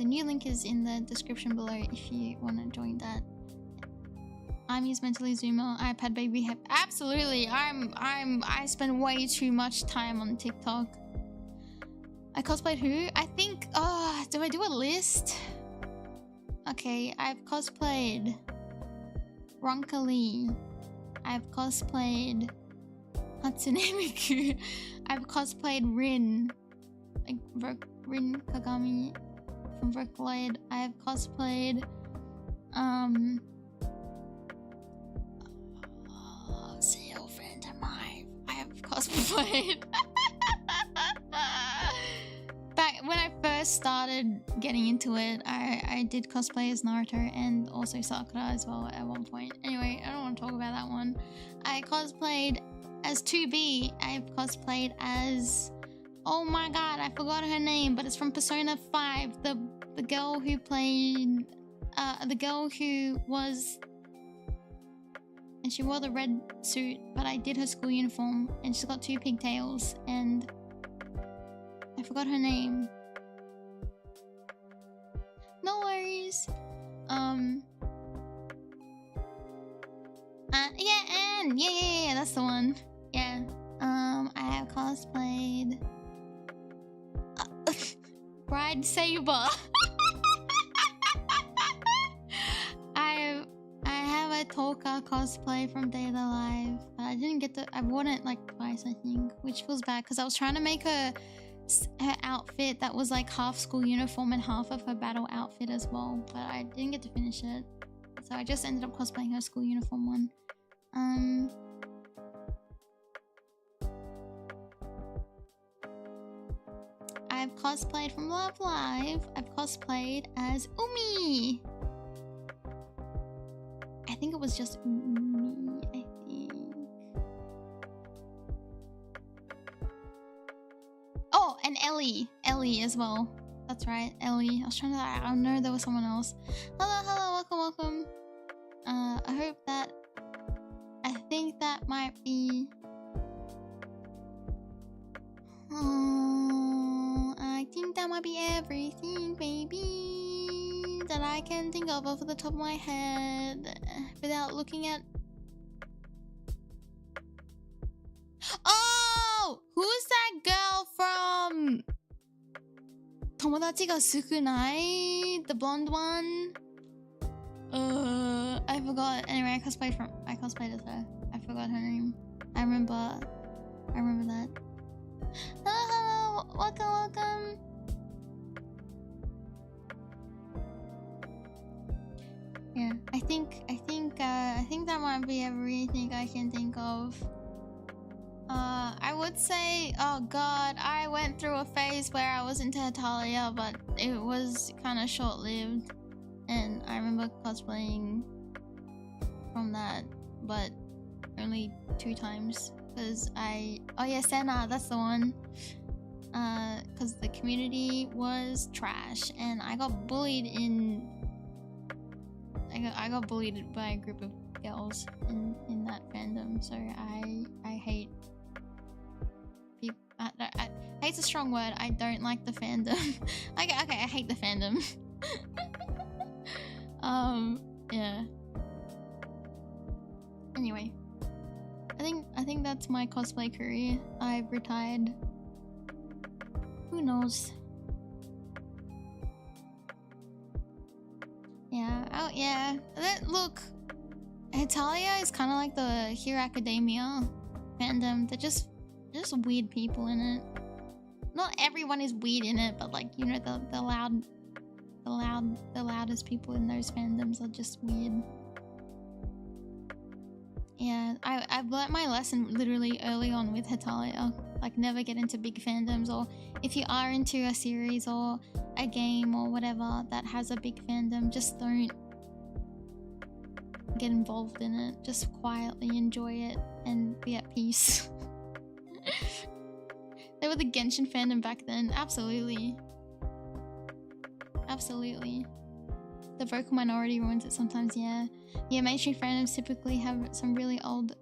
new link is in the description below if you want to join that. Aimee's mentally zoomer, iPad baby. Absolutely, I spend way too much time on TikTok. I cosplayed who? I think. Do I do a list? Okay, I've cosplayed Ronkali. I've cosplayed Hatsune Miku. I've cosplayed Rin, like Rin Kagami from Vocaloid. I have cosplayed Seal Friend of Mine. I have cosplayed back when I first started getting into it, I did cosplay as Naruto and also Sakura as well at one point. Anyway, I don't want to talk about that one. I cosplayed as 2B. I've cosplayed as, oh my god, I forgot her name, but it's from Persona 5. The girl who played, the girl who was, and she wore the red suit, but I did her school uniform, and she's got 2 pigtails, and I forgot her name. No worries. Yeah, Anne. Yeah, that's the one. Yeah. I have cosplayed Bride Saber. I have a Toka cosplay from Day of the Live, but I didn't get to. I worn it like twice, I think, which feels bad because I was trying to make her outfit that was like half school uniform and half of her battle outfit as well, but I didn't get to finish it, so I just ended up cosplaying her school uniform one. I've cosplayed from Love Live. I've cosplayed as Umi. I think it was just Umi, I think. Oh, and Ellie as well. That's right, Ellie. I was trying to, I know there was someone else. Hello, welcome. I hope that, I think that might be, I think that might be everything, baby, that I can think of off the top of my head without looking at. Oh, who's that girl from Tomodachi ga Sukunai? The blonde one? I forgot. Anyway, I cosplayed as her. I forgot her name. I remember that. Hello, welcome. Yeah, I think that might be everything I can think of. I would say, oh god, I went through a phase where I was into Hetalia, but it was kind of short-lived, and I remember cosplaying from that, but only 2 times, because oh yeah, Senna, that's the one. Because the community was trash, and I got bullied I got bullied by a group of girls in that fandom, so I hate people. Hate's a strong word. I don't like the fandom. Okay, I hate the fandom. Yeah. Anyway, I think that's my cosplay career. I've retired. Who knows? Yeah. Oh yeah. Look, Hetalia is kind of like the Hero Academia fandom. They're just weird people in it. Not everyone is weird in it, but like, you know, the loudest people in those fandoms are just weird. Yeah, I've learnt my lesson literally early on with Hetalia. Like, never get into big fandoms, or if you are into a series or a game or whatever that has a big fandom, just don't get involved in it. Just quietly enjoy it and be at peace. They were the Genshin fandom back then. Absolutely. Absolutely. The vocal minority ruins it sometimes, yeah. Yeah, mainstream fandoms typically have some really old,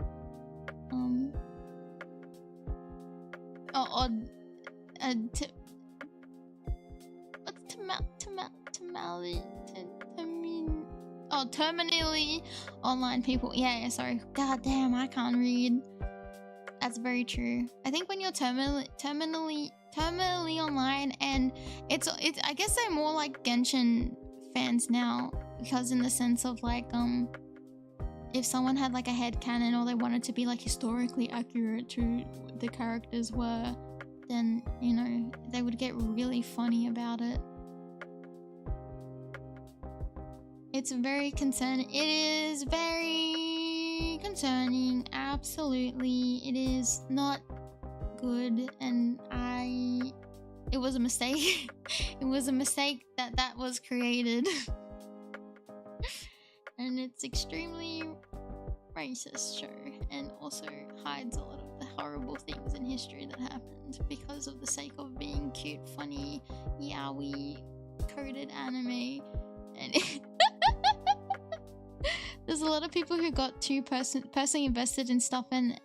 terminally online people. Yeah, sorry. God damn, I can't read. That's very true. I think when you're terminally online, and it's I guess they're more like Genshin fans now, because in the sense of like, if someone had like a headcanon, or they wanted to be like historically accurate to the characters were, then, you know, they would get really funny about it. It's very concerning. It is very concerning. Absolutely. It is not good, and I it was a mistake. It was a mistake that was created. And it's extremely racist, sure, and also hides a lot of the horrible things in history that happened because of the sake of being cute, funny, yaoi coded anime. And there's a lot of people who got too personally invested in stuff, and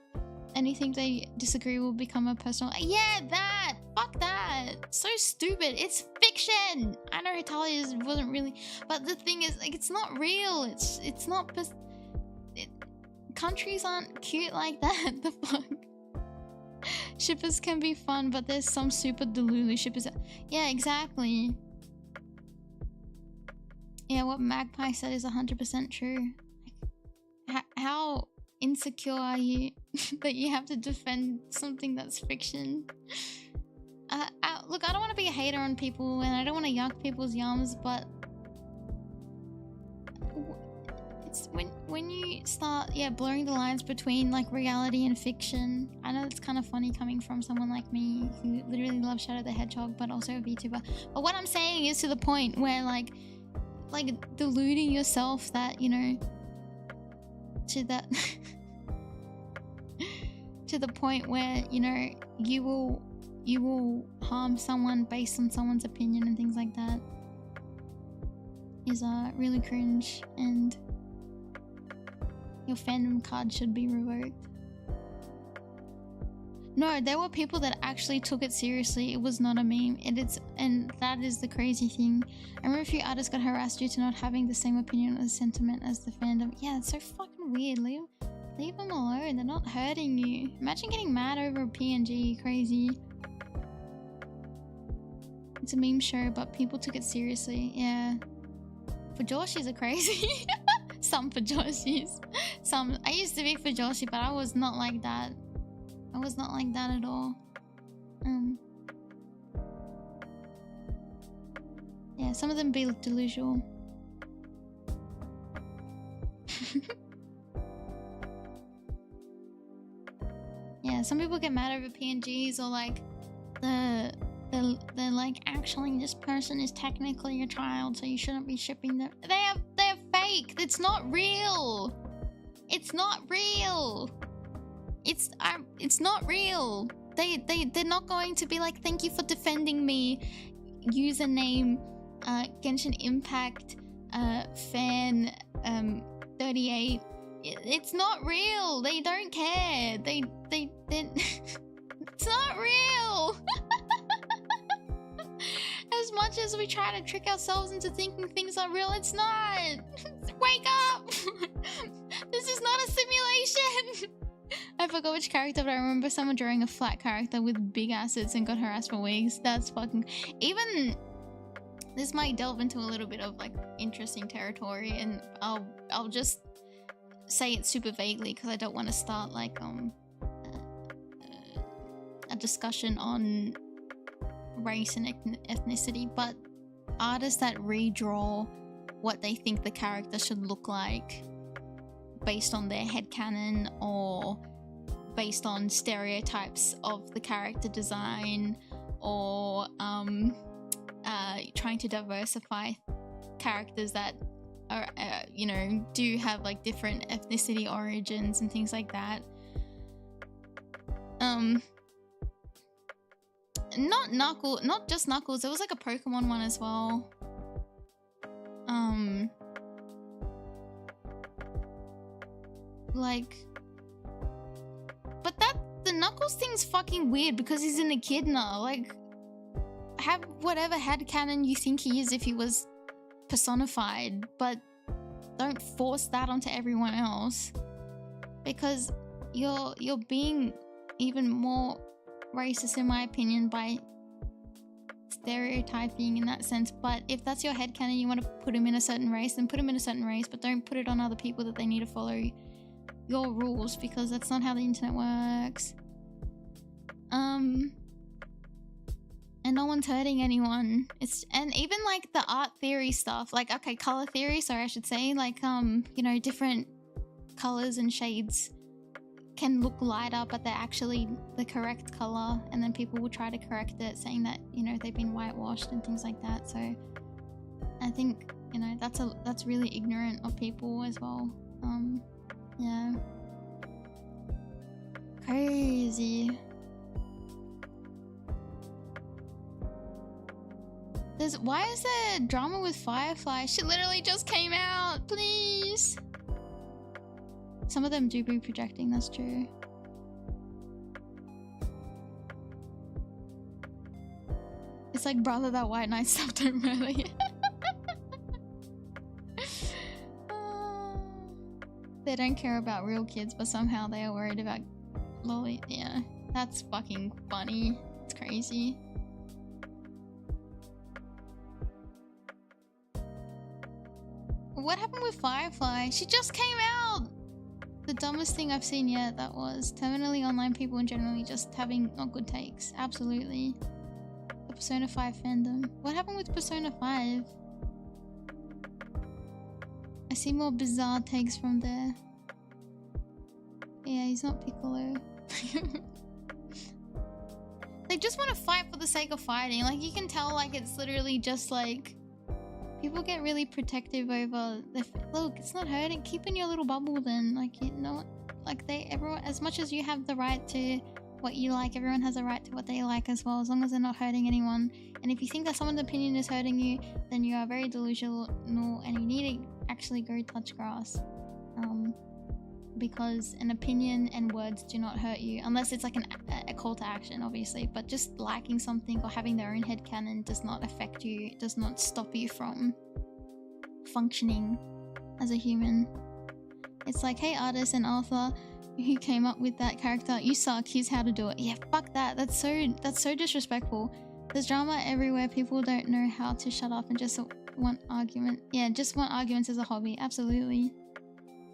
anything they disagree will become a personal. Yeah, that. Fuck that. So stupid. It's fiction. I know Italia wasn't really, but the thing is, like, it's not real. It's not. Countries aren't cute like that. The fuck. Shippers can be fun, but there's some super delulu shippers. Yeah, exactly. Yeah, what Magpie said is 100% true. How insecure are you that you have to defend something that's fiction? Look, I don't want to be a hater on people, and I don't want to yuck people's yums, but it's when you start blurring the lines between like reality and fiction. I know it's kind of funny coming from someone like me who literally loves Shadow the Hedgehog, but also a VTuber. But what I'm saying is to the point where like deluding yourself that, you know, to that to the point where, you know, you will harm someone based on someone's opinion and things like that is really cringe, and your fandom card should be revoked. No, there were people that actually took it seriously. It was not a meme. And that is the crazy thing. I remember a few artists got harassed due to not having the same opinion or sentiment as the fandom. Yeah, it's so fucking weird. Leave them alone. They're not hurting you. Imagine getting mad over a PNG. Crazy. It's a meme show, but people took it seriously. Yeah. Fujoshis are crazy. Some Fujoshis. Some. I used to be Fujoshi, but I was not like that. I was not like that at all. Yeah, some of them be delusional. Yeah, some people get mad over PNGs, or like they're like, actually this person is technically a child, so you shouldn't be shipping them. They're fake. It's not real. It's not real. It's not real. They're not going to be like, thank you for defending me, username Genshin Impact fan 38. It's not real. They don't care. They it's not real. As much as we try to trick ourselves into thinking things are real, it's not. Wake up. This is not a simulation. I forgot which character, but I remember someone drawing a flat character with big assets and got harassed for wigs. That's fucking... Even... This might delve into a little bit of like interesting territory, and I'll just say it super vaguely because I don't want to start like a discussion on race and ethnicity, but artists that redraw what they think the character should look like based on their headcanon or based on stereotypes of the character design, or trying to diversify characters that are you know, do have like different ethnicity origins and things like that. Not just Knuckles, there was like a Pokemon one as well. Like, but the Knuckles thing's fucking weird because he's an echidna. Like, have whatever headcanon you think he is if he was personified, but don't force that onto everyone else, because you're being even more racist in my opinion by stereotyping in that sense. But if that's your headcanon, you want to put him in a certain race, then put him in a certain race, but don't put it on other people that they need to follow your rules, because that's not how the internet works. And no one's hurting anyone. And even like the art theory stuff, like, okay, color theory, sorry, I should say, like, you know, different colors and shades can look lighter, but they're actually the correct color, and then people will try to correct it, saying that, you know, they've been whitewashed and things like that. So I think, you know, that's really ignorant of people as well. Yeah. Crazy. Why is there drama with Firefly? She literally just came out, please. Some of them do be projecting, that's true. It's like, brother, that white knight stuff don't matter yet. They don't care about real kids, but somehow they are worried about lolly. Yeah, that's fucking funny. It's crazy. What happened with Firefly? She just came out! The dumbest thing I've seen yet, that was. Terminally online people and generally just having not good takes. Absolutely. The Persona 5 fandom. What happened with Persona 5? I see more bizarre takes from there. Yeah, he's not Piccolo. They just want to fight for the sake of fighting. Like, you can tell, like, it's literally just like... People get really protective over the... Look, it's not hurting. Keep in your little bubble then. Like, you know, like everyone, as much as you have the right to what you like, everyone has a right to what they like as well, as long as they're not hurting anyone. And if you think that someone's opinion is hurting you, then you are very delusional and you need to actually go touch grass. Because an opinion and words do not hurt you, unless it's like a call to action, obviously. But just liking something or having their own headcanon does not affect you, does not stop you from functioning as a human. It's like, hey, artist and author who came up with that character, you suck, here's how to do it. Yeah, fuck that. That's so disrespectful. There's drama everywhere. People don't know how to shut up and just want argument. Yeah, just want arguments as a hobby. Absolutely.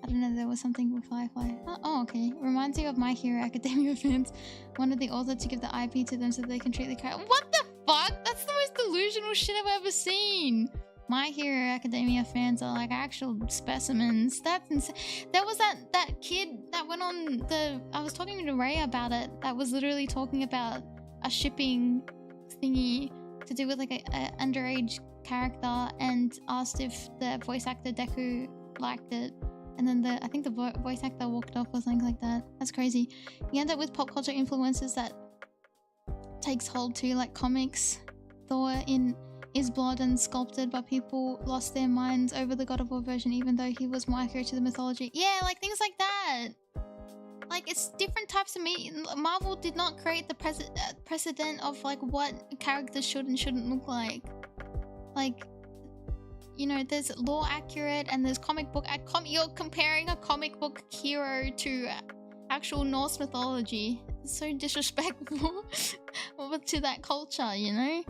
I don't know, there was something with Firefly. Oh, okay. Reminds me of My Hero Academia fans. Wanted the author to give the IP to them so they can treat the character. What the fuck? That's the most delusional shit I've ever seen. My Hero Academia fans are like actual specimens. That's insane. There was that kid that went on the... I was talking to Rhea about it. That was literally talking about a shipping thingy to do with like a underage character and asked if the voice actor Deku liked it. And then I think the voice actor walked off or something like that. That's crazy. You end up with pop culture influences that takes hold too, like comics. Thor is blood and sculpted, but people lost their minds over the God of War version, even though he was more accurate to the mythology. Yeah, like things like that. Like, it's different types of Marvel did not create the precedent of like what characters should and shouldn't look like. Like, you know, there's lore accurate and there's comic book. You're comparing a comic book hero to actual Norse mythology. It's so disrespectful to that culture, you know?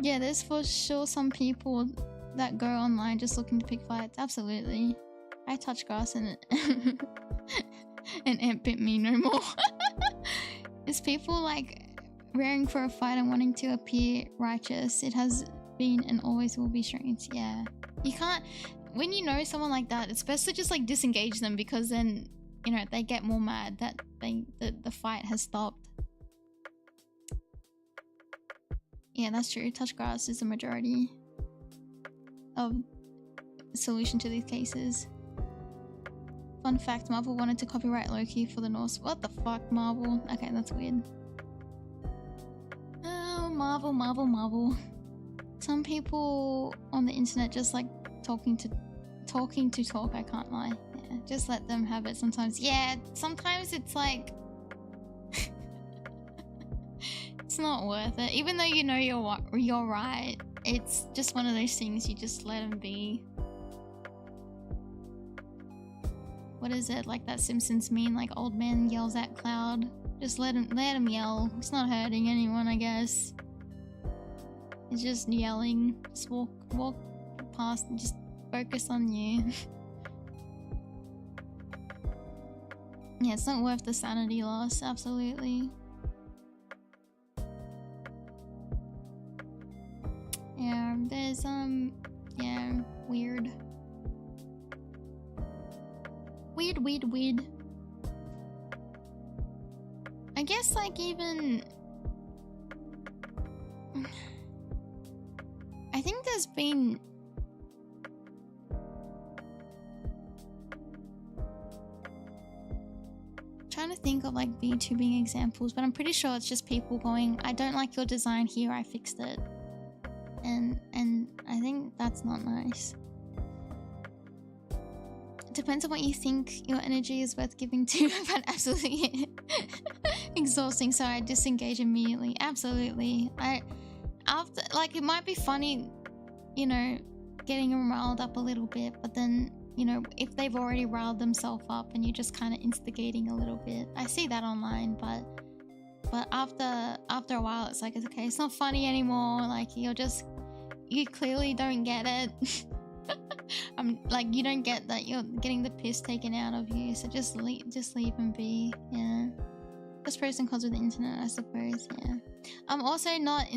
Yeah, there's for sure some people that go online just looking to pick fights. Absolutely. I touch grass and and Ant bit me no more. It's people like raring for a fight and wanting to appear righteous. It has been and always will be strange. Yeah, you can't, when you know someone like that, it's best to just like disengage them, because then, you know, they get more mad that the fight has stopped. Yeah, that's true. Touch grass is the majority of solution to these cases. Fun fact, Marvel wanted to copyright Loki for the Norse. What the fuck, Marvel? Okay, that's weird. Oh, Marvel. Some people on the internet just like talking to talk, I can't lie. Yeah, just let them have it sometimes. Yeah, sometimes it's like it's not worth it. Even though you know you're right, it's just one of those things, you just let them be. What is it, like that Simpsons meme, like old man yells at Cloud? Just let him yell. It's not hurting anyone, I guess. It's just yelling. Just walk past and just focus on you. Yeah, it's not worth the sanity loss, absolutely. Yeah, there's yeah, weird. Weird. guess like even I think there's been trying to think of like VTubing examples, but I'm pretty sure it's just people going, I don't like your design here, I fixed it. And I think that's not nice. It depends on what you think your energy is worth giving to, but absolutely exhausting, so I disengage immediately. Absolutely. After, like, it might be funny, you know, getting them riled up a little bit, but then, you know, if they've already riled themselves up and you're just kind of instigating a little bit. I see that online, but after a while it's like, it's okay, it's not funny anymore. Like, you clearly don't get it. Like, you don't get that you're getting the piss taken out of you, so just leave and be. Yeah, just pros and cons with the internet, I suppose. Yeah, I'm also not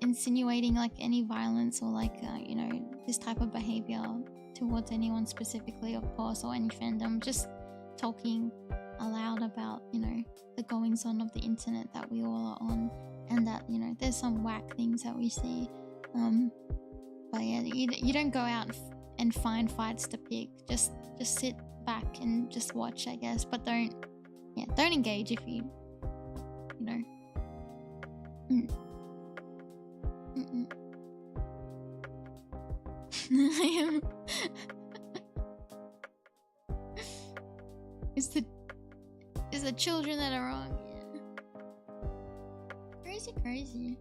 insinuating like any violence or like you know, this type of behavior towards anyone specifically, of course, or any fandom. Just talking aloud about, you know, the goings on of the internet that we all are on, and that, you know, there's some whack things that we see. But yeah, you don't go out and find fights to pick. Just sit back and just watch, I guess. But don't engage if you know. I am. It's the children that are wrong. Yeah. Crazy.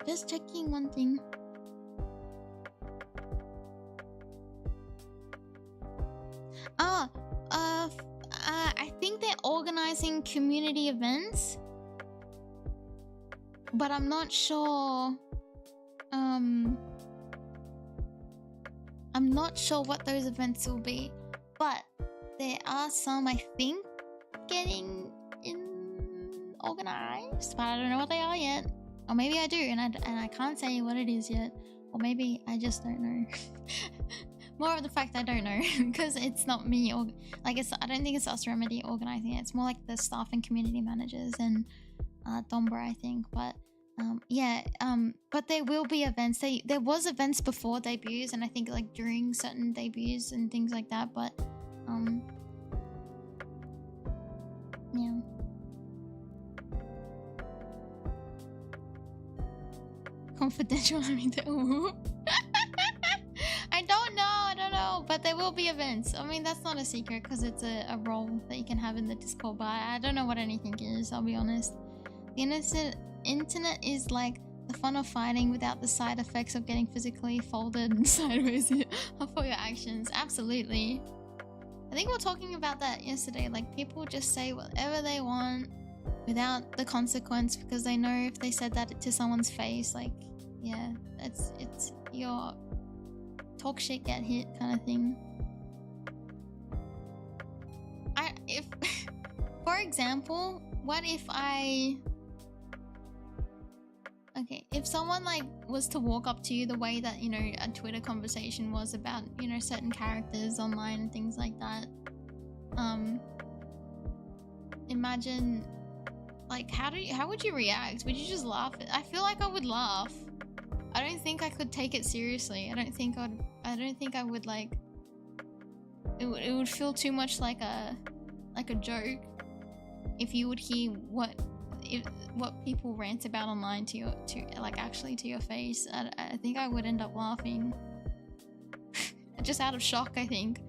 Just checking one thing. I think they're organizing community events, but I'm not sure. I'm not sure what those events will be, but there are some, I think, getting organized, but I don't know what they are yet. Or maybe I do, and I can't say what it is yet. Or maybe I just don't know. More of the fact I don't know, because it's not me, or like I don't think it's us Remedy organizing it. It's more like the staff and community managers and Dombra, I think. But but there will be events. There was events before debuts, and I think like during certain debuts and things like that. But yeah. Confidential. I mean, I don't know, but there will be events. I mean, that's not a secret because it's a role that you can have in the Discord, but I don't know what anything is, I'll be honest. The internet is like the fun of fighting without the side effects of getting physically folded sideways for your actions. Absolutely. I think we were talking about that yesterday. Like, people just say whatever they want without the consequence because they know if they said that to someone's face, like, yeah, it's your talk shit, get hit kind of thing. For example, what if if someone like was to walk up to you the way that, you know, a Twitter conversation was about, you know, certain characters online and things like that, imagine, like, how would you react? Would you just laugh? I feel like I would laugh. I don't think I could take it seriously. I don't think I would like it would feel too much like a joke if you would hear what people rant about online to your face. I think I would end up laughing. Just out of shock, I think.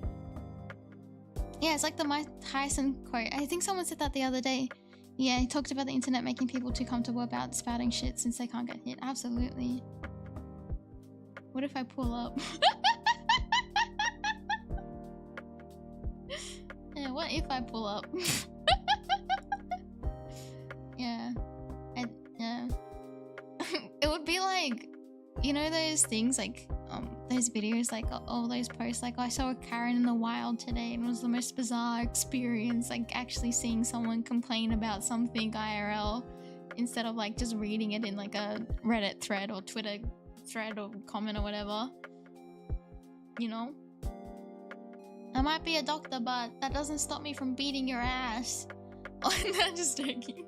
Yeah, it's like the Mike Tyson quote. I think someone said that the other day. Yeah, he talked about the internet making people too comfortable about spouting shit since they can't get hit. Absolutely. What if I pull up? Yeah, what if I pull up? Yeah. Yeah. It would be like, you know those things, like, those videos, like, all those posts, like, I saw a Karen in the wild today and it was the most bizarre experience, like, actually seeing someone complain about something IRL instead of, like, just reading it in, like, a Reddit thread or Twitter thread or comment or whatever. you know? I might be a doctor, but that doesn't stop me from beating your ass. Oh, no, just joking.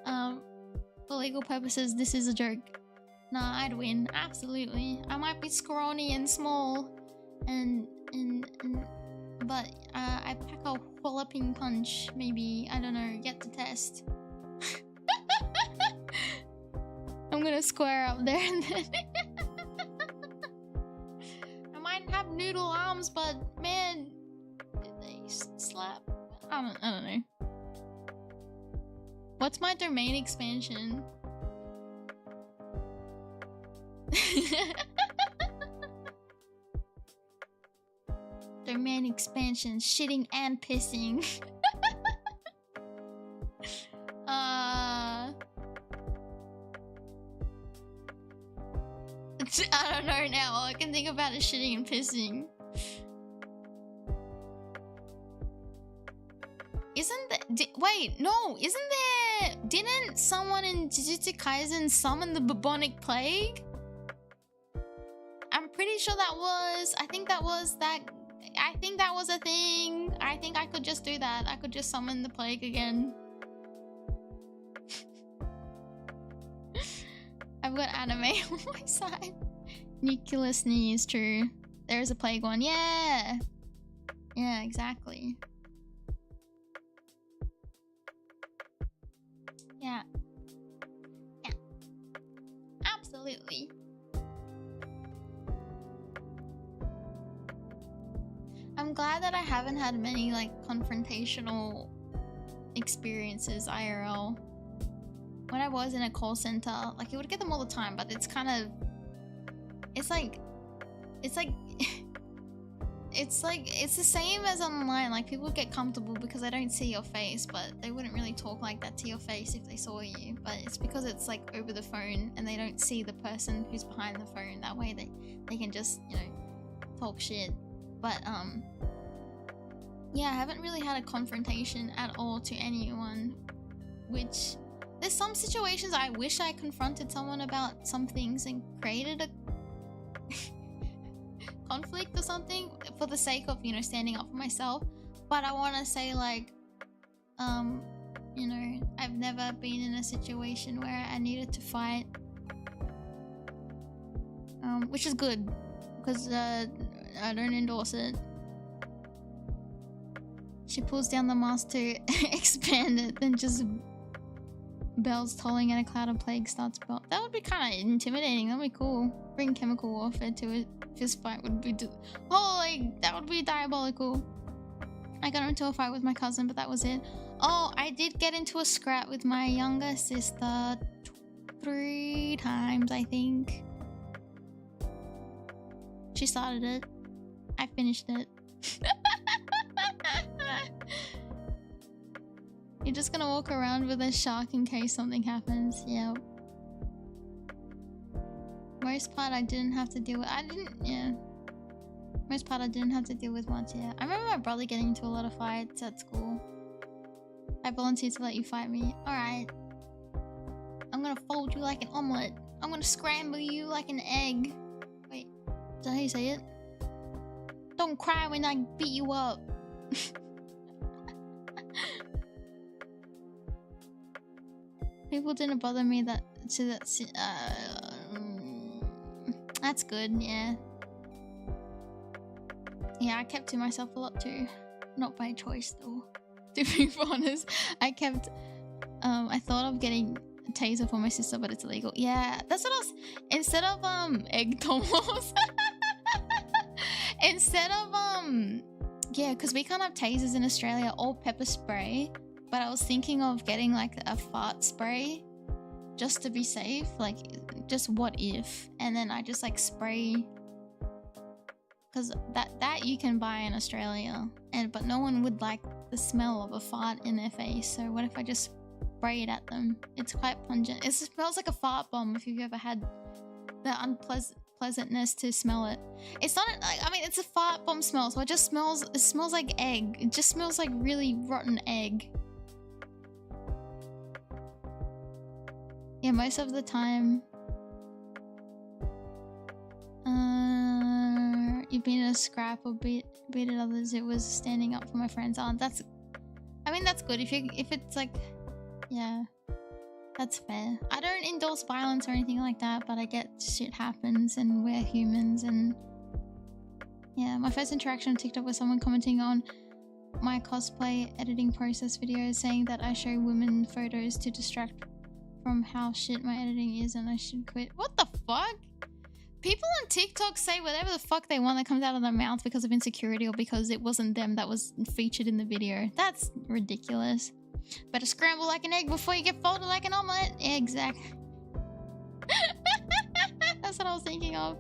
For legal purposes, this is a joke. Nah, I'd win, absolutely. I might be scrawny and small, but I pack a walloping punch. Maybe, I don't know. Get the test. I'm gonna square up there and then. I might have noodle arms, but man, they slap. I don't know. What's my domain expansion? Domain expansion, shitting and pissing. I don't know now. All I can think about is shitting and pissing. Isn't that... wait, no, isn't there... Didn't someone in Jujutsu Kaisen summon the bubonic plague? I'm pretty sure that was... I think that was a thing. I think I could just do that. I could just summon the plague again. I've got anime on my side. Nuclear sneeze, true. There's a plague one. Yeah! Yeah, exactly. Yeah. Yeah. Absolutely. I'm glad that I haven't had many, like, confrontational experiences IRL. When I was in a call center, like, you would get them all the time, but it's kind of... It's the same as online. Like, people get comfortable because they don't see your face, but they wouldn't really talk like that to your face if they saw you. But it's because it's like over the phone and they don't see the person who's behind the phone. That way they can just, you know, talk shit. But yeah, I haven't really had a confrontation at all to anyone, which there's some situations I wish I confronted someone about some things and created a conflict or something for the sake of, you know, standing up for myself. But I want to say, like, you know, I've never been in a situation where I needed to fight, which is good because I don't endorse it. She pulls down the mask to expand it, then just bells tolling and a cloud of plague starts. That would be kind of intimidating. That'd be cool. Bring chemical warfare to it. Fist fight would be holy, that would be diabolical. I got into a fight with my cousin, but that was it. Oh, I did get into a scrap with my younger sister 3 times, I think. She started it. I finished it. You're just gonna walk around with a shark in case something happens. Yep. Most part I didn't have to deal with. Most part I didn't have to deal with once, yeah. I remember my brother getting into a lot of fights at school. I volunteered to let you fight me. Alright. I'm gonna fold you like an omelette. I'm gonna scramble you like an egg. Wait, is that how you say it? Don't cry when I beat you up. People didn't bother me that's good, yeah. Yeah, I kept to myself a lot too. Not by choice though. To be honest, I thought of getting a taser for my sister, but it's illegal. Yeah, that's what I was... Instead of egg tomos. Instead of yeah, because we can't have tasers in Australia or pepper spray. But I was thinking of getting like a fart spray just to be safe, like just what if, and then I just like spray, because that you can buy in Australia, but no one would like the smell of a fart in their face. So what if I just spray it at them? It's quite pungent. It smells like a fart bomb if you've ever had the unpleasantness to smell it. It's not like, I mean, it's a fart bomb smell, so it smells like egg. It just smells like really rotten egg. Yeah, most of the time. You've been in a scrap or beaten others, it was standing up for my friends. That's, I mean, that's good. If it's like, yeah, that's fair. I don't endorse violence or anything like that, but I get shit happens and we're humans. And yeah, my first interaction on TikTok was someone commenting on my cosplay editing process videos, saying that I show women photos to distract from how shit my editing is and I should quit. What the fuck? People on TikTok say whatever the fuck they want that comes out of their mouth because of insecurity or because it wasn't them that was featured in the video. That's ridiculous. Better scramble like an egg before you get folded like an omelette. Yeah, exactly. That's what I was thinking of.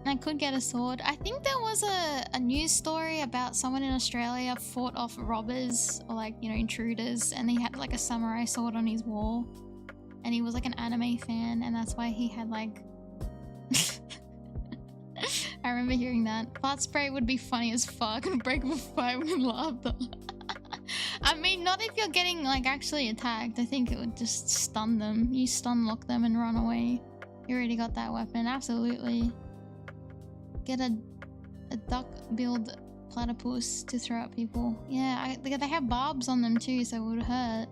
I could get a sword. I think there was a news story about someone in Australia fought off robbers or like, you know, intruders, and he had like a samurai sword on his wall. And he was like an anime fan, and that's why he had like... I remember hearing that. Fart spray would be funny as fuck and break a fight with laughter. I mean, not if you're getting like actually attacked. I think it would just stun them. You stun lock them and run away. You already got that weapon, absolutely. Get a duck-billed platypus to throw at people. Yeah, they have barbs on them too, so it would hurt.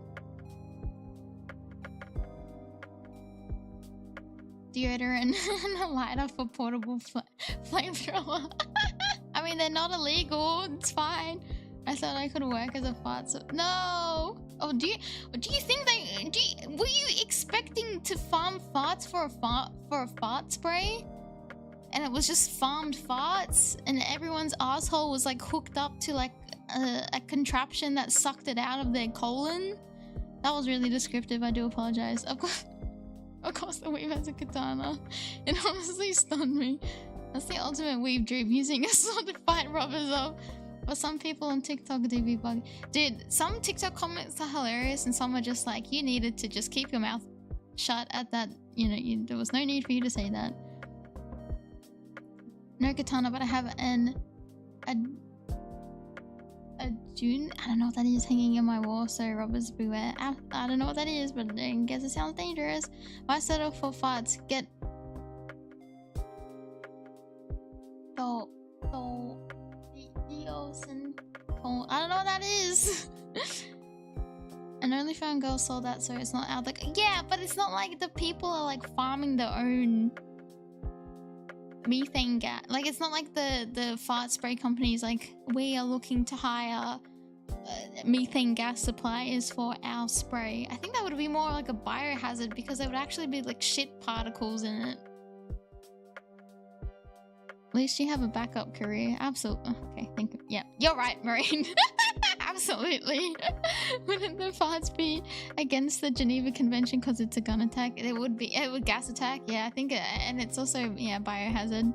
Deodorant and a lighter for portable flamethrower. I mean, they're not illegal. It's fine. I thought I could work as a fart. So no. Oh, do you think they? Were you expecting to farm farts for a fart spray? And it was just farmed farts, and everyone's asshole was like hooked up to like a contraption that sucked it out of their colon. That was really descriptive. I do apologize. Of course, the weave has a katana. It honestly stunned me. That's the ultimate weave dream, using a sword to fight robbers up. But some people on TikTok do be buggy. Dude, some TikTok comments are hilarious, and some are just like, you needed to just keep your mouth shut at that. You know, there was no need for you to say that. No katana, but I have a June. I don't know what that is, hanging in my wall, so robbers beware. I don't know what that is, but I guess it sounds dangerous. Why settle for farts? Get I don't know what that is. An OnlyFans girl sold that, so it's not out. Like, yeah, but it's not like the people are like farming their own methane gas. Like, it's not like the fart spray companies like, we are looking to hire methane gas suppliers for our spray. I think that would be more like a biohazard, because there would actually be like shit particles in it. At least you have a backup career. Absolutely. Okay, thank you. Yeah, you're right, Marine. Absolutely. Wouldn't the farts be against the Geneva Convention because it's a gun attack? It would be. It would gas attack. Yeah, I think, and it's also, yeah, biohazard.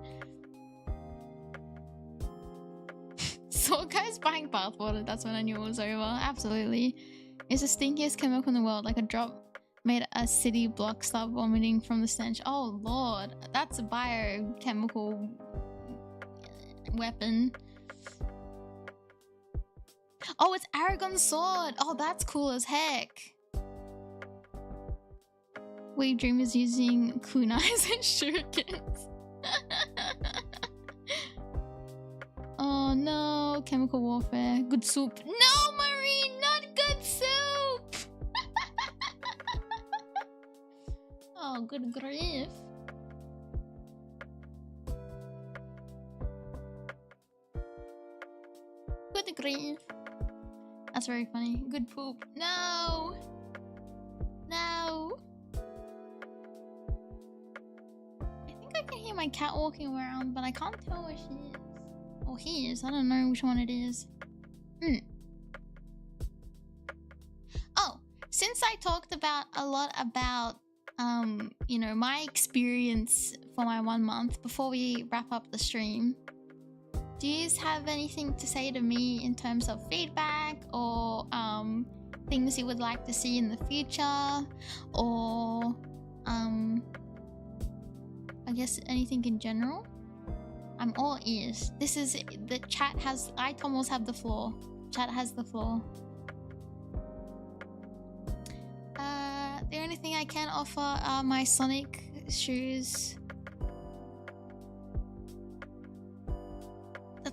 So guys buying bathwater. That's when I knew it was over. Absolutely. It's the stinkiest chemical in the world. Like a drop made a city block start vomiting from the stench. Oh lord, that's a biochemical weapon. Oh, it's Aragon's sword. Oh, that's cool as heck. Wave Dream is using kunais and shurikens. Oh no, chemical warfare. Good soup. No, Marine, not good soup. Oh, good grief. Good grief. That's very funny. Good poop. No! No! I think I can hear my cat walking around, but I can't tell where she is. Or he is. I don't know which one it is. Oh, since I talked a lot about, you know, my experience for my 1 month before we wrap up the stream, do you have anything to say to me in terms of feedback or things you would like to see in the future, or I guess anything in general? I'm all ears. This is the chat has Aitomos have the floor. Chat has the floor. The only thing I can offer are my Sonic shoes.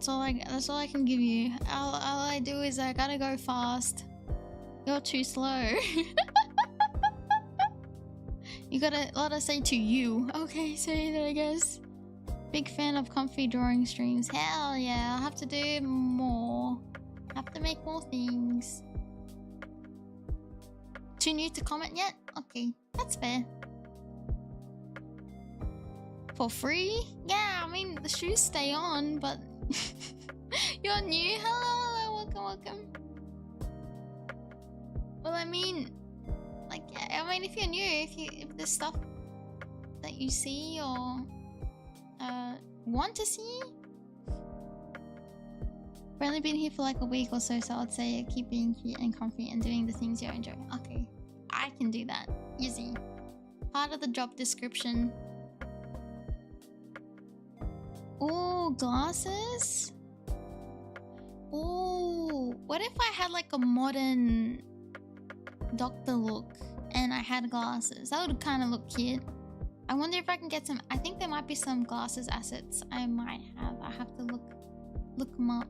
That's all I can give you. All I do is I gotta go fast. You're too slow. You gotta let us say to you. Okay, say that I guess. Big fan of comfy drawing streams. Hell yeah, I'll have to do more. Have to make more things. Too new to comment yet? Okay, that's fair. For free? Yeah, I mean the shoes stay on, but you're new. Hello, welcome. Well, I mean, like, yeah, I mean, if you're new, if there's stuff that you see or want to see, I've only been here for like a week or so, so I'd say keep being cute and comfy and doing the things you enjoy. Okay, I can do that. Easy. Part of the job description. Oh, glasses? Oh, what if I had like a modern doctor look and I had glasses? That would kind of look cute. I wonder if I can get some. I think there might be some glasses assets I might have. I have to look them up.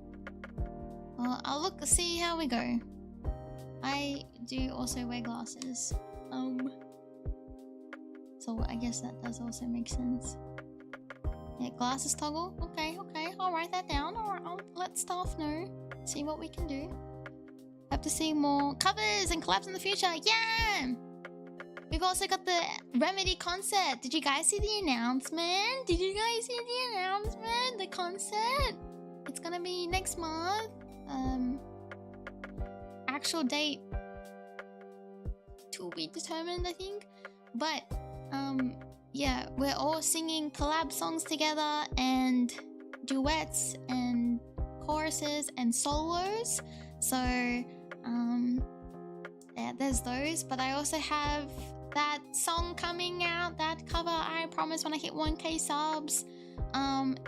Well, I'll see how we go. I do also wear glasses. So I guess that does also make sense. Yeah, glasses toggle. Okay, I'll write that down. Alright, I'll let staff know. See what we can do. Have to see more covers and collabs in the future. Yeah! We've also got the Remedy concert. Did you guys see the announcement? The concert? It's gonna be next month. Actual date to be determined, I think. But yeah, we're all singing collab songs together and duets and choruses and solos. So yeah, there's those. But I also have that song coming out, that cover I promise when I hit 1k subs.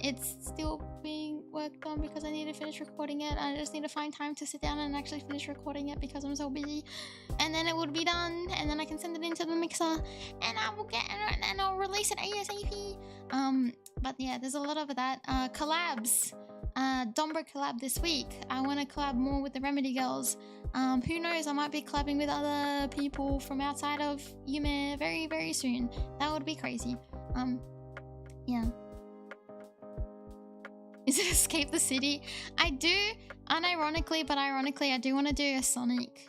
It's still being worked on because I need to finish recording it. I just need to find time to sit down and actually finish recording it because I'm so busy. And then it would be done, and then I can send it into the mixer, and I will get and I'll release it ASAP. But yeah, there's a lot of that. Collabs. Dombra collab this week. I want to collab more with the Remedy girls. Who knows? I might be collabing with other people from outside of Yume very, very soon. That would be crazy. Yeah. Is it Escape the City? I do, unironically, but ironically, I do want to do a Sonic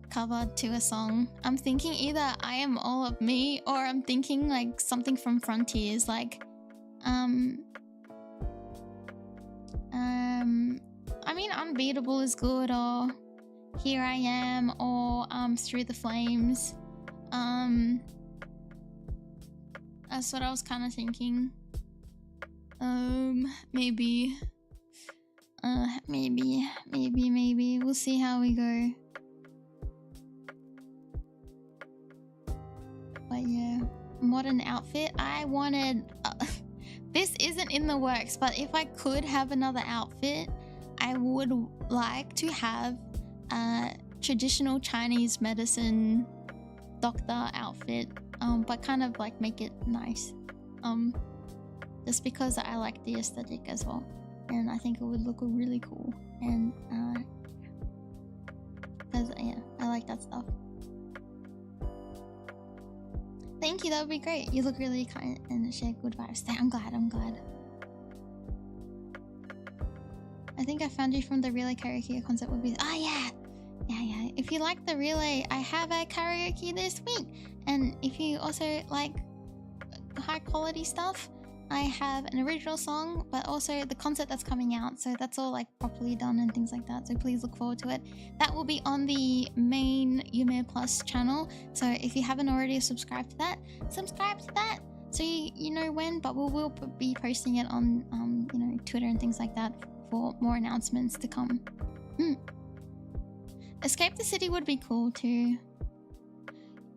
cover to a song. I'm thinking either I Am All of Me, or I'm thinking like something from Frontiers, like I mean Unbeatable is good, or Here I Am, or Through the Flames. That's what I was kind of thinking. Maybe we'll see how we go. But yeah, modern outfit. I wanted this isn't in the works, but if I could have another outfit, I would like to have a traditional Chinese medicine doctor outfit, but kind of like make it nice, just because I like the aesthetic as well, and I think it would look really cool, and because yeah, I like that stuff. Thank you, that would be great. You look really kind and share good vibes. I'm glad. I think I found you from the relay karaoke concert would be. Oh yeah. If you like the relay, I have a karaoke this week, and if you also like high quality stuff, I have an original song, but also the concert that's coming out, so that's all like properly done and things like that, so please look forward to it. That will be on the main Yume Plus channel, so if you haven't already subscribed to that, subscribe to that so you know when, but we will be posting it on you know, Twitter and things like that for more announcements to come. Escape the City would be cool too.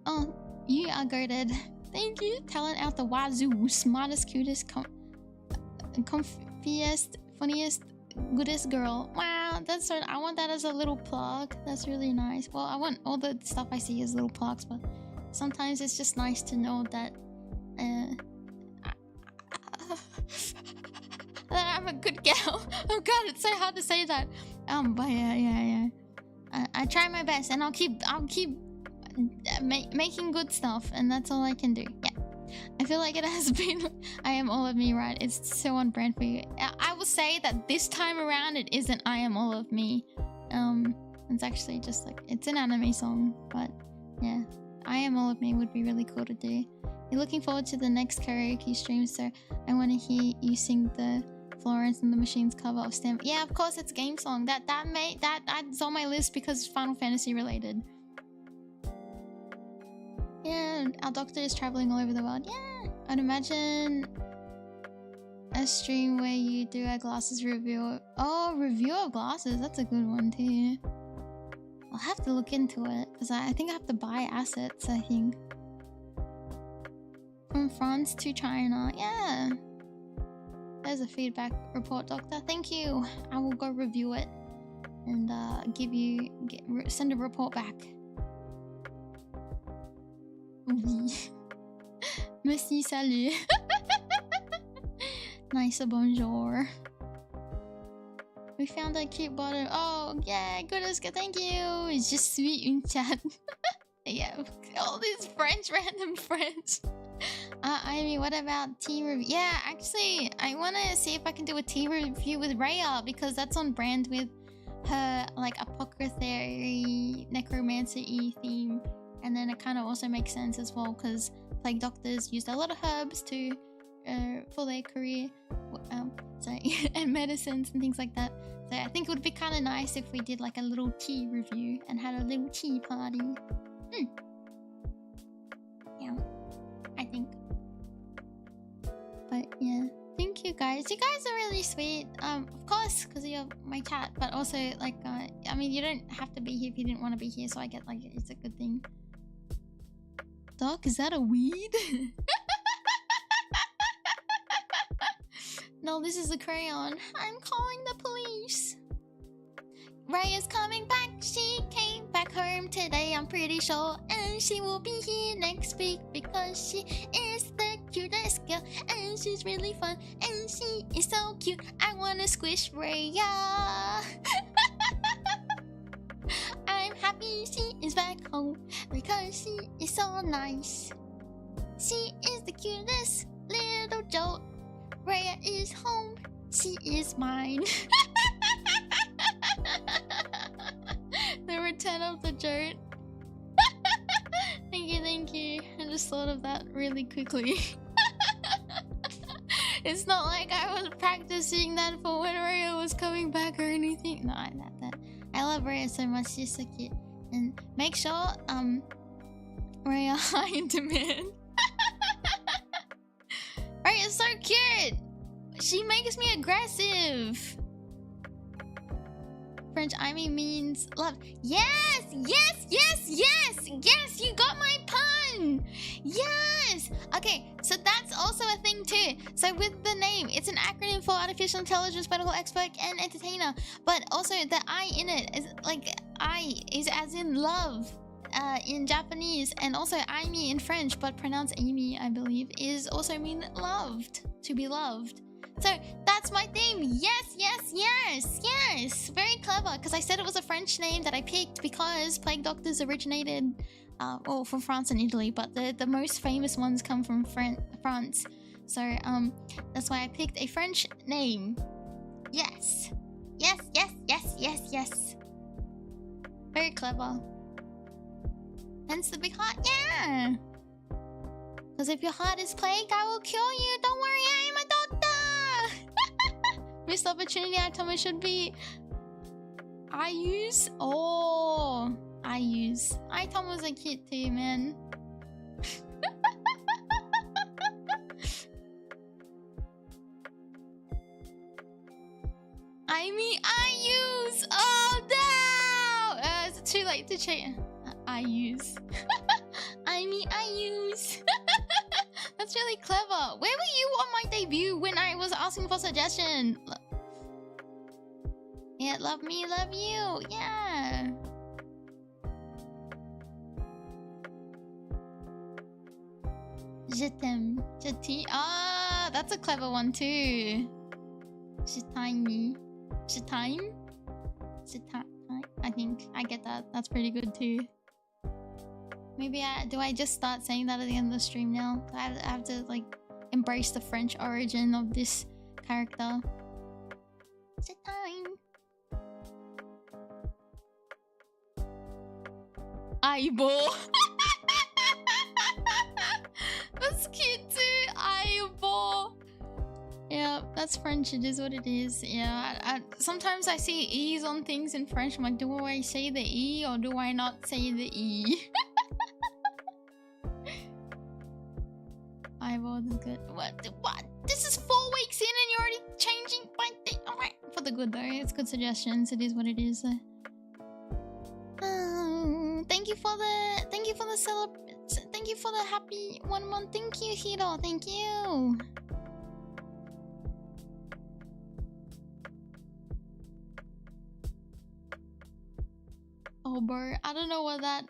Oh, you are goated. Thank you. Talent out the wazoo. Smartest, cutest, comfiest, funniest, goodest girl. Wow, that's so. I want that as a little plug. That's really nice. Well, I want all the stuff I see as little plugs, but sometimes it's just nice to know that that I'm a good girl. Oh god, it's so hard to say that. But yeah. I try my best, and I'll keep making good stuff, and that's all I can do. Yeah. I feel like it has been I am all of me, right? It's so on brand for you. I will say that this time around it isn't I am all of me. It's actually just like, it's an anime song, but yeah. I am all of me would be really cool to do. You're looking forward to the next karaoke stream, so I want to hear you sing the Florence and the Machine's cover of Stem. Yeah, of course, it's a game song. That's on my list because it's Final Fantasy related. Yeah, our doctor is traveling all over the world. Yeah, I'd imagine a stream where you do a glasses review. Oh, review of glasses. That's a good one too. I'll have to look into it because I think I have to buy assets, I think. From France to China. Yeah. There's a feedback report, doctor. Thank you. I will go review it and send a report back. Oui. Merci, salut. Nice, bonjour. We found a cute bottle. Oh, yeah, goodness, thank you. It's just sweet in chat. Yeah, all these French, random friends. Aimee, what about tea review? Yeah, actually, I want to see if I can do a tea review with Rhea because that's on brand with her, like, apothecary, necromancer-y theme. And then it kind of also makes sense as well because plague doctors used a lot of herbs to for their career, and medicines and things like that. So I think it would be kind of nice if we did like a little tea review and had a little tea party. Yeah, I think. But yeah, thank you guys. You guys are really sweet. Of course, because you're my chat, but also like, I mean, you don't have to be here if you didn't want to be here. So I get like it's a good thing. Doc, is that a weed? No, this is a crayon. I'm calling the police. Ray is coming back. She came back home today, I'm pretty sure. And she will be here next week because she is the cutest girl. And she's really fun. And she is so cute. I wanna squish Rhea. I'm happy she is back home because she is so nice. She is the cutest little jolt. Rhea is home. She is mine. The return of the jolt. Thank you. I just thought of that really quickly. It's not like I was practicing that for when Rhea was coming back or anything. No, I love Rhea so much. She's so cute. And make sure Rhea high in demand. Rhea's so cute. She makes me aggressive. French Aimee means love. Yes, you got my pun. Yes. Okay, so that's also a thing too. So with the name, it's an acronym for artificial intelligence, medical expert, and entertainer. But also the I in it is like I is as in love in Japanese, and also Aimee in French, but pronounced Amy, I believe, is also mean loved, to be loved. So that's my theme. Yes. Very clever, because I said it was a French name that I picked because plague doctors originated from France and Italy, but the most famous ones come from France. So that's why I picked a French name. Yes. Very clever. Hence the big heart. Yeah. Because if your heart is plagued, I will cure you. Don't worry, I am a doctor. Missed opportunity. Aitomo should be. I use. Aitomo's a kid too, man. Aimee, I use. Oh no! Is it too late to change? I use. Aimee, I use. That's really clever. Where were you on my debut when I was asking for suggestion? Yeah, love me, love you. Yeah. Je t'aime. Je t'aime. Ah, that's a clever one too. Shitime. Shitime? Shitime. I think I get that. That's pretty good too. Maybe do I just start saying that at the end of the stream now? I have to like embrace the French origin of this character. Shitime. Aibo. That's cute too. Aibo. Yeah, that's French. It is what it is. Yeah, sometimes I see E's on things in French. I'm like, do I say the E or do I not say the E? Aibo is good. What? This is 4 weeks in and you're already changing my thing. Alright, for the good though. It's good suggestions. It is what it is. Thank you for the happy 1 month. Thank you, Hiro. Thank you. Oh, bro, I don't know what that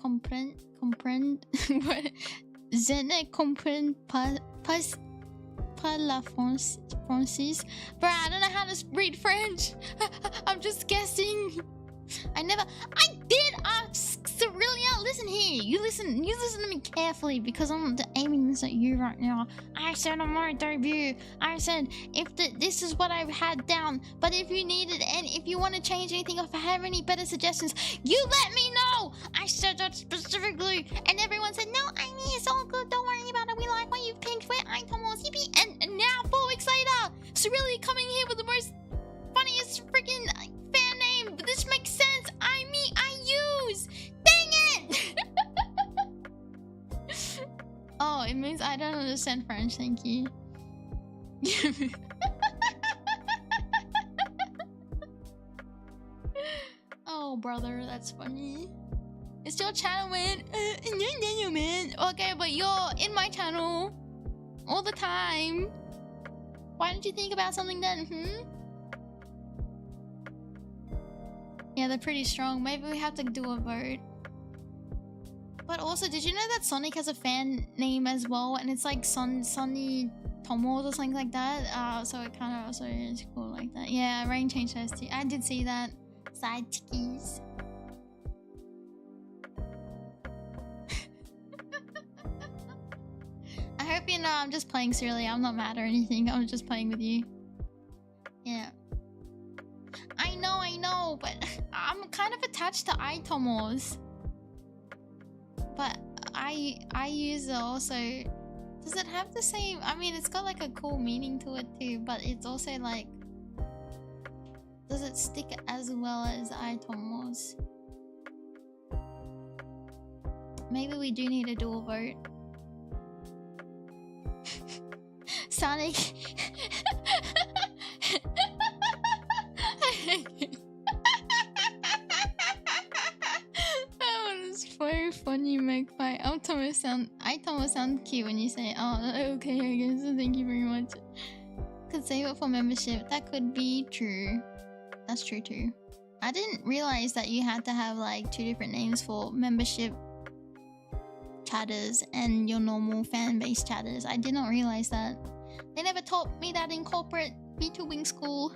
comprend je ne comprends pas la française. Bro, I don't know how to read French. I'm just guessing. I did ask Cerelia. Listen here. You listen to me carefully because I'm aiming this at you right now. I said on my debut, I said if this is what I've had down, but if you need it and if you want to change anything or if I have any better suggestions, you let me know. I said that specifically, and everyone said no. Aimee, it's all good. Don't worry about it. We like what you've picked. We're Aitomo, CP, and now 4 weeks later, Cerelia coming here with the most funniest freaking fan name. But this makes sense. Aimee, I use. Dang it! Oh, it means I don't understand French. Thank you. Oh, brother, that's funny. It's your channel, man. Okay, but you're in my channel all the time. Why didn't you think about something then? Yeah, they're pretty strong. Maybe we have to do a vote. But also, did you know that Sonic has a fan name as well? And it's like Sonny Tomos or something like that. So it kind of also is cool like that. Yeah, Raein changed hers too. I did see that. Side chickies. I hope you know I'm just playing Cerealia. I'm not mad or anything. I'm just playing with you. Yeah. I know, but I'm kind of attached to Aitomos. But I use it also. Does it have the same? I mean, it's got like a cool meaning to it too, but it's also like, does it stick as well as Aitomos? Maybe we do need to do a vote. Sonic. That one is so funny, Magpie. Aitomo sound cute when you say, oh, okay, I guess. Thank you very much. Could save it for membership. That could be true. That's true too. I didn't realize that you had to have like 2 different names for membership chatters and your normal fan-based chatters. I did not realize that. They never taught me that in corporate VTubing school.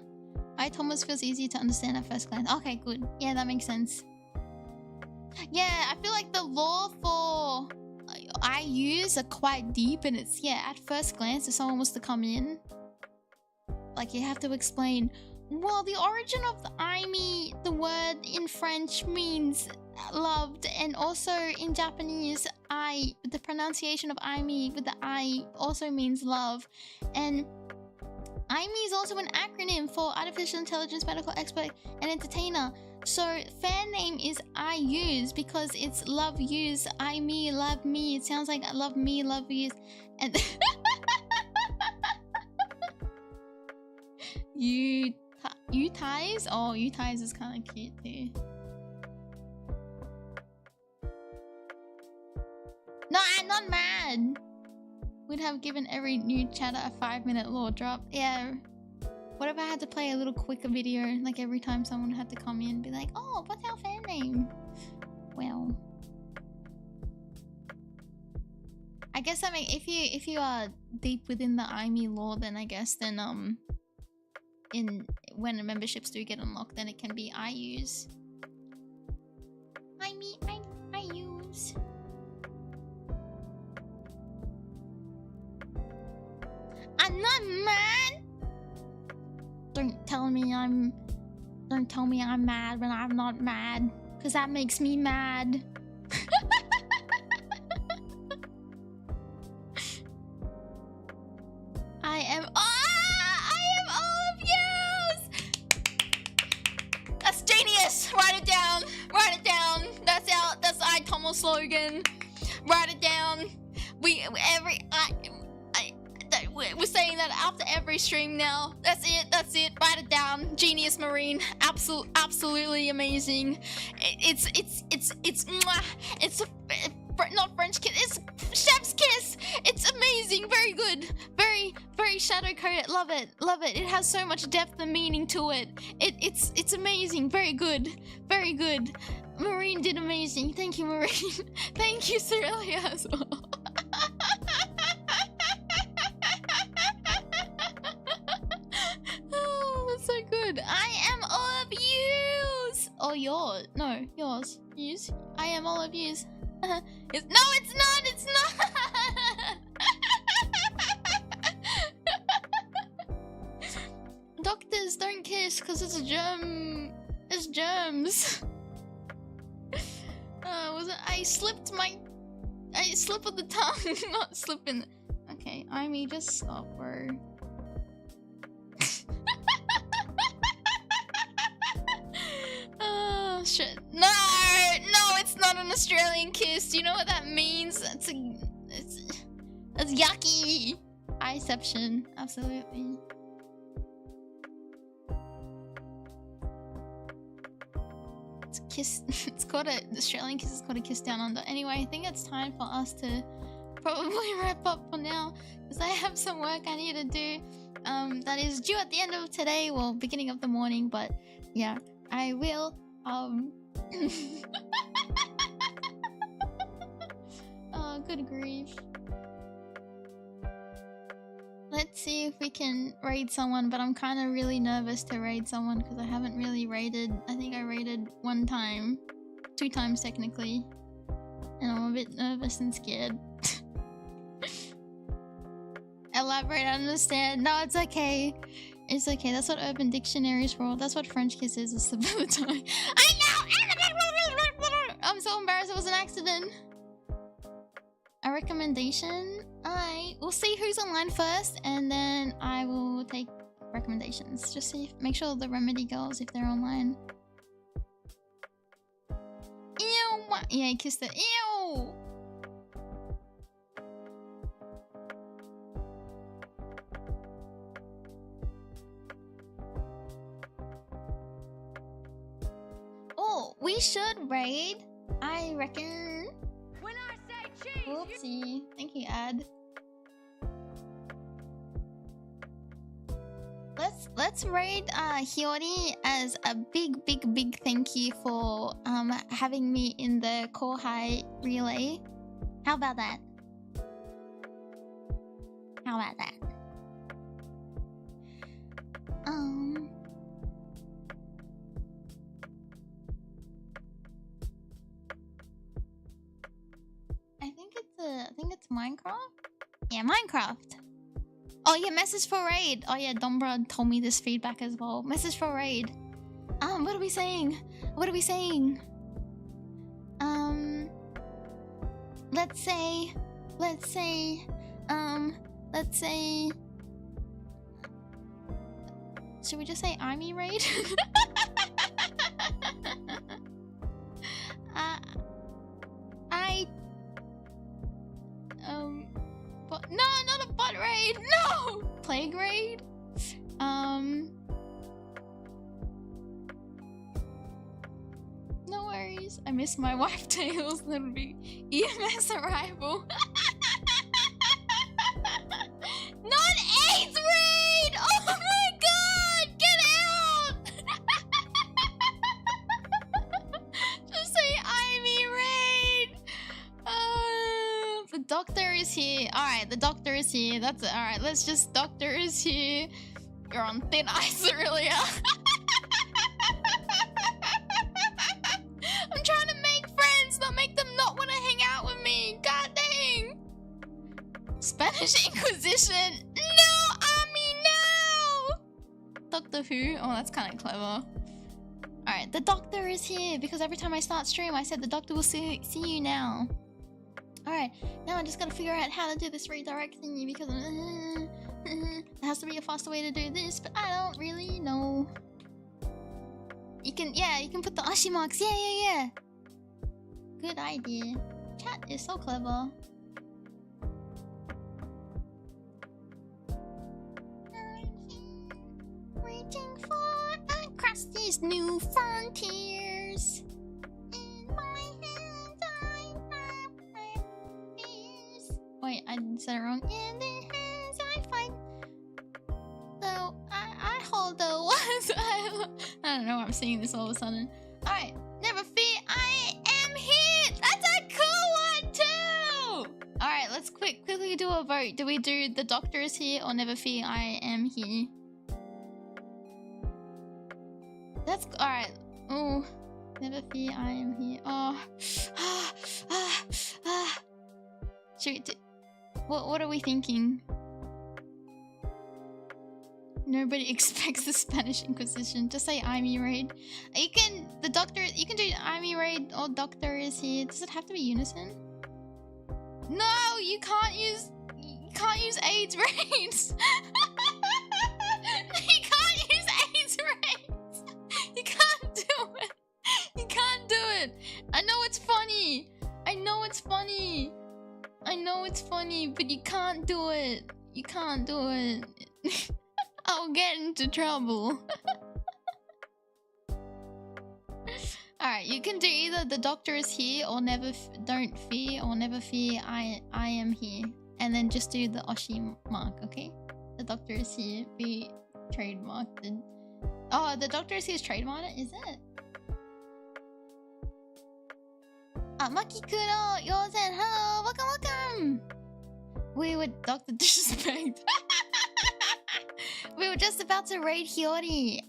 Aitomos feels easy to understand at first glance. Okay, good. Yeah, that makes sense. Yeah, I feel like the lore for I use are quite deep, and it's, yeah, at first glance, if someone was to come in, like, you have to explain, well, the origin of the Aimee, the word in French means loved, and also in Japanese, the pronunciation of Aimee with the I also means love, and Aimee is also an acronym for Artificial Intelligence Medical Expert and Entertainer. So fan name is I use because it's love use, Aimee, love me. It sounds like I love me, love you, and you ties. Oh, you ties is kind of cute too. No, I'm not mad. We'd have given every new chatter a 5-minute lore drop. Yeah. What if I had to play a little quicker video, like every time someone had to come in and be like, oh, what's our fan name? Well, I I guess I mean if you are deep within the Aimee lore, then I guess then in when memberships do get unlocked, then it can be I use. I use. I'm not mad. Don't tell me I'm mad when I'm not mad, because that makes me mad. I am all of yous. That's genius. Write it down. Write it down. That's Aitomo slogan. Write it down. We're saying that after every stream now. That's it. Write it down. Genius Marine. Absolutely amazing. It's not French kiss. It's chef's kiss. It's amazing. Very good. Very shadow coded. Love it. It has so much depth and meaning to it. It's amazing. Very good. Marine did amazing. Thank you, Marine. Thank you, Cerelia as well. Oh, that's so good. I am all of yous. Oh, yours. No, yours. Yous. I am all of yous. No, it's not. It's not. Doctors don't kiss because it's a germ. It's germs. Was it? I slipped of the tongue, not slipping. Okay, Aimee, just stop, bro. Oh shit! No, it's not an Australian kiss. Do you know what that means? It's yucky. Eyeception, absolutely. It's a kiss. It's called the Australian kiss is called a kiss down under. Anyway, I think it's time for us to probably wrap up for now, because I have some work I need to do. That is due at the end of today, well, beginning of the morning. But yeah, I will. Oh, good grief. Let's see if we can raid someone, but I'm kind of really nervous to raid someone because I haven't really raided. I think I raided 1 time. 2 times technically. And I'm a bit nervous and scared. Elaborate, I understand. No, it's okay. It's okay. That's what Urban Dictionary is for. That's what French kiss is. It's the time. I know! I'm so embarrassed. It was an accident. A recommendation? We'll see who's online first, and then I will take recommendations. Just see, make sure the Remedy girls, if they're online. Ew! Yeah, I kissed it. Ew! Oh, we should raid, I reckon. When I say cheese, Oopsie. Thank you, Ad. Let's raid Hiyori as a big thank you for having me in the core high relay. How about that? How about that? I think it's Minecraft? Yeah, Minecraft. Oh yeah, message for raid. Oh yeah, Dombra told me this feedback as well. Message for raid. What are we saying? What are we saying? Let's say should we just say Aimee raid? But no, not a butt raid. No, plague raid. No worries. I miss my wife tails. That'll be EMS arrival. Not AIDS raid. Oh my god, get out. Just say Aimee raid. The doctor is here. Alright, the doctor is here. That's it. Alright, let's just... Doctor is here. You're on thin ice, Aurelia. I'm trying to make friends, not make them not want to hang out with me. God dang. Spanish Inquisition. No, Aimee, no. Doctor Who? Oh, that's kind of clever. Alright, the doctor is here because every time I start stream, I said the doctor will see you now. Alright, now I just gotta figure out how to do this redirect thingy because there has to be a faster way to do this, but I don't really know. You can put the Oshi marks. Yeah. Good idea. Chat is so clever. Reaching for across these new frontiers. In my hands I have my fears. Wait, I said it wrong. In the hands I fight. Though I hold the ones I don't know why I'm singing this all of a sudden. Alright, never fear, I am here! That's a cool one too! Alright, let's quickly do a vote. Do we do the doctor is here or never fear, I am here? That's alright. Oh, never fear, I am here. Oh, should we do? What are we thinking? Nobody expects the Spanish Inquisition. Just say Aimee raid. You can do Aimee raid or doctor is here. Does it have to be unison? No, you can't use AIDS raids. You can't use AIDS raids. You can't do it. You can't do it. I know it's funny. I know it's funny, but you can't do it. You can't do it. I'll get into trouble. Alright, you can do either the doctor is here or don't fear or never fear, I am here. And then just do the Oshi mark, okay? The doctor is here, be trademarked. Oh, the doctor is here is trademarked, is it? Maki-kuro, Yozen, hello, welcome! We would Dr. Disrespect. We were just about to raid Hiyori.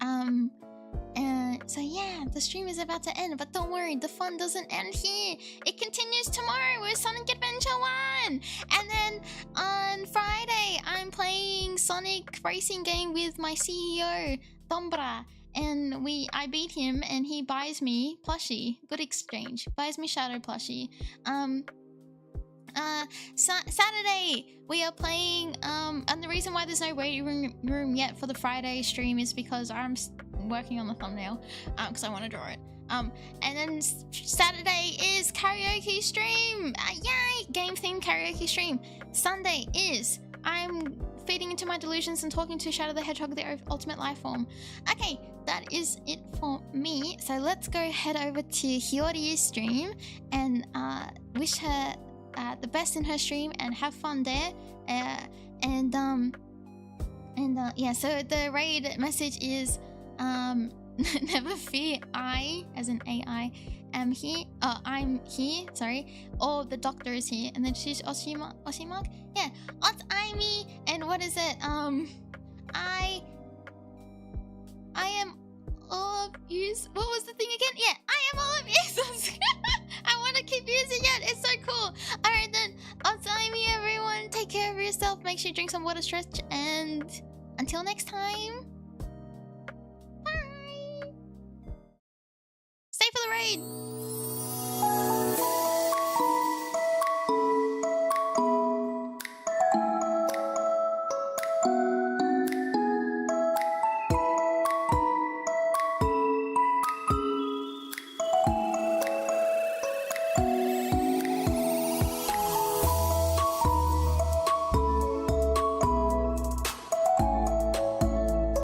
So yeah, the stream is about to end, but don't worry, the fun doesn't end here. It continues tomorrow with Sonic Adventure 1! And then on Friday, I'm playing Sonic racing game with my CEO, Tombra. And I beat him and he buys me plushie. Good exchange. Buys me Shadow plushie. Saturday we are playing and the reason why there's no waiting room yet for the Friday stream is because I'm working on the thumbnail because I want to draw it. And then Saturday is karaoke stream. Yay! Game themed karaoke stream. Sunday is I'm feeding into my delusions and talking to Shadow the Hedgehog, the ultimate life form. Okay, that is it for me. So let's go head over to Hiyori's stream and wish her the best in her stream and have fun there. Yeah, so the raid message is never fear, I as in AI am here. I'm here, sorry. Or the doctor is here, and then she's Oshi mark. Yeah, it's Aimee, and what is it? I am all of you. What was the thing again? Yeah, I am all of you. I want to keep using it. It's so cool. All right then, it's Aimee, everyone. Take care of yourself. Make sure you drink some water, stretch, and until next time. Bye. Stay for the raid.